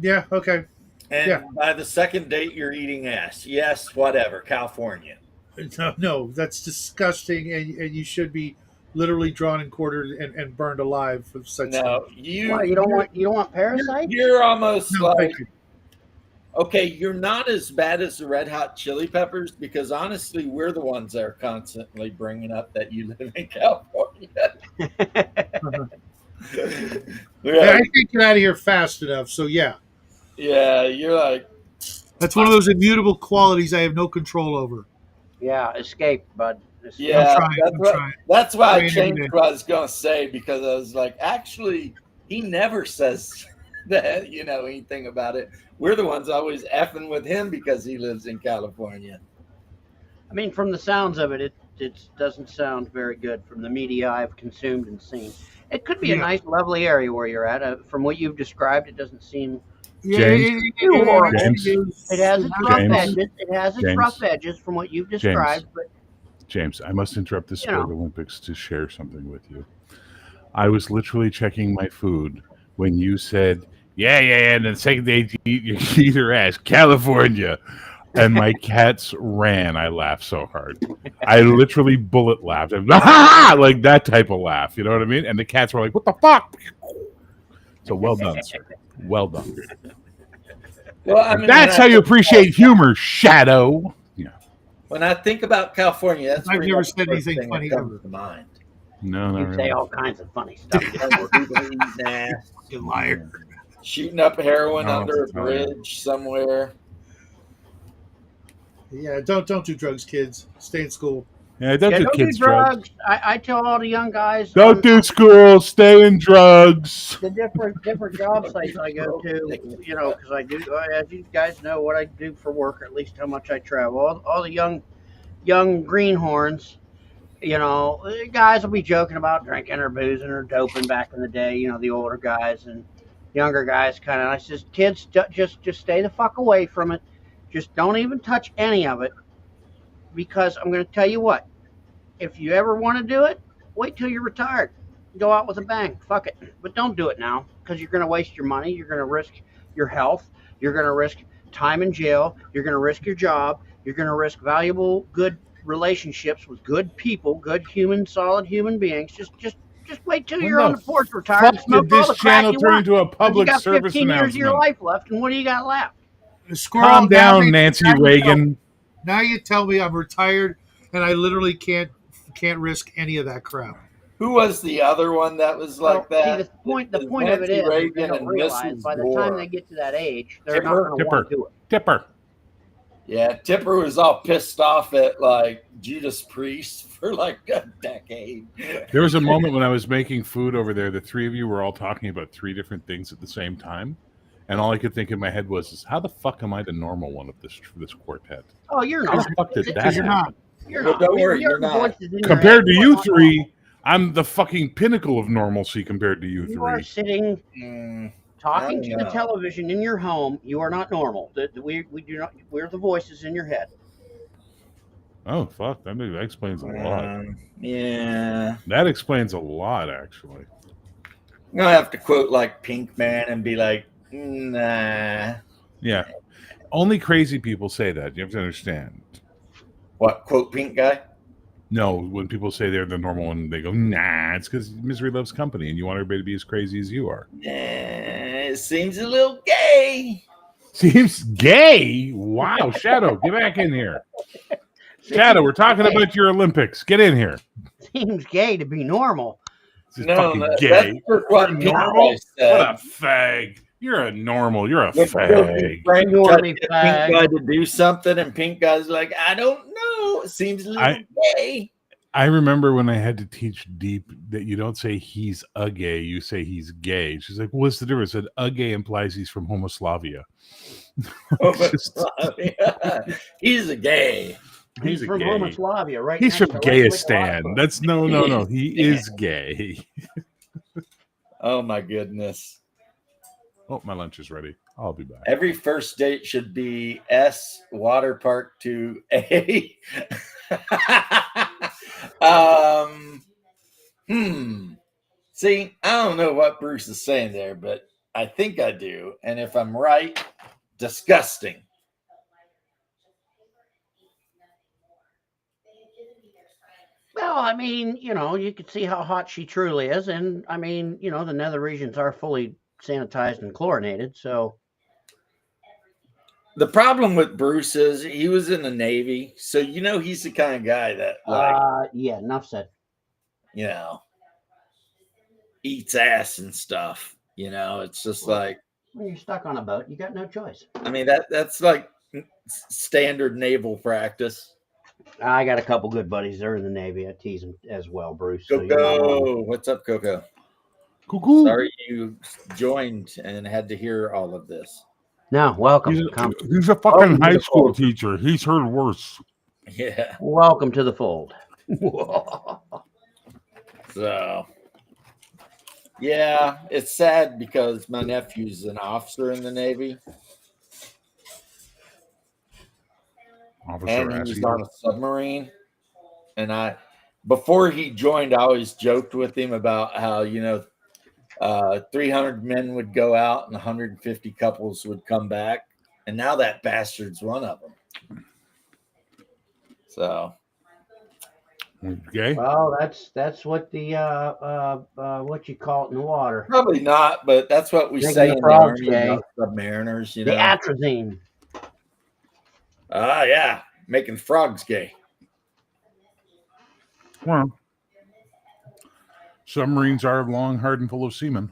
Yeah. Okay. And Yeah. by the second date, you're eating ass. Yes, whatever. California. No, that's disgusting, and you should be literally drawn and quartered and burned alive for such. No, Why, you don't want parasites? You're almost No, like thank you. Okay, you're not as bad as the Red Hot Chili Peppers because honestly, we're the ones that are constantly bringing up that you live in California. Yeah, I Like, can't get out of here fast enough. So yeah, yeah, you're like, that's one of those immutable qualities I have no control over. Yeah, escape, bud. Escape. I'm yeah, trying. I'm trying. that's why I Trying every changed day. what I was gonna say because I was like, actually, he never says that anything about it. We're the ones always effing with him because he lives in California. I mean, from the sounds of it, it doesn't sound very good from the media I've consumed and seen. It could be a Yeah. nice, lovely area where you're at. From what you've described, it doesn't seem Yeah, James? too horrible. James? It has its rough James? edges. It has its James? rough edges from what you've described, but James, I must interrupt the You Sport know. Olympics to share something with you. I was literally checking my food when you said, yeah, and the second day to eat your ass, California. And my cats ran. I laughed so hard. I literally bullet laughed. Like that type of laugh. You know what I mean? And the cats were like, what the fuck? So well done, sir. Well done. Well, I mean, That's how you appreciate humor, Shadow. Yeah. when I think about California, that's I've pretty never much said the first anything thing that funny comes ever. to mind. No, not you really. say all kinds of funny stuff. Nah, You liar. shooting up heroin No, under a oh, yeah. bridge somewhere. Yeah, don't do drugs, kids. Stay in school. Yeah, don't Yeah, do don't do kids drugs. drugs. I tell all the young guys. Don't do school. Stay in drugs. the different job sites I go to, because I do, as you guys know, what I do for work, or at least how much I travel. All the young greenhorns, the guys will be joking about drinking or boozing or doping back in the day. The older guys and younger guys kind of. I says, kids, just stay the fuck away from it. Just don't even touch any of it, because I'm going to tell you what. If you ever want to do it, wait till you're retired. Go out with a bang. Fuck it. But don't do it now, because you're going to waste your money. You're going to risk your health. You're going to risk time in jail. You're going to risk your job. You're going to risk valuable, good relationships with good people, good solid human beings. Just wait till When you're on the the porch retired Fuck and smoke did all this the crack channel you turn want. into a 'Cause you public got service 15 years of your announcement? life left, and what do you got left? Squirrel. Calm down, Nancy now Reagan. Now you tell me I'm retired and I literally can't risk any of that crap. Who was the other one that was like Well, see, that? the It was point of it Nancy is they Reagan don't and realize Mrs. by the time Gore. they get to that age, they're not going to want to do it. Tipper. Yeah, Tipper was all pissed off at like Judas Priest for like a decade. There was a moment when I was making food over there. The three of you were all talking about three different things at the same time. And all I could think in my head was, how the fuck am I the normal one of this quartet? Oh, you're How not. the fuck did that Because you're happen? not. You're Well, not. don't worry, The you're other not. voices in your Compared to head, you are not three, I'm the fucking pinnacle of normalcy compared to you normal. You are three. sitting Mm, talking I to don't the know. television in your home. You are not normal. We do not. We're the voices in your head. Oh, fuck. That explains a lot. Yeah. That explains a lot, actually. I'm gonna have to quote like Pink Man and be like, nah. Yeah. Only crazy people say that. You have to understand. What, quote Pink Guy? No, when people say they're the normal one, they go, nah, it's because misery loves company and you want everybody to be as crazy as you are. It seems a little gay. Seems gay. Wow, Shadow, get back in here. Shadow, we're talking about your Olympics. Get in here. Seems gay to be normal. This is No, fucking that's gay. just what Pink Normal? Guy said. What a fag. You're a normal. You're a When fag. Frank Ignore tried me, to get fag. Pink Guy to do something, and Pink Guy's like, I don't know. It seems a little gay. I remember when I had to teach Deep that you don't say he's a gay, you say he's gay. She's like, what's the difference? I said, a gay implies he's from Homoslavia. He's a gay. He's a from gay. Homoslavia, right? He's next from to Gayistan. Westwood. That's no. He is gay. Oh my goodness. Oh, my lunch is ready. I'll be back. Every first date should be S water park to A. See, I don't know what Bruce is saying there, but I think I do. And if I'm right, disgusting. Well, I mean, you could see how hot she truly is, and I mean, the nether regions are fully sanitized and chlorinated, so The problem with Bruce is he was in the Navy, so he's the kind of guy that Yeah, enough said. you know eats ass and stuff. It's just like, When you're stuck on a boat, you got no choice. I mean, that's like standard naval practice. I got a couple good buddies. They're in the Navy. I tease them as well, Bruce. So you're not alone. Coco, what's up, Coco? Cuckoo. Sorry you joined and had to hear all of this. No, welcome. He's a fucking high school teacher. He's heard worse. Yeah. Welcome to the fold. So, yeah, it's sad because my nephew's an officer in the Navy. And he's on a submarine. And before he joined, I always joked with him about how, 300 men would go out and 150 couples would come back. And now that bastard's one of them. So. Okay. Well, that's what the what you call it in the water. Probably not, but that's what we say in the Army about submariners. The atrazine. Yeah, making frogs gay. Well, submarines are long, hard, and full of semen.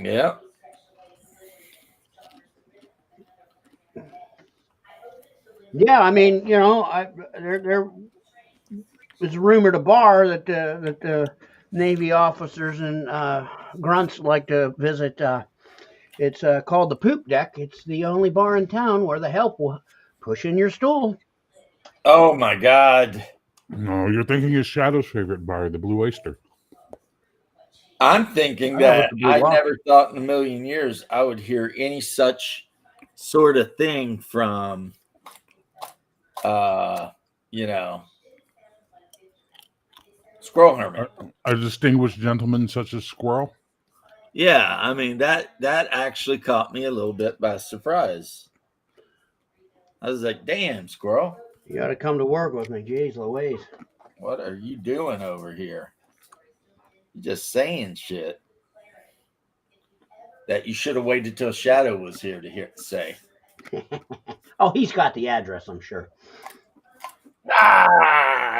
Yeah. Yeah, I mean, there was rumored a bar that the Navy officers and grunts like to visit. It's called the Poop Deck. It's the only bar in town where the help will push in your stool. Oh my God! No, you're thinking of Shadow's favorite bar, the Blue Oyster. I'm thinking that I never thought in a million years I would hear any such sort of thing from, Squirrel Hermit. A distinguished gentleman such as Squirrel? Yeah, I mean, that actually caught me a little bit by surprise. I was like, damn, Squirrel. You got to come to work with me. Jeez Louise. What are you doing over here? You're just saying shit that you should have waited till Shadow was here to say. Oh, he's got the address, I'm sure.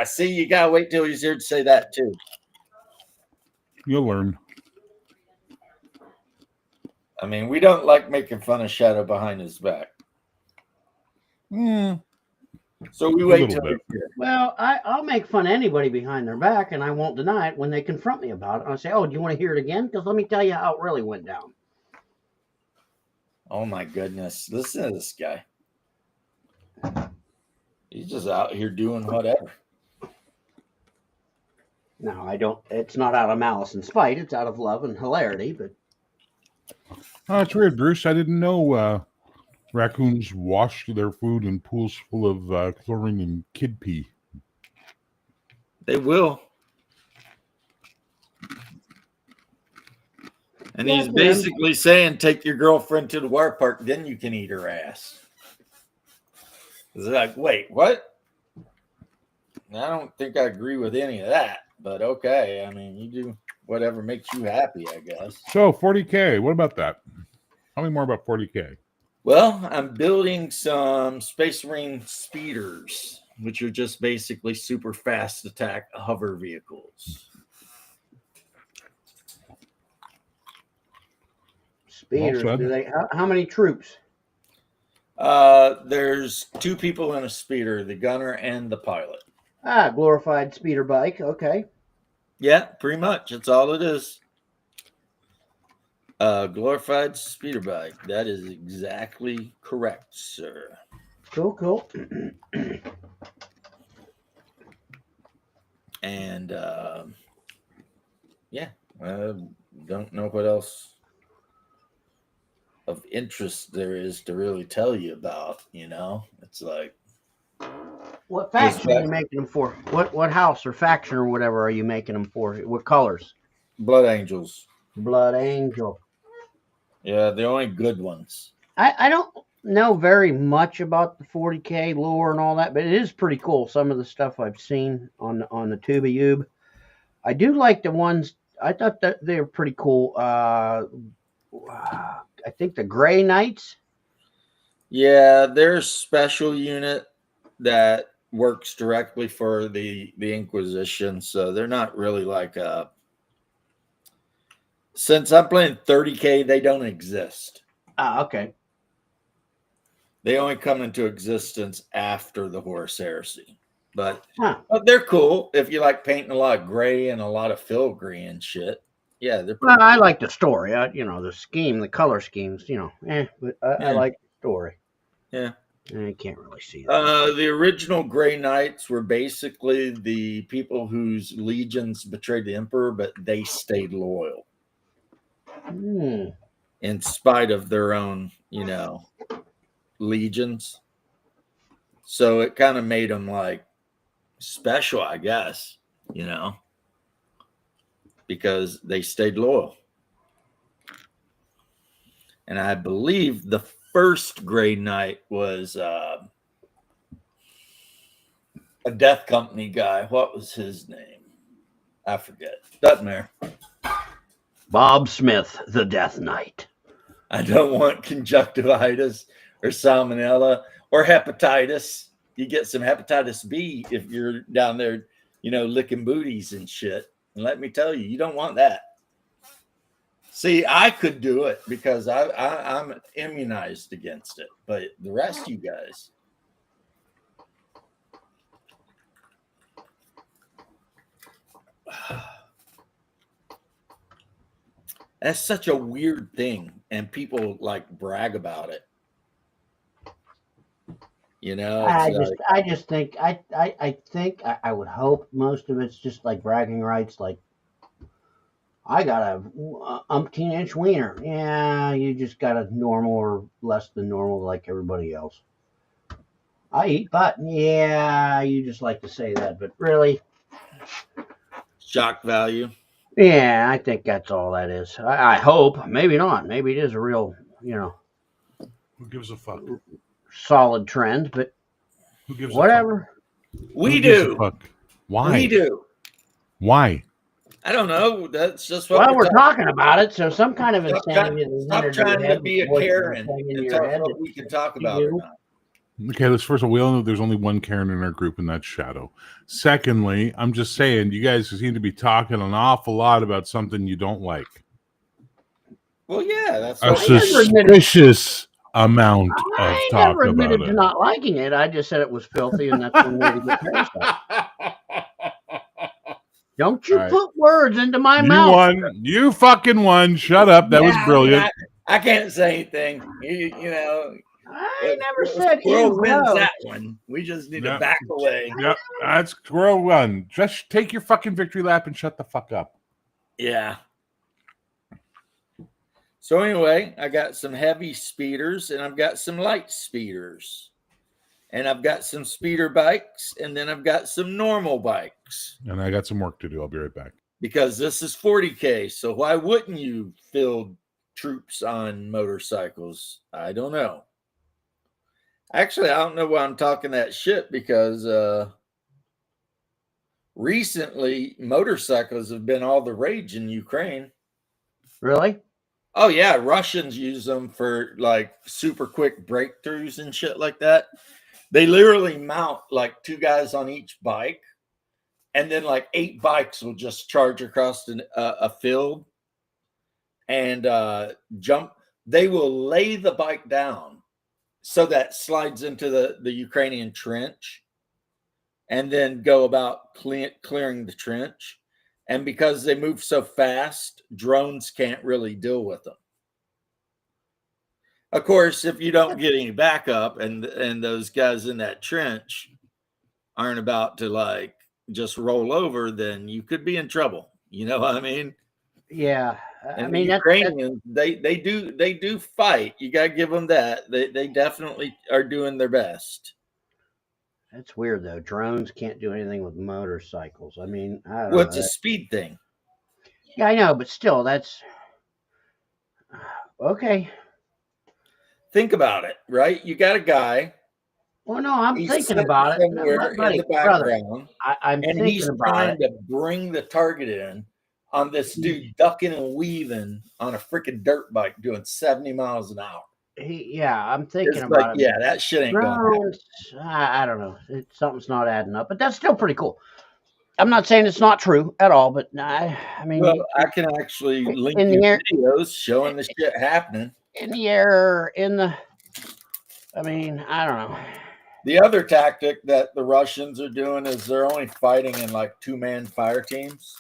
See, you gotta wait till he's here to say that too. You'll learn. I mean, we don't like making fun of Shadow behind his back. So we wait till he's here. Well, I'll make fun of anybody behind their back, and I won't deny it when they confront me about it. I'll say, "Oh, do you want to hear it again? Because let me tell you how it really went down." Oh my goodness! Listen to this guy. He's just out here doing whatever. No, I don't. It's not out of malice and spite. It's out of love and hilarity. But it's weird, Bruce. I didn't know raccoons wash their food in pools full of chlorine and kid pee. They will. And he's basically saying, take your girlfriend to the water park, then you can eat her ass. It's like, wait, what? I don't think I agree with any of that, but okay. I mean, you do whatever makes you happy, I guess. So 40K, what about that? Tell me more about 40K. Well, I'm building some Space Marine speeders, which are just basically super fast attack hover vehicles. Speeders, how many troops? There's 2 people in a speeder, the gunner and the pilot. Glorified speeder bike. Okay. Yeah, pretty much. That's all it is. Glorified speeder bike. That is exactly correct, sir. Cool. And yeah, I don't know what else of interest there is to really tell you about. It's like, what faction are you making them for? What house or faction or whatever are you making them for? What colors? Blood Angels. Blood Angel. Yeah, the only good ones. I don't know very much about the 40K lore and all that, but it is pretty cool. Some of the stuff I've seen on the TubeYube. I do like the ones. I thought that they were pretty cool. I think the Gray Knights. Yeah, there's special unit that works directly for the Inquisition, so they're not really like a. Since I'm playing 30K, they don't exist. Ah, okay. They only come into existence after the Horus Heresy, but Huh. they're cool if you like painting a lot of gray and a lot of filigree and shit. Yeah, they're Well, pretty. I like the story. The scheme, the color schemes. But I Yeah. like the story. Yeah. I can't really see that. The original Grey Knights were basically the people whose legions betrayed the Emperor, but they stayed loyal in spite of their own, legions. So it kind of made them like special, I guess, because they stayed loyal. And I believe the first Grey Knight was a Death Company guy. What was his name? I forget. Doesn't matter. Bob Smith, the Death Knight. I don't want conjunctivitis or salmonella or hepatitis. You get some hepatitis B if you're down there, licking booties and shit. And let me tell you, you don't want that. See, I could do it because I'm immunized against it, but the rest of you guys. That's such a weird thing, and people like brag about it. I just think I would hope most of it's just like bragging rights. Like, I got a umpteen-inch wiener. Yeah, you just got a normal or less than normal, like everybody else. I eat butt. Yeah, you just like to say that, but really, shock value. Yeah, I think that's all that is. I hope. Maybe not. Maybe it is a real, Who gives a fuck? solid trend, but Who gives whatever. We Who gives a do. fuck? Why? We do. Why? I don't know. That's just what Well, we're talking about it, so some kind of Stop insanity. trying to be a Karen and tell us what we can talk about or not. Okay, let's first of all, we all know there's only one Karen in our group, and that's Shadow. Secondly, I'm just saying, you guys seem to be talking an awful lot about something you don't like. Well, yeah, that's a suspicious amount of talk about it. I never admitted to not liking it. I just said it was filthy, and that's one way to get past that. Don't you put words into my mouth. You won. You fucking won. Shut up. That was brilliant. I can't say anything. I never said Squirrel wins that one. We just need to back away. Yep, that's Squirrel won. Just take your fucking victory lap and shut the fuck up. Yeah. So anyway, I got some heavy speeders and I've got some light speeders. And I've got some speeder bikes and then I've got some normal bikes. And I got some work to do. I'll be right back. Because this is 40K. So why wouldn't you field troops on motorcycles? I don't know. Actually, I don't know why I'm talking that shit because recently motorcycles have been all the rage in Ukraine. Really? Oh, yeah. Russians use them for like super quick breakthroughs and shit like that. They literally mount like 2 guys on each bike, and then like 8 bikes will just charge across a field and jump. They will lay the bike down so that slides into the Ukrainian trench and then go about clearing the trench. And because they move so fast, drones can't really deal with them. Of course, if you don't get any backup and those guys in that trench aren't about to like just roll over, then you could be in trouble. You know what I mean? Yeah. I mean, Ukrainians, they do fight. You got to give them that. They definitely are doing their best. That's weird, though. Drones can't do anything with motorcycles. I mean, I don't know. Well, it's a speed thing. Yeah, I know, but still, that's okay. Think about it, right? You got a guy. Well, no, I'm thinking about it. Somewhere Buddy, in the background, I'm thinking he's about trying it. to bring the target in on this dude ducking and weaving on a freaking dirt bike doing 70 miles an hour. I'm thinking It's like, about it. yeah, that shit ain't going to happen. Drones, I don't know. Something's not adding up, but that's still pretty cool. I'm not saying it's not true at all, but I mean, Well, I can actually link in you the air, videos showing the shit happening. in the air, in the. I mean, I don't know. The other tactic that the Russians are doing is they're only fighting in like 2-man fire teams.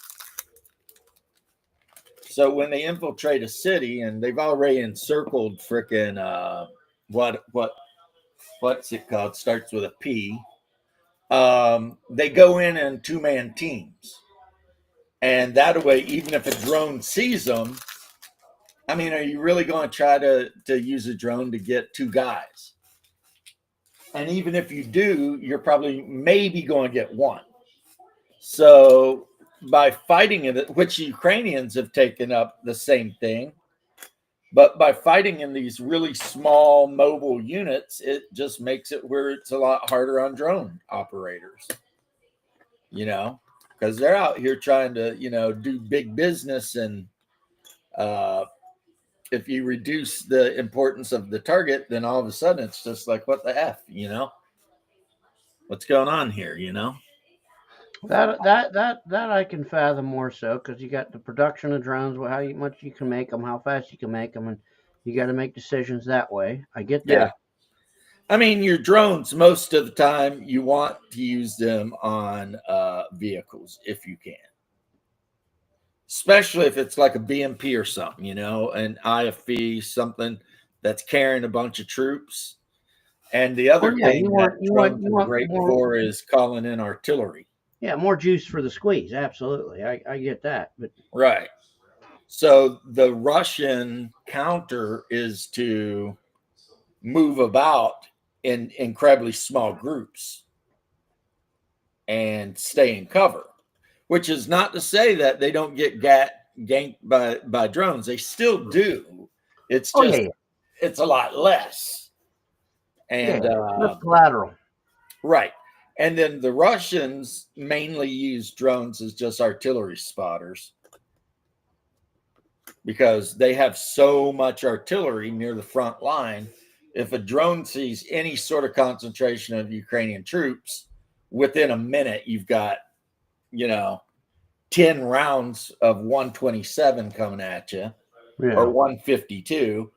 So when they infiltrate a city and they've already encircled frickin' what's it called? Starts with a P. They go in 2-man teams, and that way, even if a drone sees them, I mean, are you really going to try to use a drone to get 2 guys? And even if you do, you're probably maybe going to get 1. So by fighting it, which Ukrainians have taken up the same thing, but by fighting in these really small mobile units, it just makes it where it's a lot harder on drone operators, because they're out here trying to, do big business. And if you reduce the importance of the target, then all of a sudden it's just like, what the F, what's going on here, That I can fathom more so because you got the production of drones, how much you can make them, how fast you can make them, and you got to make decisions that way. I get that. Yeah. I mean, your drones, most of the time, you want to use them on vehicles if you can. Especially if it's like a BMP or something, an IFV, something that's carrying a bunch of troops. And the other thing that drones are great for is calling in artillery. Yeah, more juice for the squeeze. Absolutely. I get that. But right. So the Russian counter is to move about in incredibly small groups and stay in cover, which is not to say that they don't get ganked by drones. They still do. It's just it's a lot less. And collateral. Right. And then the Russians mainly use drones as just artillery spotters because they have so much artillery near the front line. If a drone sees any sort of concentration of Ukrainian troops, within a minute, you've got, 10 rounds of 127 coming at you or 152,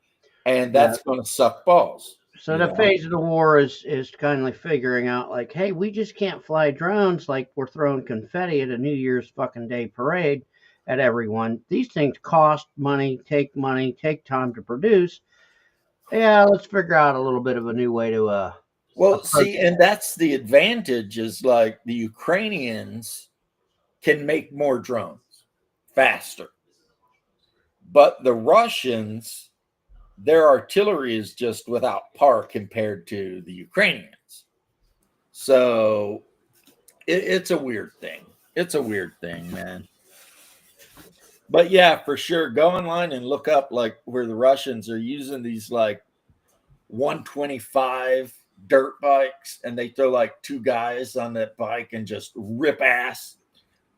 and that's going to suck balls. So the phase of the war is kind of figuring out like, hey, we just can't fly drones like we're throwing confetti at a New Year's fucking Day parade at everyone. These things cost money, take time to produce. Yeah, let's figure out a little bit of a new way to see, and that's the advantage is like the Ukrainians can make more drones faster. But the Russians, their artillery is just without par compared to the Ukrainians. So it's a weird thing. It's a weird thing, man. But yeah, for sure, go online and look up like where the Russians are using these like 125 dirt bikes, and they throw like 2 guys on that bike and just rip ass.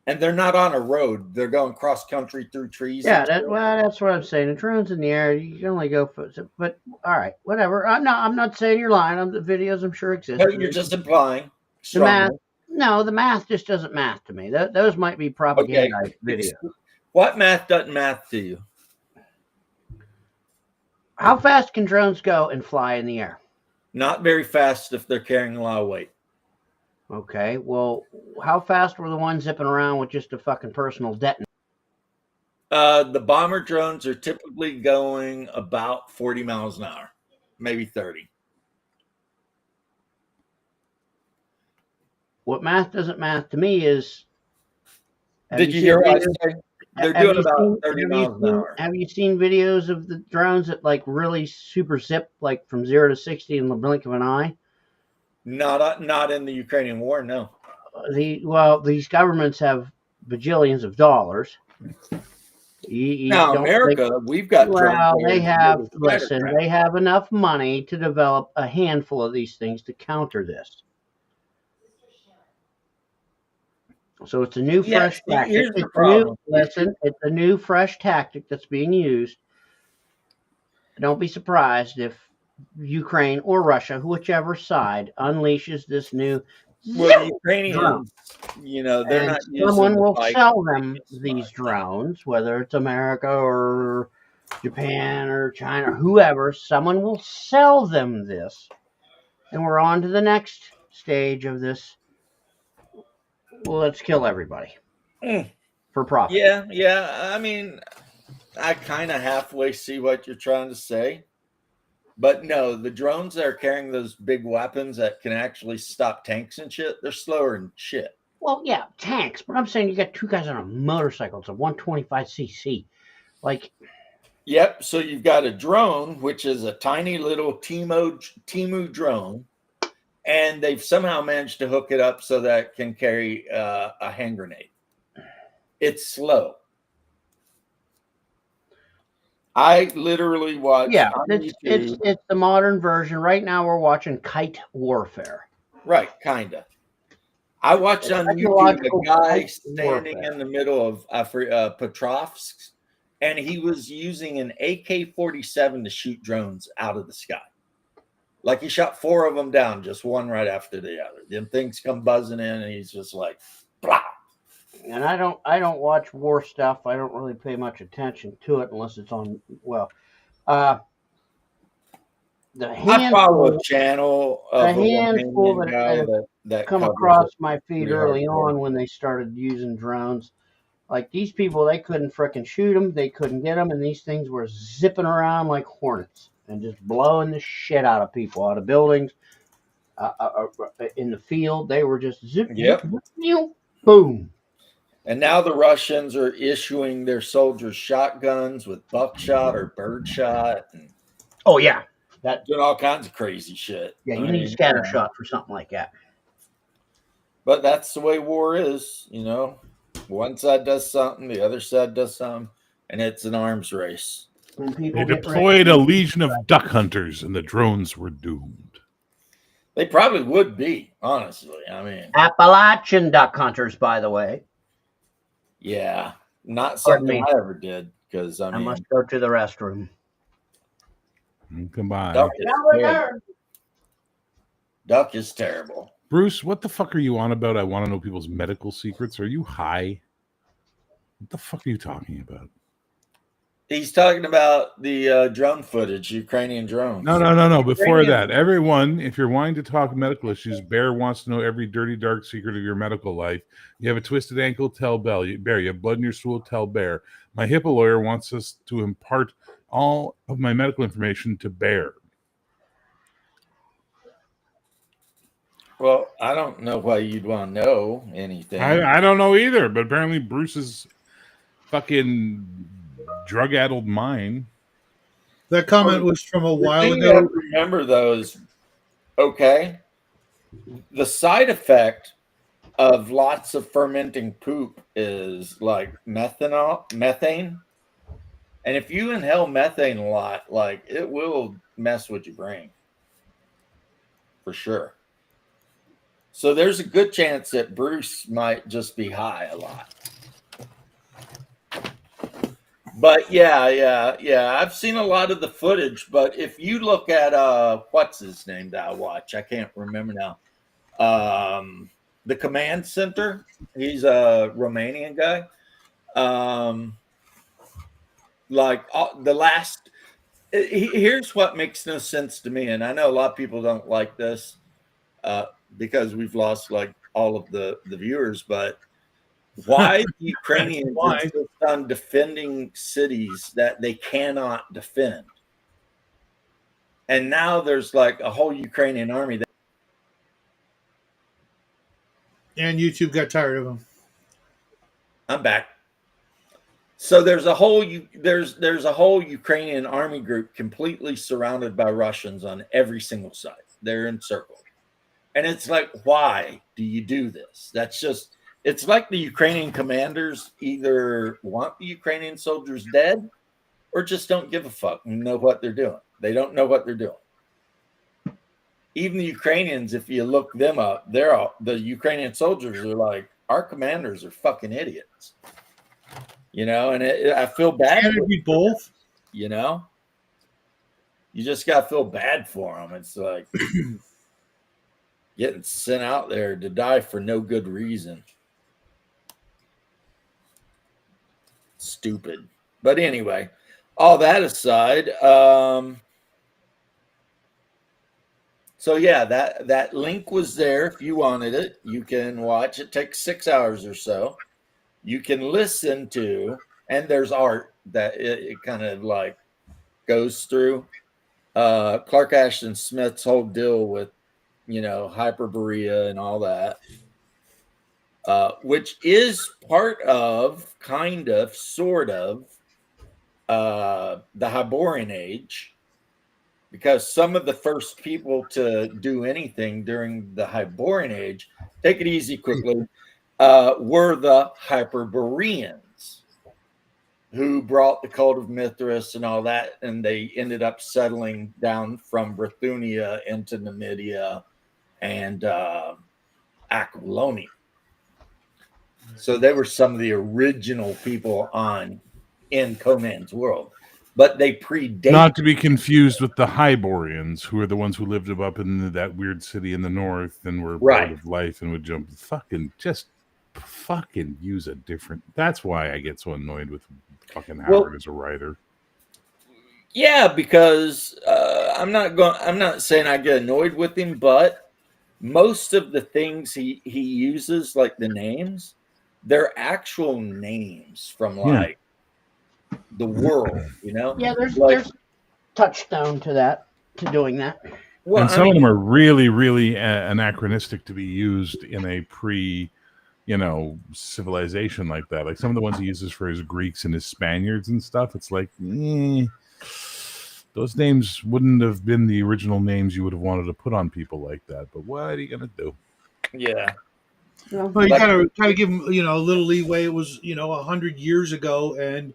And they're not on a road; they're going cross country through trees. Yeah, that's what I'm saying. The drones in the air, you can only go for. But all right, whatever. I'm not saying you're lying. The videos I'm sure exist. But you're just implying the math. No, the math just doesn't math to me. Those might be propaganda videos. What math doesn't math to you? How fast can drones go and fly in the air? Not very fast if they're carrying a lot of weight. Okay, well, how fast were the ones zipping around with just a fucking personal detonator? The bomber drones are typically going about 40 miles an hour, maybe 30. What math doesn't math to me is... Did you hear what I said? They're doing about 30 miles an hour. Have you seen videos of the drones that like really super zip, like from 0 to 60 in the blink of an eye? Not in the Ukrainian war, no. These governments have bajillions of dollars. Now, America, we've got drones. They have. Listen, they have enough money to develop a handful of these things to counter this. So it's a new fresh tactic. Here's the problem. It's a new fresh tactic that's being used. Don't be surprised if Ukraine or Russia, whichever side unleashes this new Well, the Ukrainians, they're and not using someone the will bike sell them as these much. drones, whether it's America or Japan or China or whoever, someone will sell them this. And we're on to the next stage of this. Well, let's kill everybody for profit. Yeah. I mean, I kind of halfway see what you're trying to say. But no, the drones that are carrying those big weapons that can actually stop tanks and shit, they're slower than shit. Well, yeah, tanks, but I'm saying you got two guys on a motorcycle. It's a 125cc. Like, yep. So you've got a drone, which is a tiny little Timu drone, and they've somehow managed to hook it up so that it can carry a hand grenade. It's slow. I literally watched. yeah, on it's YouTube, the modern version. Right now, we're watching kite warfare. right, kind of. I watched on YouTube a guy standing in the middle of Petrovsk, and he was using an AK-47 to shoot drones out of the sky. Like he shot 4 of them down, just one right after the other. Them things come buzzing in, and he's just like, blah. And I don't watch war stuff. I don't really pay much attention to it unless it's on. Well, the I follow a channel of a handful Romanian guy that come covers across it my feed pretty early hardcore. on when they started using drones. Like these people, they couldn't frickin' shoot them. They couldn't get them, and these things were zipping around like hornets and just blowing the shit out of people, out of buildings, in the field. They were just zip, Yep. zip, zip, boom. And now the Russians are issuing their soldiers shotguns with buckshot or birdshot and Oh yeah, doing all kinds of crazy shit. yeah. I You mean, need scatter shot for something like that. But that's the way war is, One side does something, the other side does something, and it's an arms race. When people They get deployed a legion of duck hunters, and the drones were doomed. They probably would be, honestly. I mean, Appalachian duck hunters, by the way. yeah, not Pardon something me. I ever did because I must go to the restroom. Come by. Duck is terrible. Bruce, what the fuck are you on about? I want to know people's medical secrets. Are you high? What the fuck are you talking about? He's talking about the drone footage, Ukrainian drones. No. Before that, everyone, if you're wanting to talk medical issues, Bear wants to know every dirty, dark secret of your medical life. You have a twisted ankle, tell Bear. You have blood in your stool, tell Bear. My HIPAA lawyer wants us to impart all of my medical information to Bear. Well, I don't know why you'd want to know anything. I don't know either, but apparently Bruce's fucking drug-addled mind. That comment was from a while thing you ago. have to remember, though, is okay. The side effect of lots of fermenting poop is like methane. And if you inhale methane a lot, like it will mess with your brain. For sure. So there's a good chance that Bruce might just be high a lot. But yeah. I've seen a lot of the footage, but if you look at what's his name that I watch, I can't remember now. The Command Center, he's a Romanian guy. Here's what makes no sense to me, and I know a lot of people don't like this because we've lost like all of the viewers, but why the Ukrainians insist on defending cities that they cannot defend? And now there's like a whole Ukrainian army. And YouTube got tired of them. I'm back. So there's a whole Ukrainian army group completely surrounded by Russians on every single side. They're encircled. And it's like, why do you do this? It's like the Ukrainian commanders either want the Ukrainian soldiers dead or just don't give a fuck and know what they're doing. They don't know what they're doing. Even the Ukrainians, if you look them up, the Ukrainian soldiers are like, our commanders are fucking idiots. And I feel bad. Can it be both? You just got to feel bad for them. It's like getting sent out there to die for no good reason. Stupid. But anyway, all that aside, so yeah, that link was there. If you wanted it, you can watch. It takes 6 hours or so. You can listen to, and there's art that it kind of like goes through. Clark Ashton Smith's whole deal with, Hyperborea and all that, which is part of, kind of, sort of, the Hyborian Age, because some of the first people to do anything during the Hyborian Age, take it easy quickly, were the Hyperboreans, who brought the cult of Mithras and all that, and they ended up settling down from Brithunia into Numidia and Aquilonia. So they were some of the original people in Conan's world, but they predate. Not to be confused with the Hyborians, who are the ones who lived up in that weird city in the north and were bored of life and would jump. Fucking use a different. That's why I get so annoyed with fucking Howard as a writer. Yeah, because I'm not saying I get annoyed with him, but most of the things he uses, like the names, they're actual names from like the world, Yeah, there's touchstone to doing that. Well, and some of them are really, really anachronistic to be used in a civilization like that. Like some of the ones he uses for his Greeks and his Spaniards and stuff, it's like, those names wouldn't have been the original names you would have wanted to put on people like that. But what are you going to do? Yeah. Well, you gotta give him, a little leeway. It was, 100 years ago, and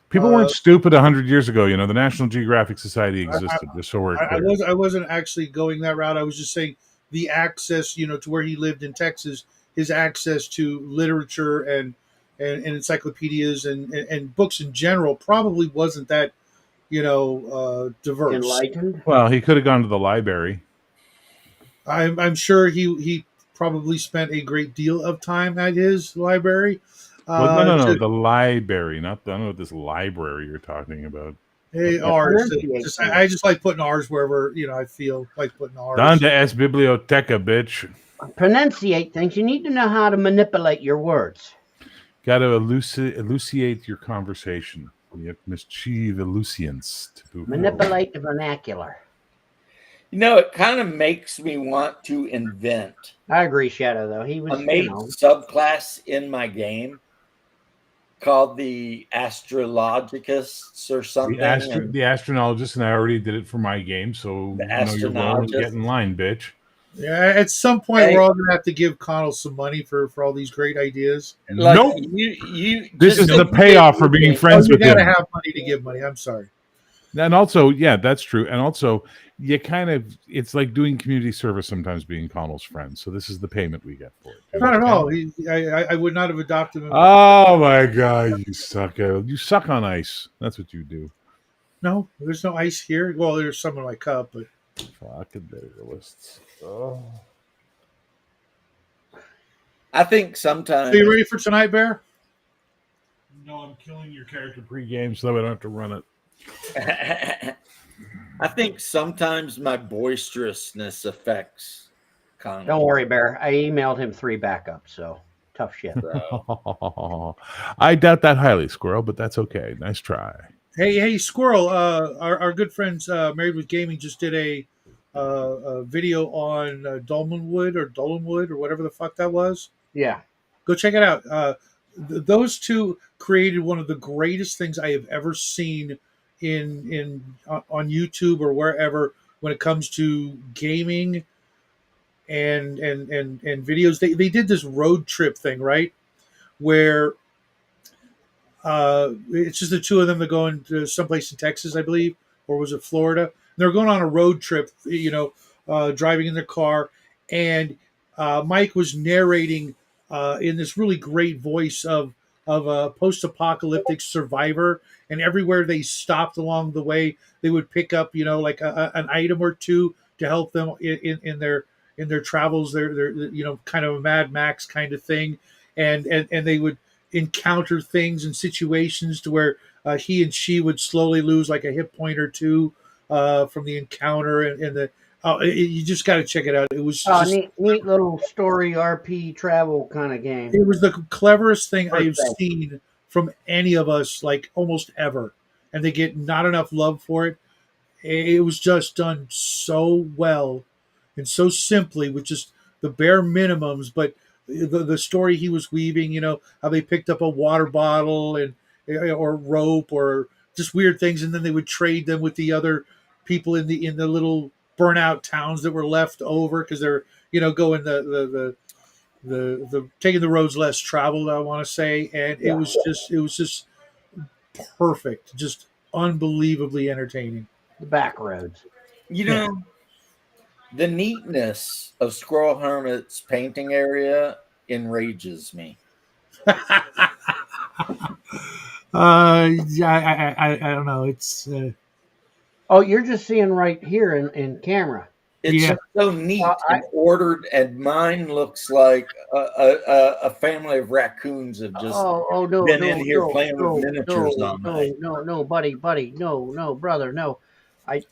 people weren't stupid 100 years ago. The National Geographic Society existed. Just so we're clear. I wasn't actually going that route. I was just saying the access, to where he lived in Texas, his access to literature and encyclopedias and books in general probably wasn't that, diverse. Enlightened. Well, he could have gone to the library. I'm sure he probably spent a great deal of time at his library. No, the library, I don't know what this library you're talking about. Hey, R's. I just like putting R's wherever, I feel like putting R's. Donde es biblioteca, bitch. Pronunciate things. You need to know how to manipulate your words. Got to elucidate your conversation. You have mischief elucience. Manipulate the vernacular. It kind of makes me want to invent. I agree, Shadow, though. He was a main subclass in my game called the Astrologists or something. The Astronologists, and I already did it for my game, so you're willing to get in line, bitch. Yeah, at some point we're all gonna have to give Connell some money for all these great ideas. Like, nope. This is the payoff for being friends with him. You gotta have money to give money. I'm sorry. And also, yeah, that's true. And also, it's like doing community service sometimes, being Connell's friend. So this is the payment we get for it. Not at all. I would not have adopted him. Oh my God, you suck! You suck on ice. That's what you do. No, there's no ice here. Well, there's some in my cup, but fucking literalists. Oh. I think sometimes. Are you ready for tonight, Bear? No, I'm killing your character pre-game so that I don't have to run it. I think sometimes my boisterousness affects Connell. Don't worry, Bear. I emailed him 3 backups, so tough shit. I doubt that highly, Squirrel, but that's okay. Nice try. Hey, Squirrel. Our good friends Married with Gaming just did a video on Dolmenwood or whatever the fuck that was. Yeah. Go check it out. Those two created one of the greatest things I have ever seen on YouTube or wherever when it comes to gaming and videos. They did this road trip thing, right? Where it's just the two of them that go into someplace in Texas, I believe, or was it Florida? They're going on a road trip, driving in their car, and Mike was narrating in this really great voice of of a post-apocalyptic survivor, and everywhere they stopped along the way, they would pick up, like an item or two to help them in their travels. They're kind of a Mad Max kind of thing, and they would encounter things and situations to where he and she would slowly lose like a hit point or two from the encounter and the. Oh, you just got to check it out. It was Oh, just neat little story RP travel kind of game. it was the cleverest thing I've Perfect. seen from any of us, like almost ever. And they get not enough love for it. It was just done so well and so simply with just the bare minimums. But the story he was weaving, how they picked up a water bottle and or rope or just weird things, and then they would trade them with the other people in the little burnout towns that were left over because they're going the taking the roads less traveled, I want to say, and Yeah. it was just perfect, just unbelievably entertaining. The back roads. You know, the neatness of Squirrel Hermit's painting area enrages me. Yeah, I don't know. It's Oh, you're just seeing right here in camera. It's Yeah. just so neat Well, and ordered, and mine looks like a family of raccoons have just Oh no been no in here no playing with no miniatures no all no night. no buddy no brother no.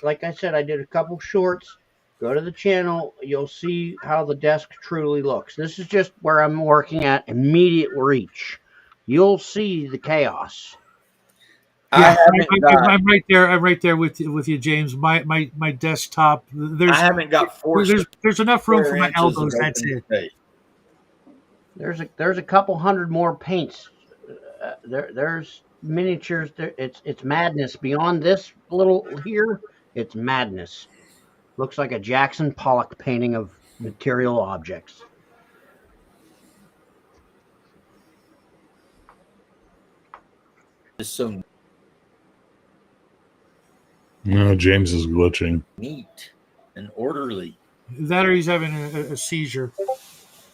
Like I said, I did a couple shorts. Go to the channel. You'll see how the desk truly looks. This is just where I'm working at immediate reach. You'll see the chaos. I yeah. haven't got I'm right there. I'm right there with you, James. My desktop. I haven't got four There's enough room for square my inches of elbows. That's open it. space. There's a couple hundred more paints. There's miniatures. It's madness. Beyond this little here, it's madness. Looks like a Jackson Pollock painting of material objects. It's so No, James is glitching. neat and orderly. That or he's having a seizure.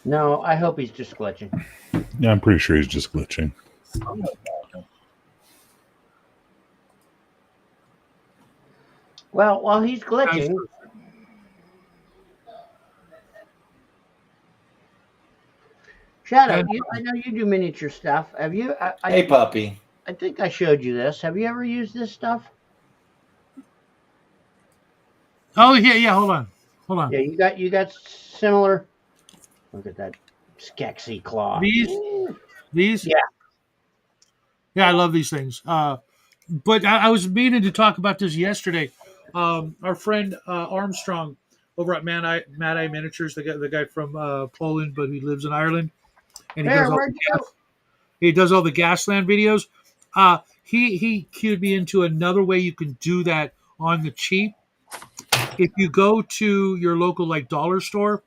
No, I hope he's just glitching. Yeah, I'm pretty sure he's just glitching. Well, while he's glitching, Shadow, I know you do miniature stuff. Have you? Hey, puppy. I think I showed you this. Have you ever used this stuff? Oh yeah. Hold on. Yeah, you got similar. Look at that Skeksis claw. These. Yeah. Yeah, I love these things. But I was meaning to talk about this yesterday. Our friend Armstrong over at Mad Eye Miniatures, the guy from Poland, but he lives in Ireland, and he does all the Gasland videos. He cued me into another way you can do that on the cheap. If you go to your local like dollar store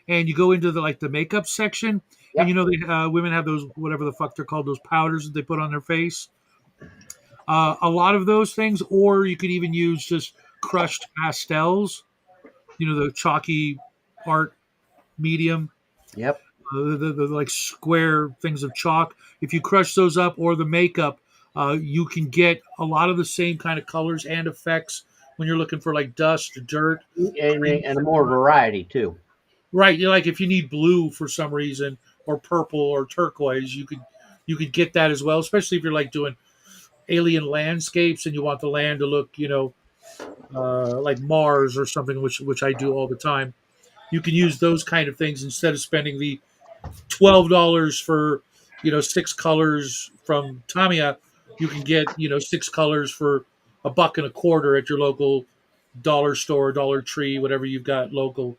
and you go into the makeup section, Yep. and women have those whatever the fuck they're called, those powders that they put on their face. A lot of those things, or you could even use just crushed pastels. The chalky art medium. Yep. The like square things of chalk. If you crush those up, or the makeup, you can get a lot of the same kind of colors and effects when you're looking for like dust, dirt, And more variety too. right? Like if you need blue for some reason, or purple or turquoise, you could get that as well. Especially if you're like doing alien landscapes and you want the land to look, like Mars or something, which I do all the time. You can use those kind of things instead of spending the $12 for 6 colors from Tamiya. You can get 6 colors for $1.25 at your local dollar store, Dollar Tree, whatever you've got local.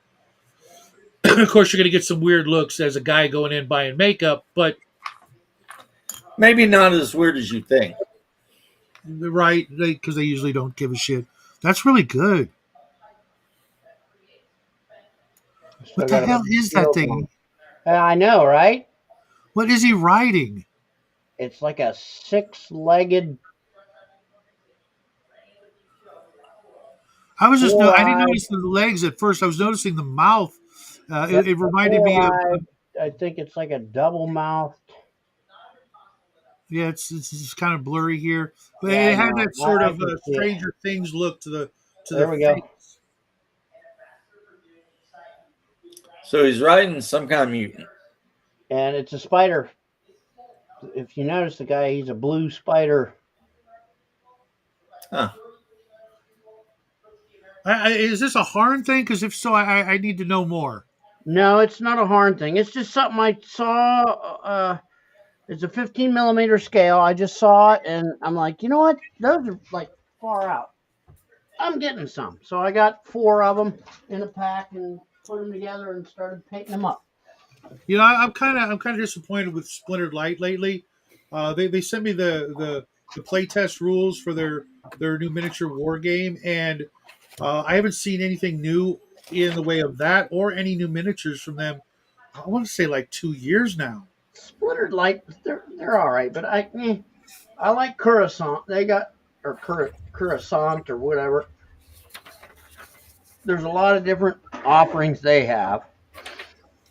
Of course, you're going to get some weird looks as a guy going in buying makeup, but Maybe not as weird as you think. right, because they usually don't give a shit. That's really good. What the hell is that thing? I know, right? What is he riding? It's like a 6-legged. I didn't notice the legs at first. I was noticing the mouth. It reminded me of. I think it's like a double mouthed. Yeah, it's kind of blurry here, but Yeah, I it had know. that sort I of can see it. Stranger Things look to the There we go. face. So he's riding some kind of mutant. And it's a spider. If you notice the guy, he's a blue spider. Huh. Is this a Harn thing? Because if so, I need to know more. No, it's not a Harn thing. It's just something I saw. It's a 15 millimeter scale. I just saw it, and I'm like, you know what? Those are like far out. I'm getting some. So I got 4 of them in a pack and put them together and started painting them up. You know, I'm kind of disappointed with Splintered Light lately. They sent me the playtest rules for their new miniature war game, and I haven't seen anything new in the way of that or any new miniatures from them. I want to say like 2 years now. Splintered Light, they're all right, but I like Coruscant. They got or Coruscant or whatever. There's a lot of different offerings they have,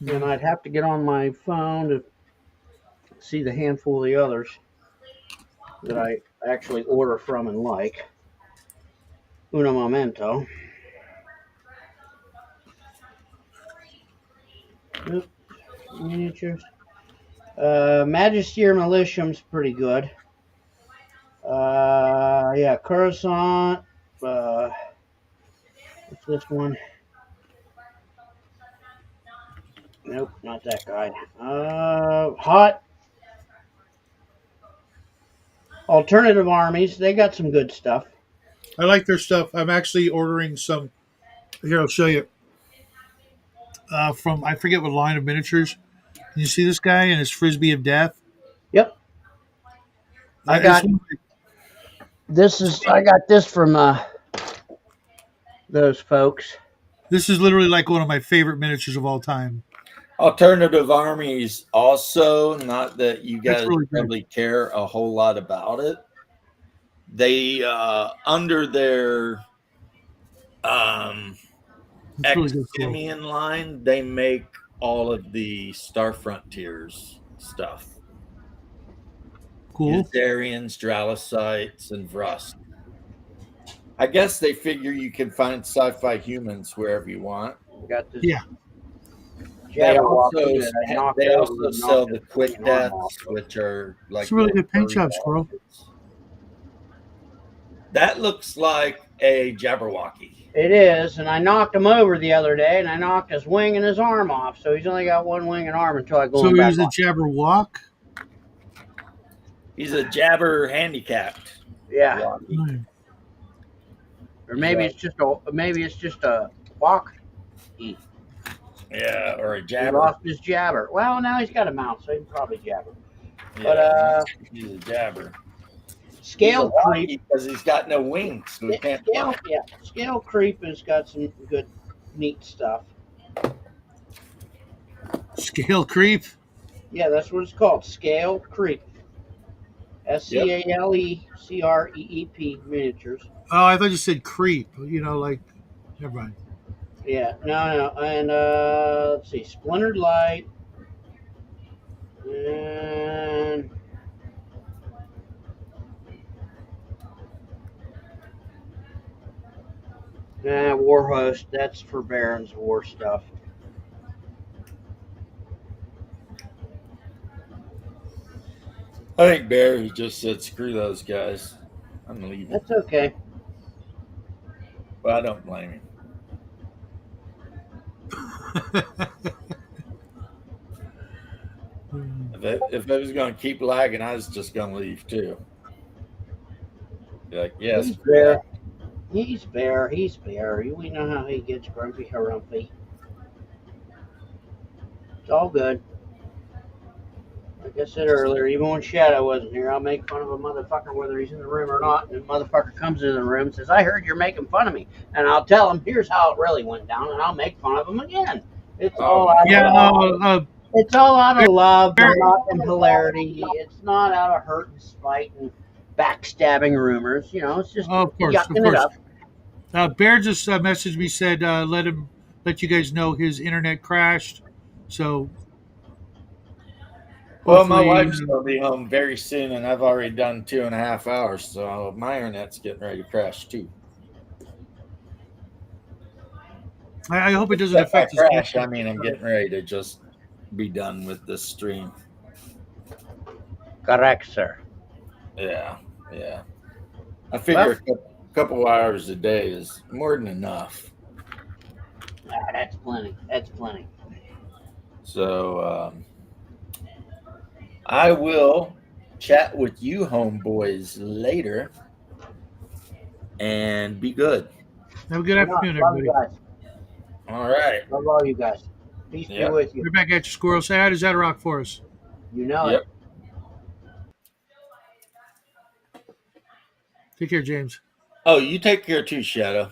and I'd have to get on my phone to see the handful of the others that I actually order from and like. Uno momento. Oops, miniatures. Magister Militium's pretty good. Yeah, Coruscant. What's this one? Nope, not that guy. Hot Alternative Armies. They got some good stuff. I like their stuff. I'm actually ordering some. Here, I'll show you. From I forget what line of miniatures. Can you see this guy and his frisbee of death? Yep, I It's got I got this from those folks. This is literally like one of my favorite miniatures of all time. Alternative Armies also, not that you That's guys really good. probably care a whole lot about it. They under their It's really good. Cool. Eximian line, they make all of the Star Frontiers stuff. Cool. Usarians, Dralicites, and Vrust. I guess they figure you can find sci-fi humans wherever you want. Got this. Yeah. They Jabberwocky that I knocked over also and sell knocked the his quick freaking arm deaths, off. which are like It's a really good paint furry job, Squirrel. bastards. That looks like a Jabberwocky. It is, and I knocked him over the other day, and I knocked his wing and his arm off. So he's only got one wing and arm until I go So him back he's a on. Jabberwock. He's a Jabber handicapped. Yeah, Wocky. or maybe it's just a walk. Yeah, or a He Jabber. lost his jabber. Well, now he's got a mount, so he can probably jabber. Yeah, But he's a Jabber. Scale He's a creep. Wocky because he's got no wings, so he can't fly. Scale creep has got some good, neat stuff. Scale creep. Yeah, that's what it's called. Scale creep. SCALECREEP miniatures. Oh, I thought you said creep. You know, like never mind. Yeah, no, and let's see, Splintered Light, and Warhost. That's for Baron's War stuff. I think Barry just said, "Screw those guys. I'm leaving." That's okay. But I don't blame him. If it was going to keep lagging, I was just going to leave too. Be like, yes, He's Bear. He's Bear. He's Bear. We know how he gets grumpy, harumpy. It's all good. Like I said earlier, even when Shadow wasn't here, I'll make fun of a motherfucker whether he's in the room or not. And the motherfucker comes into the room and says, I heard you're making fun of me. And I'll tell him, here's how it really went down, and I'll make fun of him again. It's all out Yeah. of love. It's all out of love, not in hilarity. It's not out of hurt and spite and backstabbing rumors. You know, it's just of course. yucking it up. Bear just messaged me, said let you guys know his internet crashed. So Well, my Hopefully, wife's gonna be home very soon, and I've already done 2.5 hours, so my internet's getting ready to crash too. I hope it doesn't Except by affect his crash, game. I mean I'm getting ready to just be done with this stream. Correct, sir. Yeah, yeah. I figure a couple hours a day is more than enough. That's plenty. That's plenty. So I will chat with you, homeboys, later, and be good. Have a good afternoon, Love everybody. you guys. All right. Love all you guys. Peace be Yep. with you. We're back at you, Squirrel. Say hi to Zadrock for us. You know Yep. it. Take care, James. Oh, you take care too, Shadow.